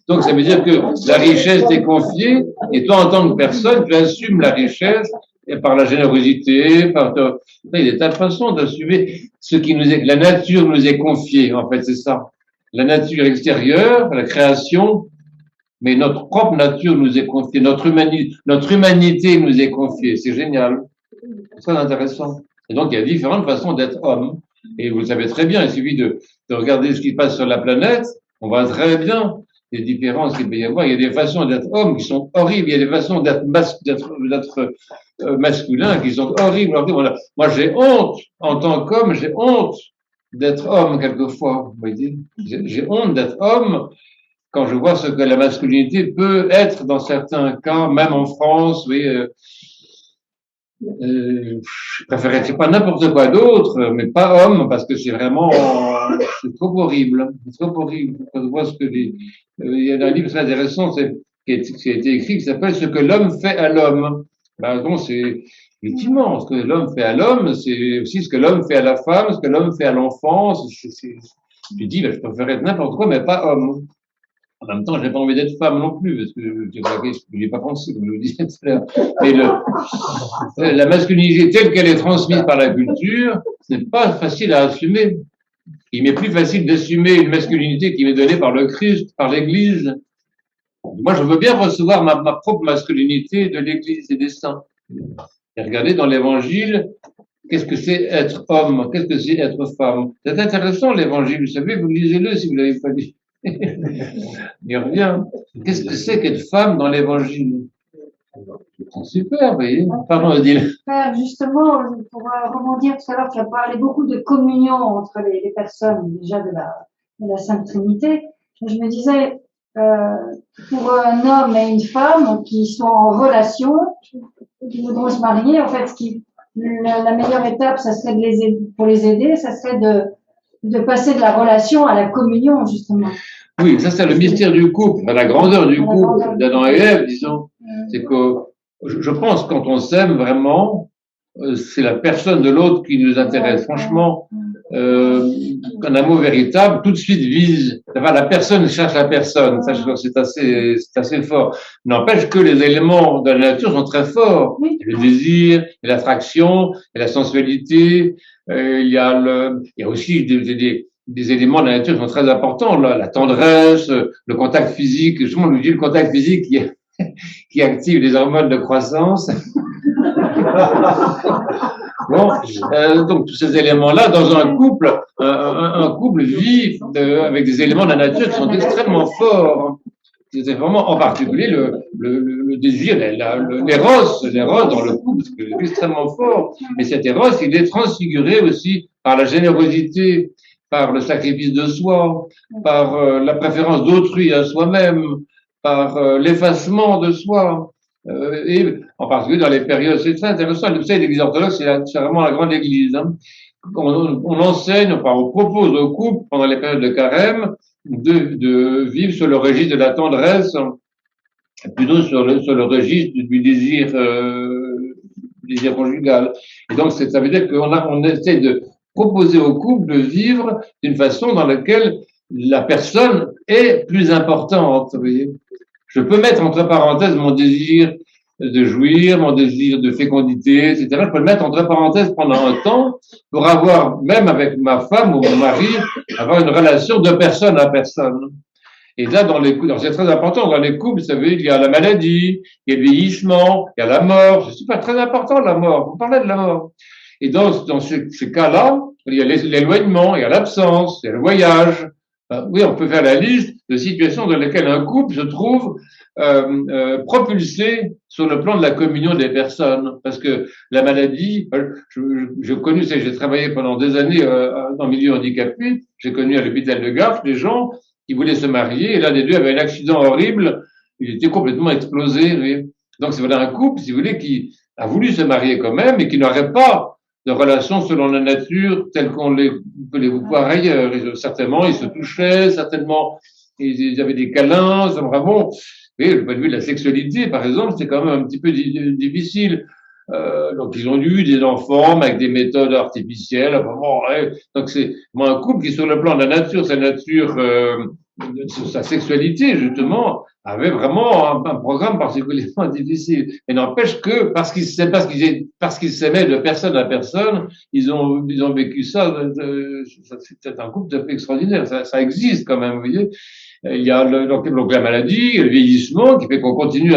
Donc, ça veut dire que la richesse t'est confiée, et toi, en tant que personne, tu assumes la richesse, et par la générosité, il y a des tas de façons d'assumer la nature nous est confiée, en fait, c'est ça. La nature extérieure, la création, mais notre propre nature nous est confiée, notre humanité nous est confiée. C'est génial. C'est très intéressant. Et donc, il y a différentes façons d'être homme. Et vous le savez très bien, il suffit de regarder ce qui passe sur la planète. On voit très bien les différences qu'il peut y avoir. Il y a des façons d'être homme qui sont horribles. Il y a des façons d'être masculin qui sont horribles. Moi, j'ai honte, en tant qu'homme, j'ai honte d'être homme quelquefois. Vous voyez, j'ai honte d'être homme quand je vois ce que la masculinité peut être dans certains cas, même en France. Oui, je préférerais dire pas n'importe quoi d'autre, mais pas homme, parce que c'est vraiment, c'est trop horrible. C'est trop horrible. Quand je vois ce que il y a un livre très intéressant, qui a été écrit, qui s'appelle Ce que l'homme fait à l'homme. Ben, donc, c'est, effectivement, ce que l'homme fait à l'homme, c'est aussi ce que l'homme fait à la femme, ce que l'homme fait à l'enfant. Je dis, ben, je préférerais être n'importe quoi, mais pas homme. En même temps, j'ai pas envie d'être femme non plus, parce que je n'ai pas pensé, comme je vous disais tout à l'heure. Mais la masculinité telle qu'elle est transmise par la culture, ce n'est pas facile à assumer. Il m'est plus facile d'assumer une masculinité qui m'est donnée par le Christ, par l'Église. Moi, je veux bien recevoir ma propre masculinité de l'Église et des saints. Et regardez dans l'Évangile, qu'est-ce que c'est être homme, qu'est-ce que c'est être femme. C'est intéressant l'Évangile, vous savez, vous lisez-le si vous l'avez pas lu. On y revient. Qu'est-ce que c'est qu'être femme dans l'évangile? C'est super, vous voyez. Pardon, Odile. Père, justement, pour rebondir tout à l'heure, tu as parlé beaucoup de communion entre les personnes, déjà de la Sainte Trinité. Et je me disais, pour un homme et une femme qui sont en relation, qui voudront se marier, en fait, la meilleure étape, ça serait de les aider, pour les aider, ça serait de passer de la relation à la communion, justement. Oui, ça c'est le mystère du couple, la grandeur du couple d'Adam et Ève, disons. C'est que je pense que quand on s'aime vraiment, c'est la personne de l'autre qui nous intéresse. Franchement, un amour véritable, tout de suite vise. Enfin, la personne cherche la personne. Ça, c'est assez fort. N'empêche que les éléments de la nature sont très forts. Le désir, l'attraction, la sensualité. Il y a aussi des éléments de la nature qui sont très importants. La tendresse, le contact physique. Justement, on nous dit le contact physique qui active les hormones de croissance. Bon, donc tous ces éléments-là, dans un couple vit avec des éléments de la nature qui sont extrêmement forts. C'est vraiment en particulier le désir, l'éros dans le couple, c'est extrêmement fort. Mais cet éros, il est transfiguré aussi par la générosité, par le sacrifice de soi, par la préférence d'autrui à soi-même, par l'effacement de soi. Et en particulier dans les périodes, c'est très intéressant. Vous savez, l'Église orthodoxe, c'est vraiment la grande Église. Hein. On enseigne, enfin, on propose aux couples pendant les périodes de carême de vivre sur le registre de la tendresse, plutôt sur le registre du désir conjugal. Et donc, ça veut dire qu'on essaie de proposer aux couples de vivre d'une façon dans laquelle la personne est plus importante. Vous voyez. Je peux mettre entre parenthèses mon désir de jouir, mon désir de fécondité, etc. Je peux le mettre entre parenthèses pendant un temps pour avoir, même avec ma femme ou mon mari, avoir une relation de personne à personne. Et là, c'est très important, dans les couples, vous savez, il y a la maladie, il y a le vieillissement, il y a la mort. C'est pas très important, la mort. Vous parlez de la mort. Et dans ces cas-là, il y a l'éloignement, il y a l'absence, il y a le voyage. Oui, on peut faire la liste de situations dans lesquelles un couple se trouve propulsé sur le plan de la communion des personnes, parce que la maladie, j'ai travaillé pendant des années dans le milieu handicapé, j'ai connu à l'hôpital de Gap des gens qui voulaient se marier, et l'un des deux avait un accident horrible, il était complètement explosé. Oui. Donc c'est voilà un couple, si vous voulez, qui a voulu se marier quand même, et qui n'aurait pas de relations selon la nature telles qu'on peut les voir ailleurs. Certainement, ils se touchaient, certainement, ils avaient des câlins, c'est vraiment. Et le point de vue de la sexualité, par exemple, c'est quand même un petit peu difficile. Donc, ils ont eu des enfants avec des méthodes artificielles. Enfin, bon, ouais. Donc, c'est un couple qui, sur le plan de la nature, sa sexualité, justement, avait vraiment un programme particulièrement difficile. Mais n'empêche que, parce qu'ils s'aimaient de personne à personne, ils ont vécu ça. C'est un couple tout à fait extraordinaire. Ça existe quand même, vous voyez. Il y a donc la maladie, le vieillissement, qui fait qu'on continue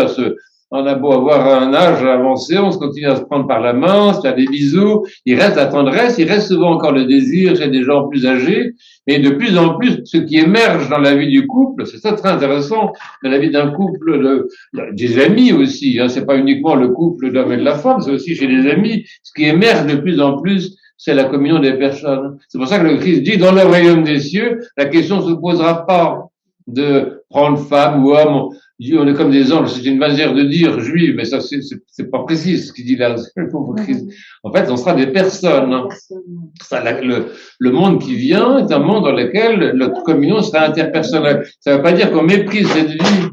on a beau avoir un âge avancé, on se continue à se prendre par la main, se faire des bisous. Il reste la tendresse, il reste souvent encore le désir chez des gens plus âgés. Mais de plus en plus, ce qui émerge dans la vie du couple, c'est ça très intéressant, dans la vie d'un couple, des amis aussi. Hein, c'est pas uniquement le couple d'homme et de la femme, c'est aussi chez les amis. Ce qui émerge de plus en plus, c'est la communion des personnes. C'est pour ça que le Christ dit, dans le royaume des cieux, la question ne se posera pas de prendre femme ou homme. On est comme des anges, c'est une manière de dire juive, mais ça, c'est pas précis ce qu'il dit là. En fait, on sera des personnes. Ça, le monde qui vient est un monde dans lequel notre communion sera interpersonnelle. Ça ne veut pas dire qu'on méprise cette vie.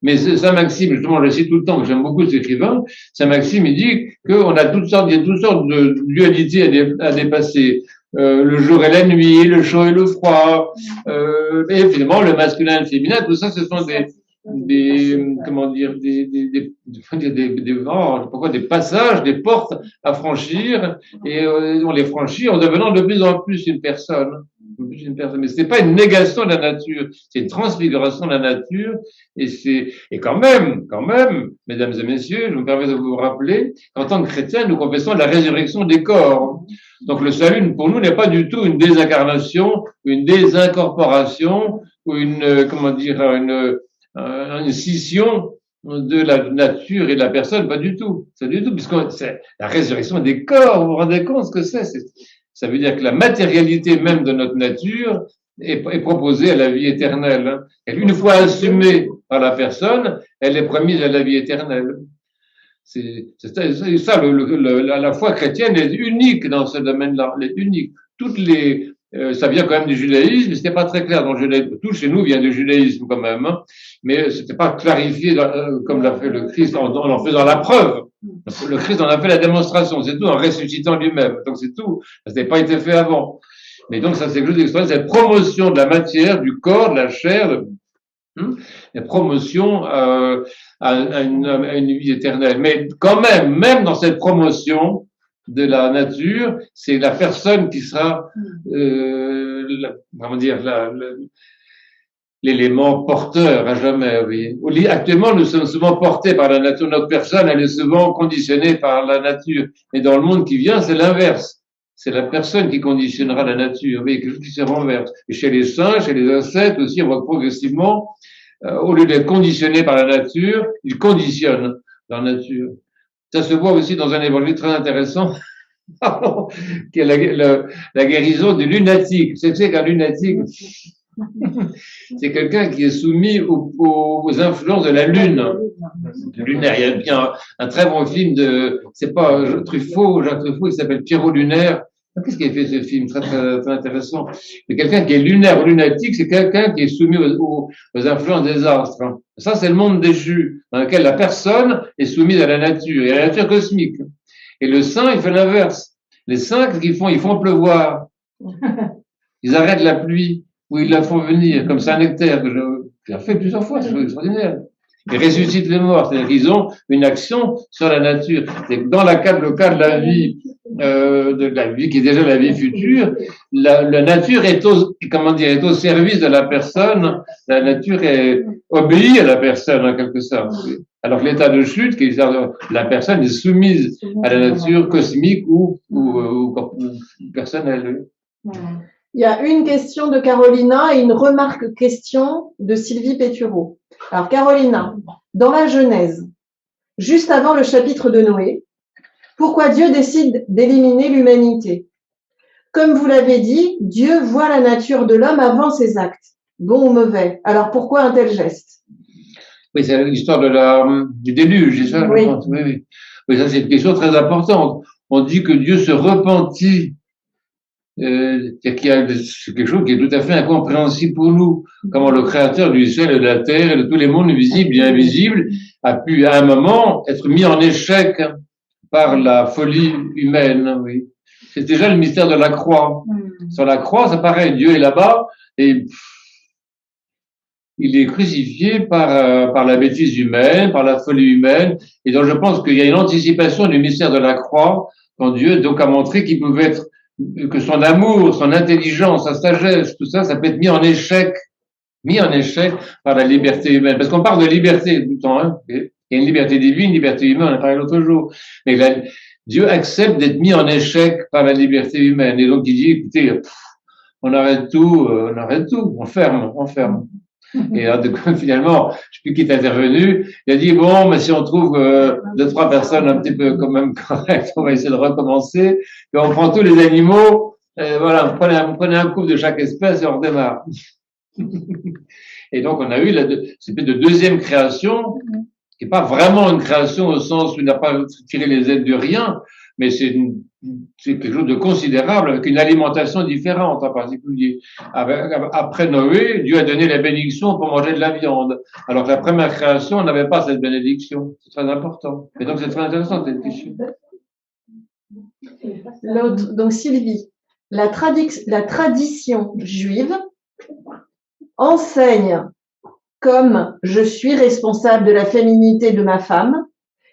Mais Saint-Maxime, justement, je le cite tout le temps, que j'aime beaucoup cet écrivain, Saint-Maxime, il dit qu'il y a toutes sortes de dualités à dépasser. Le jour et la nuit, le chaud et le froid, et finalement le masculin et le féminin, tout ça, ce sont des passages, des portes à franchir, et on les franchit en devenant de plus en plus une personne. Mais ce n'est pas une négation de la nature, c'est une transfiguration de la nature, et quand même, mesdames et messieurs, je me permets de vous rappeler qu'en tant que chrétiens, nous confessons la résurrection des corps. Donc le salut, pour nous, n'est pas du tout une désincarnation, une désincorporation ou comment dire, une scission de la nature et de la personne, pas du tout. C'est du tout, puisque c'est la résurrection des corps, vous vous rendez compte ce que c'est? Ça veut dire que la matérialité même de notre nature est proposée à la vie éternelle. Hein. Et une fois assumée par la personne, elle est promise à la vie éternelle. C'est ça, la foi chrétienne est unique dans ce domaine-là, elle est unique. Ça vient quand même du judaïsme, mais c'était pas très clair dans le judaïsme. Tout chez nous vient du judaïsme quand même, hein, mais c'était pas clarifié comme l'a fait le Christ en faisant la preuve. Le Christ en a fait la démonstration, c'est tout, en ressuscitant lui-même. Donc c'est tout. Ça n'a pas été fait avant. Mais donc ça c'est quelque chose d'extraordinaire, cette promotion de la matière, du corps, de la chair, la promotion à une vie éternelle. Mais quand même dans cette promotion de la nature, c'est la personne qui sera, comment dire, l'élément porteur à jamais. Oui. Actuellement, nous sommes souvent portés par la nature. Notre personne, elle est souvent conditionnée par la nature. Mais dans le monde qui vient, c'est l'inverse. C'est la personne qui conditionnera la nature. Oui, quelque chose qui se renverse. Et chez les singes, chez les insectes aussi, on voit progressivement, au lieu d'être conditionné par la nature, ils conditionnent la nature. Ça se voit aussi dans un évangile très intéressant, qui est la guérison du lunatique. C'est qu'un lunatique, c'est quelqu'un qui est soumis aux influences de la lune. Lunaire. Il y a bien un très bon film c'est pas Jacques Truffaut, il s'appelle Pierrot Lunaire. Qu'est-ce qui a fait ce film? Très, très, très intéressant. Mais quelqu'un qui est lunaire ou lunatique, c'est quelqu'un qui est soumis aux influences des astres. Ça, c'est le monde déchu, dans lequel la personne est soumise à la nature, et à la nature cosmique. Et le saint, il fait l'inverse. Les saints, qu'est-ce qu'ils font? Ils font pleuvoir. Ils arrêtent la pluie, ou ils la font venir, comme Saint-Nectaire, que j'ai fait plusieurs fois, c'est extraordinaire. Ils ressuscitent les morts, c'est-à-dire qu'ils ont une action sur la nature. C'est dans le cas de la vie, de la vie qui est déjà la vie future, la nature est au service de la personne. La nature obéit à la personne en quelque sorte. Alors que l'état de chute, qui est la personne est soumise à la nature cosmique ou personnelle. Il y a une question de Carolina et une remarque-question de Sylvie Pétureau. Alors, Carolina, dans la Genèse, juste avant le chapitre de Noé, pourquoi Dieu décide d'éliminer l'humanité? Comme vous l'avez dit, Dieu voit la nature de l'homme avant ses actes, bons ou mauvais. Alors, pourquoi un tel geste? Oui, c'est l'histoire du déluge, c'est ça? Oui. Oui. Oui, ça, c'est une question très importante. On dit que Dieu se repentit. C'est quelque chose qui est tout à fait incompréhensible pour nous. Comment le créateur du ciel et de la terre et de tous les mondes visibles et invisibles a pu à un moment être mis en échec par la folie humaine. Oui. C'est déjà le mystère de la croix. Sur la croix, c'est pareil, Dieu est là-bas et il est crucifié par la bêtise humaine, par la folie humaine. Et donc je pense qu'il y a une anticipation du mystère de la croix quand Dieu donc a montré qu'il pouvait être que son amour, son intelligence, sa sagesse, tout ça, ça peut être mis en échec par la liberté humaine. Parce qu'on parle de liberté tout le temps, hein. Il y a une liberté divine, une liberté humaine, on a parlé l'autre jour. Mais Dieu accepte d'être mis en échec par la liberté humaine. Et donc il dit, écoutez, on arrête tout, on ferme. Et là, finalement, je sais plus qui est intervenu, il a dit, bon, mais si on trouve 2-3 personnes un petit peu quand même correctes, on va essayer de recommencer, et on prend tous les animaux, voilà, on prenait un couple de chaque espèce et on redémarre. Et donc, on a eu cette de deuxième création, qui n'est pas vraiment une création au sens où il n'a pas tiré les ailes de rien, mais c'est quelque chose de considérable, avec une alimentation différente en particulier. Après Noé, Dieu a donné la bénédiction pour manger de la viande, alors que la première création n'avait pas cette bénédiction. C'est très important. Et donc c'est très intéressant cette question. L'autre, donc Sylvie, la tradition juive enseigne comme je suis responsable de la féminité de ma femme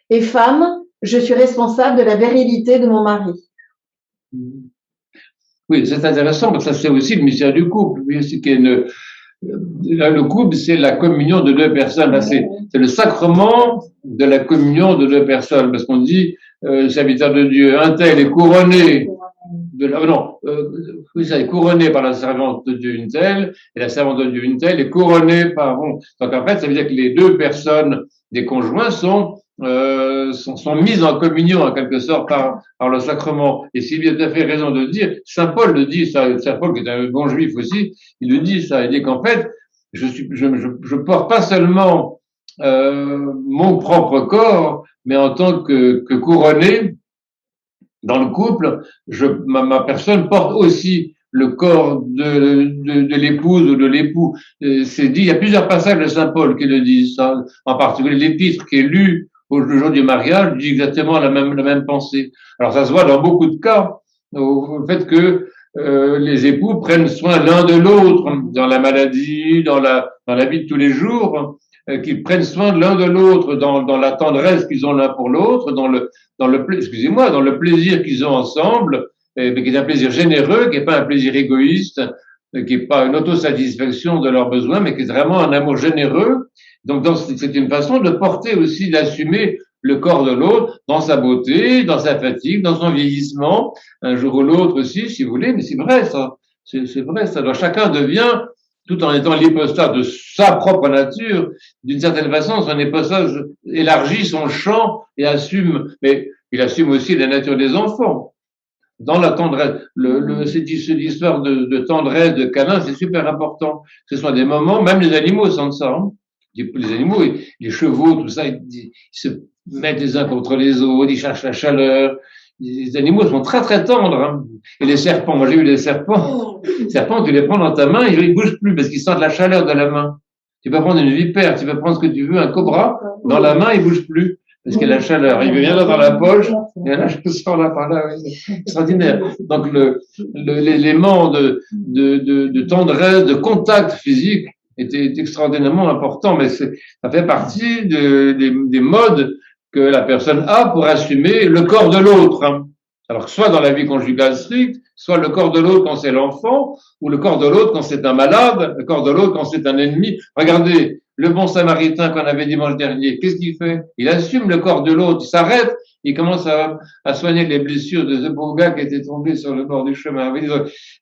et femme, je suis responsable de la virilité de mon mari. Oui, c'est intéressant parce que ça c'est aussi le mystère du couple. Le couple, c'est la communion de deux personnes. C'est le sacrement de la communion de deux personnes. Parce qu'on dit, serviteur de Dieu, un tel est couronné oui, ça est couronné par la servante de Dieu une telle, et la servante de Dieu une telle est couronnée par, bon. Donc en fait, ça veut dire que les deux personnes des conjoints sont mises en communion en quelque sorte par le sacrement. Et Sylvie a tout à fait raison de dire, Saint Paul le dit, ça, Saint Paul qui est un bon juif aussi, il le dit ça, il dit qu'en fait, je porte pas seulement mon propre corps, mais en tant que couronné dans le couple, ma personne porte aussi le corps de l'épouse ou de l'époux. C'est dit, il y a plusieurs passages de Saint Paul qui le disent, ça, en particulier l'épître qui est lu le jour du mariage dit exactement la même pensée. Alors ça se voit dans beaucoup de cas, au fait que les époux prennent soin l'un de l'autre dans la maladie, dans la vie de tous les jours, qu'ils prennent soin l'un de l'autre dans la tendresse qu'ils ont l'un pour l'autre, dans le plaisir qu'ils ont ensemble, mais qui est un plaisir généreux, qui n'est pas un plaisir égoïste, qui n'est pas une autosatisfaction de leurs besoins, mais qui est vraiment un amour généreux. Donc, c'est une façon de porter aussi, d'assumer le corps de l'autre dans sa beauté, dans sa fatigue, dans son vieillissement, un jour ou l'autre aussi, si vous voulez, mais c'est vrai, ça. C'est vrai, ça. Alors, chacun devient, tout en étant l'hypostase de sa propre nature, d'une certaine façon, son hypostase élargit son champ et assume, mais il assume aussi la nature des enfants. Dans la tendresse, cette histoire de tendresse, de câlin, c'est super important. Ce sont des moments, même les animaux sentent ça, hein. Les animaux, les chevaux, tout ça, ils se mettent les uns contre les autres, ils cherchent la chaleur. Les animaux sont très très tendres, hein. Et les serpents, moi j'ai vu des serpents. Les serpents, tu les prends dans ta main, ils bougent plus parce qu'ils sentent la chaleur de la main. Tu peux prendre une vipère, tu peux prendre ce que tu veux, un cobra, dans la main, il bouge plus parce qu'il y a la chaleur. Il vient là dans la poche, et là je sors là par là, oui. Extraordinaire. Donc l'élément de tendresse, de contact physique est extraordinairement important, mais ça fait partie des modes que la personne a pour assumer le corps de l'autre, hein. Alors, soit dans la vie conjugale stricte, soit le corps de l'autre quand c'est l'enfant, ou le corps de l'autre quand c'est un malade, le corps de l'autre quand c'est un ennemi. Regardez, le bon samaritain qu'on avait dimanche dernier, qu'est-ce qu'il fait? Il assume le corps de l'autre, il s'arrête, il commence à soigner les blessures de ce pauvre gars qui était tombé sur le bord du chemin.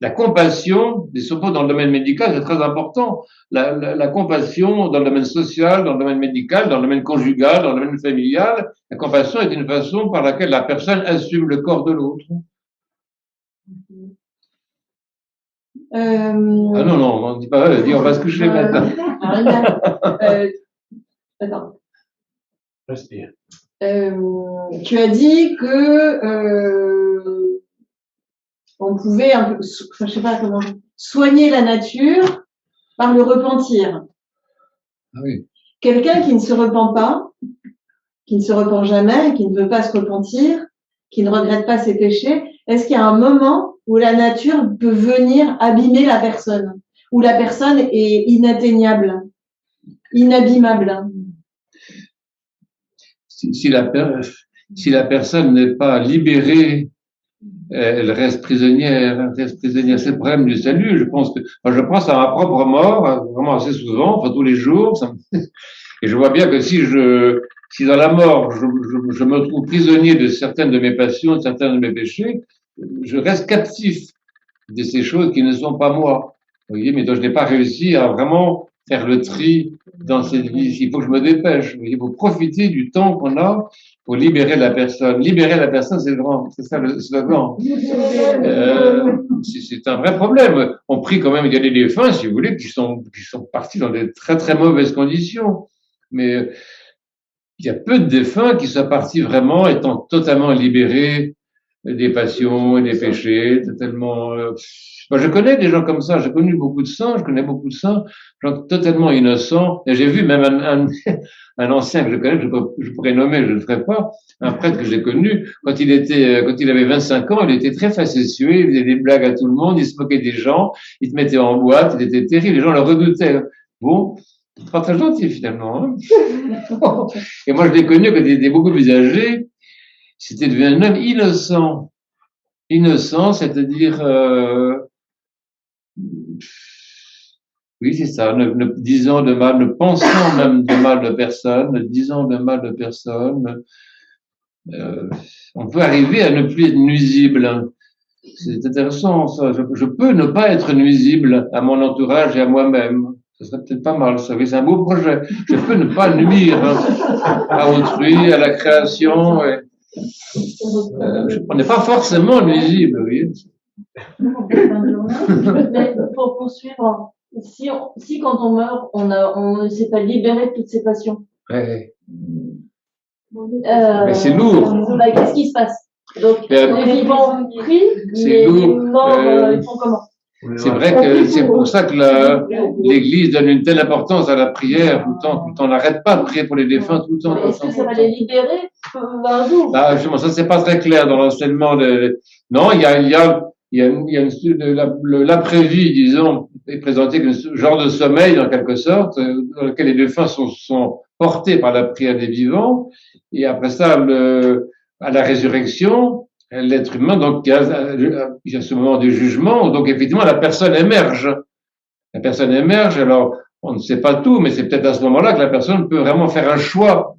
La compassion, et surtout dans le domaine médical, c'est très important. La compassion dans le domaine social, dans le domaine médical, dans le domaine conjugal, dans le domaine familial, la compassion est une façon par laquelle la personne assume le corps de l'autre. Ah non, on ne dit pas, on va se coucher maintenant. Attends. Respire. Tu as dit que on pouvait un peu, je sais pas comment, soigner la nature par le repentir. Ah oui. Quelqu'un qui ne se repent pas, qui ne se repent jamais, qui ne veut pas se repentir, qui ne regrette pas ses péchés, est-ce qu'il y a un moment où la nature peut venir abîmer la personne, où la personne est inatteignable, inabîmable? Si la personne n'est pas libérée, elle reste prisonnière, C'est le problème du salut. Je pense à ma propre mort, vraiment assez souvent, enfin tous les jours, et je vois bien que si dans la mort, je me trouve prisonnier de certaines de mes passions, de certains de mes péchés, je reste captif de ces choses qui ne sont pas moi. Vous voyez, mais donc je n'ai pas réussi à vraiment faire le tri dans cette vie. Il faut que je me dépêche. Il faut profiter du temps qu'on a pour libérer la personne. Libérer la personne, c'est ça le slogan. C'est un vrai problème. On prie quand même, il y a des défunts, si vous voulez, qui sont partis dans des très très mauvaises conditions. Mais il y a peu de défunts qui sont partis vraiment étant totalement libérés des passions et des péchés, totalement. Moi, je connais des gens comme ça. J'ai connu beaucoup de saints. Je connais beaucoup de saints, gens totalement innocents. Et j'ai vu même un ancien que je connais, je pourrais nommer, je ne le ferai pas, un prêtre que j'ai connu. Quand il avait 25 ans, il était très facétieux. Il faisait des blagues à tout le monde. Il se moquait des gens. Il se mettait en boîte. Il était terrible. Les gens le redoutaient. Bon. Pas très gentil finalement. Hein. Et moi je l'ai connu quand il était beaucoup plus âgé. C'était devenu un homme innocent. Innocent, c'est-à-dire oui c'est ça, ne disant de mal, ne pensant même de mal de personne, ne disant de mal de personne. On peut arriver à ne plus être nuisible. C'est intéressant, ça. Je peux ne pas être nuisible à mon entourage et à moi-même. Ce serait peut-être pas mal, ça. C'est un beau projet. Je peux ne pas nuire à autrui, à la création. Et, on n'est pas forcément nuisible, vous voyez. Mais pour poursuivre, si quand on meurt, on ne s'est pas libéré de toutes ses passions, Ouais. Mais c'est lourd. bah, qu'est-ce qui se passe? Donc, les vivants prient, C'est mais les lourd. morts, ils font comment? C'est vrai que c'est pour ça que l'Église donne une telle importance à la prière tout le temps. On n'arrête pas de prier pour les défunts tout le temps. Est-ce que ça va les libérer un jour? Ah, justement, ça c'est pas très clair dans l'enseignement. Non, il y a l'après-vie, disons, est présenté comme ce genre de sommeil en quelque sorte, dans lequel les défunts sont portés par la prière des vivants. Et après ça, à la résurrection, l'être humain, donc, il y a ce moment du jugement, donc effectivement, la personne émerge. La personne émerge, alors, on ne sait pas tout, mais c'est peut-être à ce moment-là que la personne peut vraiment faire un choix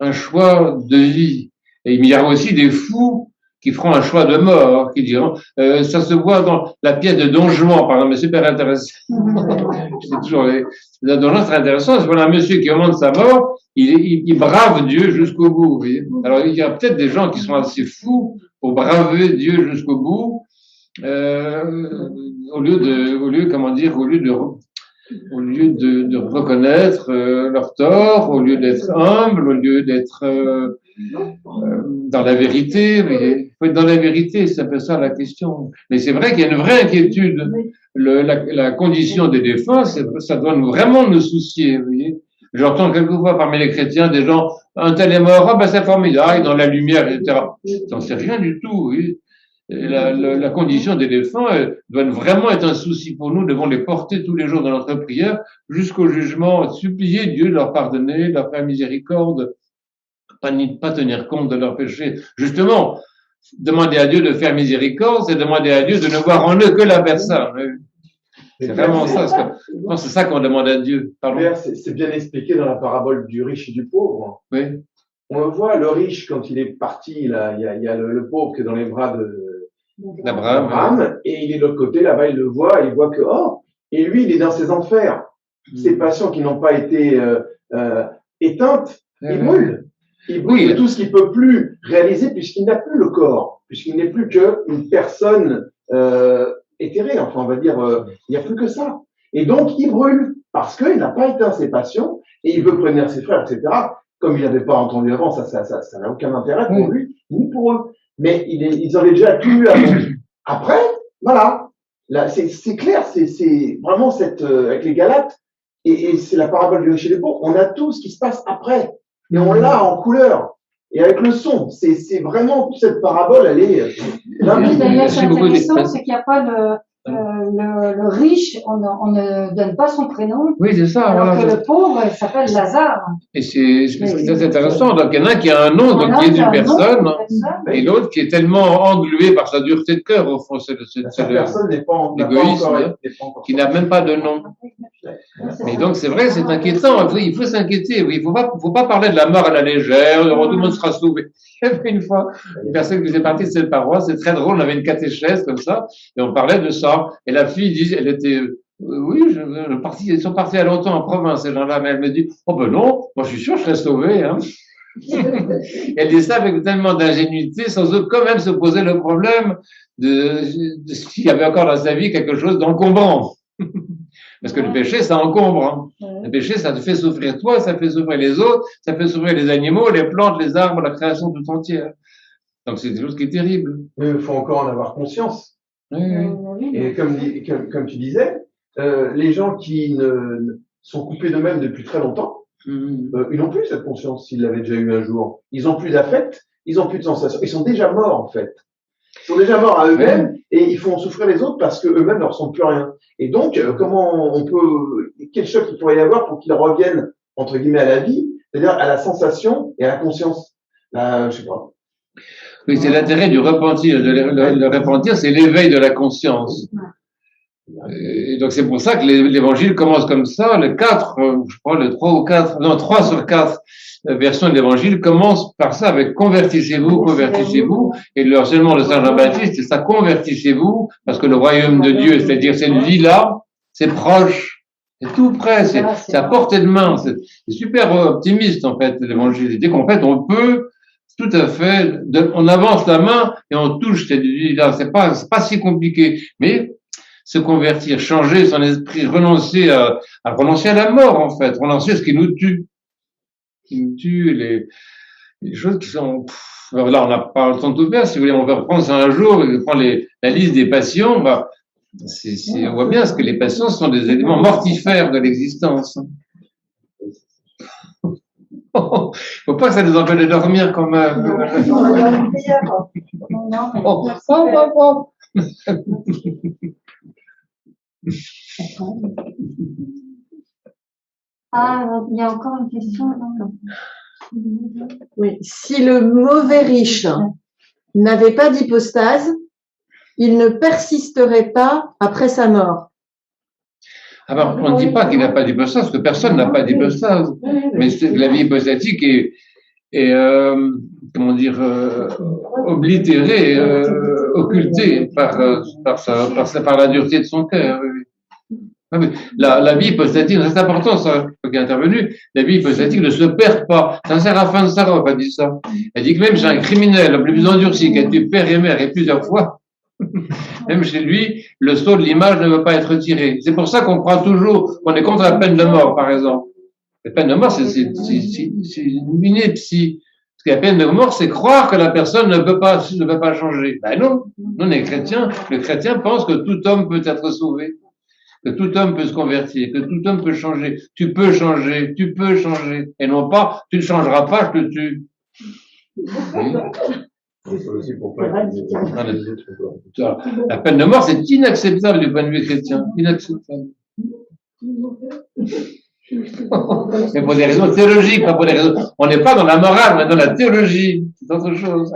de vie. Et il y a aussi des fous qui feront un choix de mort, qui diront, ça se voit dans la pièce de Don Juan, par exemple, c'est super intéressant. C'est toujours Don Juan, c'est intéressant, c'est voilà un monsieur qui au moment de sa mort, il brave Dieu jusqu'au bout, vous voyez. Alors, il y a peut-être des gens qui sont assez fous pour braver Dieu jusqu'au bout, au lieu de reconnaître leur tort, au lieu d'être humble, au lieu d'être dans la vérité. Il faut être dans la vérité, c'est un peu ça la question. Mais c'est vrai qu'il y a une vraie inquiétude. La condition des défunts, ça doit vraiment nous soucier. Vous voyez. J'entends quelquefois parmi les chrétiens des gens, un tel est mort, ah ben c'est formidable, dans la lumière, etc. J'en sais rien du tout. Oui. La condition des défunts doit vraiment être un souci pour nous. Nous devons les porter tous les jours dans notre prière jusqu'au jugement, supplier Dieu de leur pardonner, de leur faire miséricorde, pas tenir compte de leurs péchés. Justement, demander à Dieu de faire miséricorde, c'est demander à Dieu de ne voir en eux que la personne. C'est vraiment ça. C'est ça qu'on demande à Dieu. C'est bien expliqué dans la parabole du riche et du pauvre. Oui. On le voit, le riche, quand il est parti, il y a le pauvre qui est dans les bras d'Abraham, et il est de l'autre côté, là-bas, il le voit, il voit que, et lui, il est dans ses enfers. Ses passions qui n'ont pas été éteintes, il brûle. Il brûle tout ce qu'il peut plus réaliser puisqu'il n'a plus le corps, puisqu'il n'est plus qu'une personne éthérée, enfin, on va dire, il n'y a plus que ça. Et donc, il brûle parce qu'il n'a pas éteint ses passions et il veut prévenir ses frères, etc. Comme il n'avait pas entendu avant, ça n'a aucun intérêt pour lui, ni pour eux. Mais ils avaient déjà tout eu avant. Après, voilà. Là, c'est clair, c'est vraiment avec les Galates, et c'est la parabole du riche et des pauvres. On a tout ce qui se passe après. Et on l'a en couleur. Et avec le son. C'est vraiment, cette parabole, elle est, d'ailleurs, c'est intéressant, c'est qu'il n'y a pas le riche, on ne donne pas son prénom. Oui, c'est ça. Alors que le pauvre, il s'appelle Lazare. Et c'est intéressant. Donc, il y en a un qui a un nom, donc qui est une personne, et l'autre qui est tellement englué par sa dureté de cœur, au fond. C'est personne n'est pas l'égoïsme, qui n'a même pas de nom. Mais donc, c'est vrai, c'est inquiétant. Il faut s'inquiéter. Oui, il faut pas parler de la mort à la légère. Tout le monde sera sauvé. Il y avait une fois une personne qui faisait partie de cette paroisse. C'est très drôle. On avait une catéchèse comme ça, et on parlait de ça. Et la fille disait, elle était, oui, ils sont partis à longtemps en province, ces gens-là, mais elle me dit, oh ben non, moi je suis sûr que je serais sauvée, hein. Elle dit ça avec tellement d'ingénuité, sans quand même se poser le problème de s'il y avait encore dans sa vie quelque chose d'encombrant. Parce que le péché, ça encombre. Hein. Le péché, ça te fait souffrir toi, ça fait souffrir les autres, ça fait souffrir les animaux, les plantes, les arbres, la création toute entière. Donc c'est quelque chose qui est terrible. Mais il faut encore en avoir conscience. Et comme tu disais, les gens qui sont coupés d'eux-mêmes depuis très longtemps, ils n'ont plus cette conscience s'ils l'avaient déjà eu un jour. Ils n'ont plus d'affect, ils n'ont plus de sensations. Ils sont déjà morts, en fait. Ils sont déjà morts à eux-mêmes et ils font souffrir les autres parce qu'eux-mêmes ne ressentent plus rien. Et donc, quel choc il pourrait y avoir pour qu'ils reviennent, entre guillemets, à la vie, c'est-à-dire à la sensation et à la conscience. Je sais pas. Oui, c'est l'intérêt du repentir. Le repentir, c'est l'éveil de la conscience. Et donc c'est pour ça que l'évangile commence comme ça. Le 4, je crois le 3 ou 4, non 3 sur 4 versions de l'évangile commencent par ça avec convertissez-vous, convertissez-vous. Et le harcèlement de Saint Jean-Baptiste, c'est ça, convertissez-vous, parce que le royaume de Dieu, c'est-à-dire cette vie-là, c'est proche, c'est tout près, c'est à portée de main. C'est super optimiste en fait l'évangile. C'est-à-dire qu'en fait on peut tout à fait, on avance la main et on touche cette vie-là. C'est pas si compliqué, mais se convertir, changer son esprit, renoncer à la mort, en fait, renoncer à ce qui nous tue. Les choses qui sont, là, on n'a pas le temps de tout faire, si vous voulez, on va reprendre ça un jour, prendre la liste des passions, bah, on voit bien ce que les passions sont des éléments mortifères de l'existence. Faut pas que ça nous empêche de dormir quand même. Ah, il y a encore une question. Oui. Si le mauvais riche n'avait pas d'hypostase, il ne persisterait pas après sa mort. Alors, on ne dit pas qu'il n'a pas d'hypostase, parce que personne n'a pas d'hypostase. Mais la vie hypostatique est comment dire, oblitérée, occultée par la dureté de son cœur. La vie hypostatique, c'est important, ça, qui est intervenu. La vie hypostatique ne se perd pas. Saint Séraphin de Sarov a dit ça. Elle dit que même chez un criminel, le plus endurci, qui a tué père et mère et plusieurs fois, même chez lui, le sceau de l'image ne veut pas être tiré. C'est pour ça qu'on croit toujours qu'on est contre la peine de mort, par exemple. La peine de mort, c'est une ineptie. Parce que la peine de mort, c'est croire que la personne ne peut pas changer. Ben non. Nous, les chrétiens, le chrétien pense que tout homme peut être sauvé. Que tout homme peut se convertir, que tout homme peut changer. Tu peux changer. Et non pas, tu ne changeras pas, je te tue. La peine de mort, c'est inacceptable du point de vue chrétien. Inacceptable. Mais pour des raisons théologiques, pas pour des raisons. On n'est pas dans la morale, mais dans la théologie. C'est autre chose.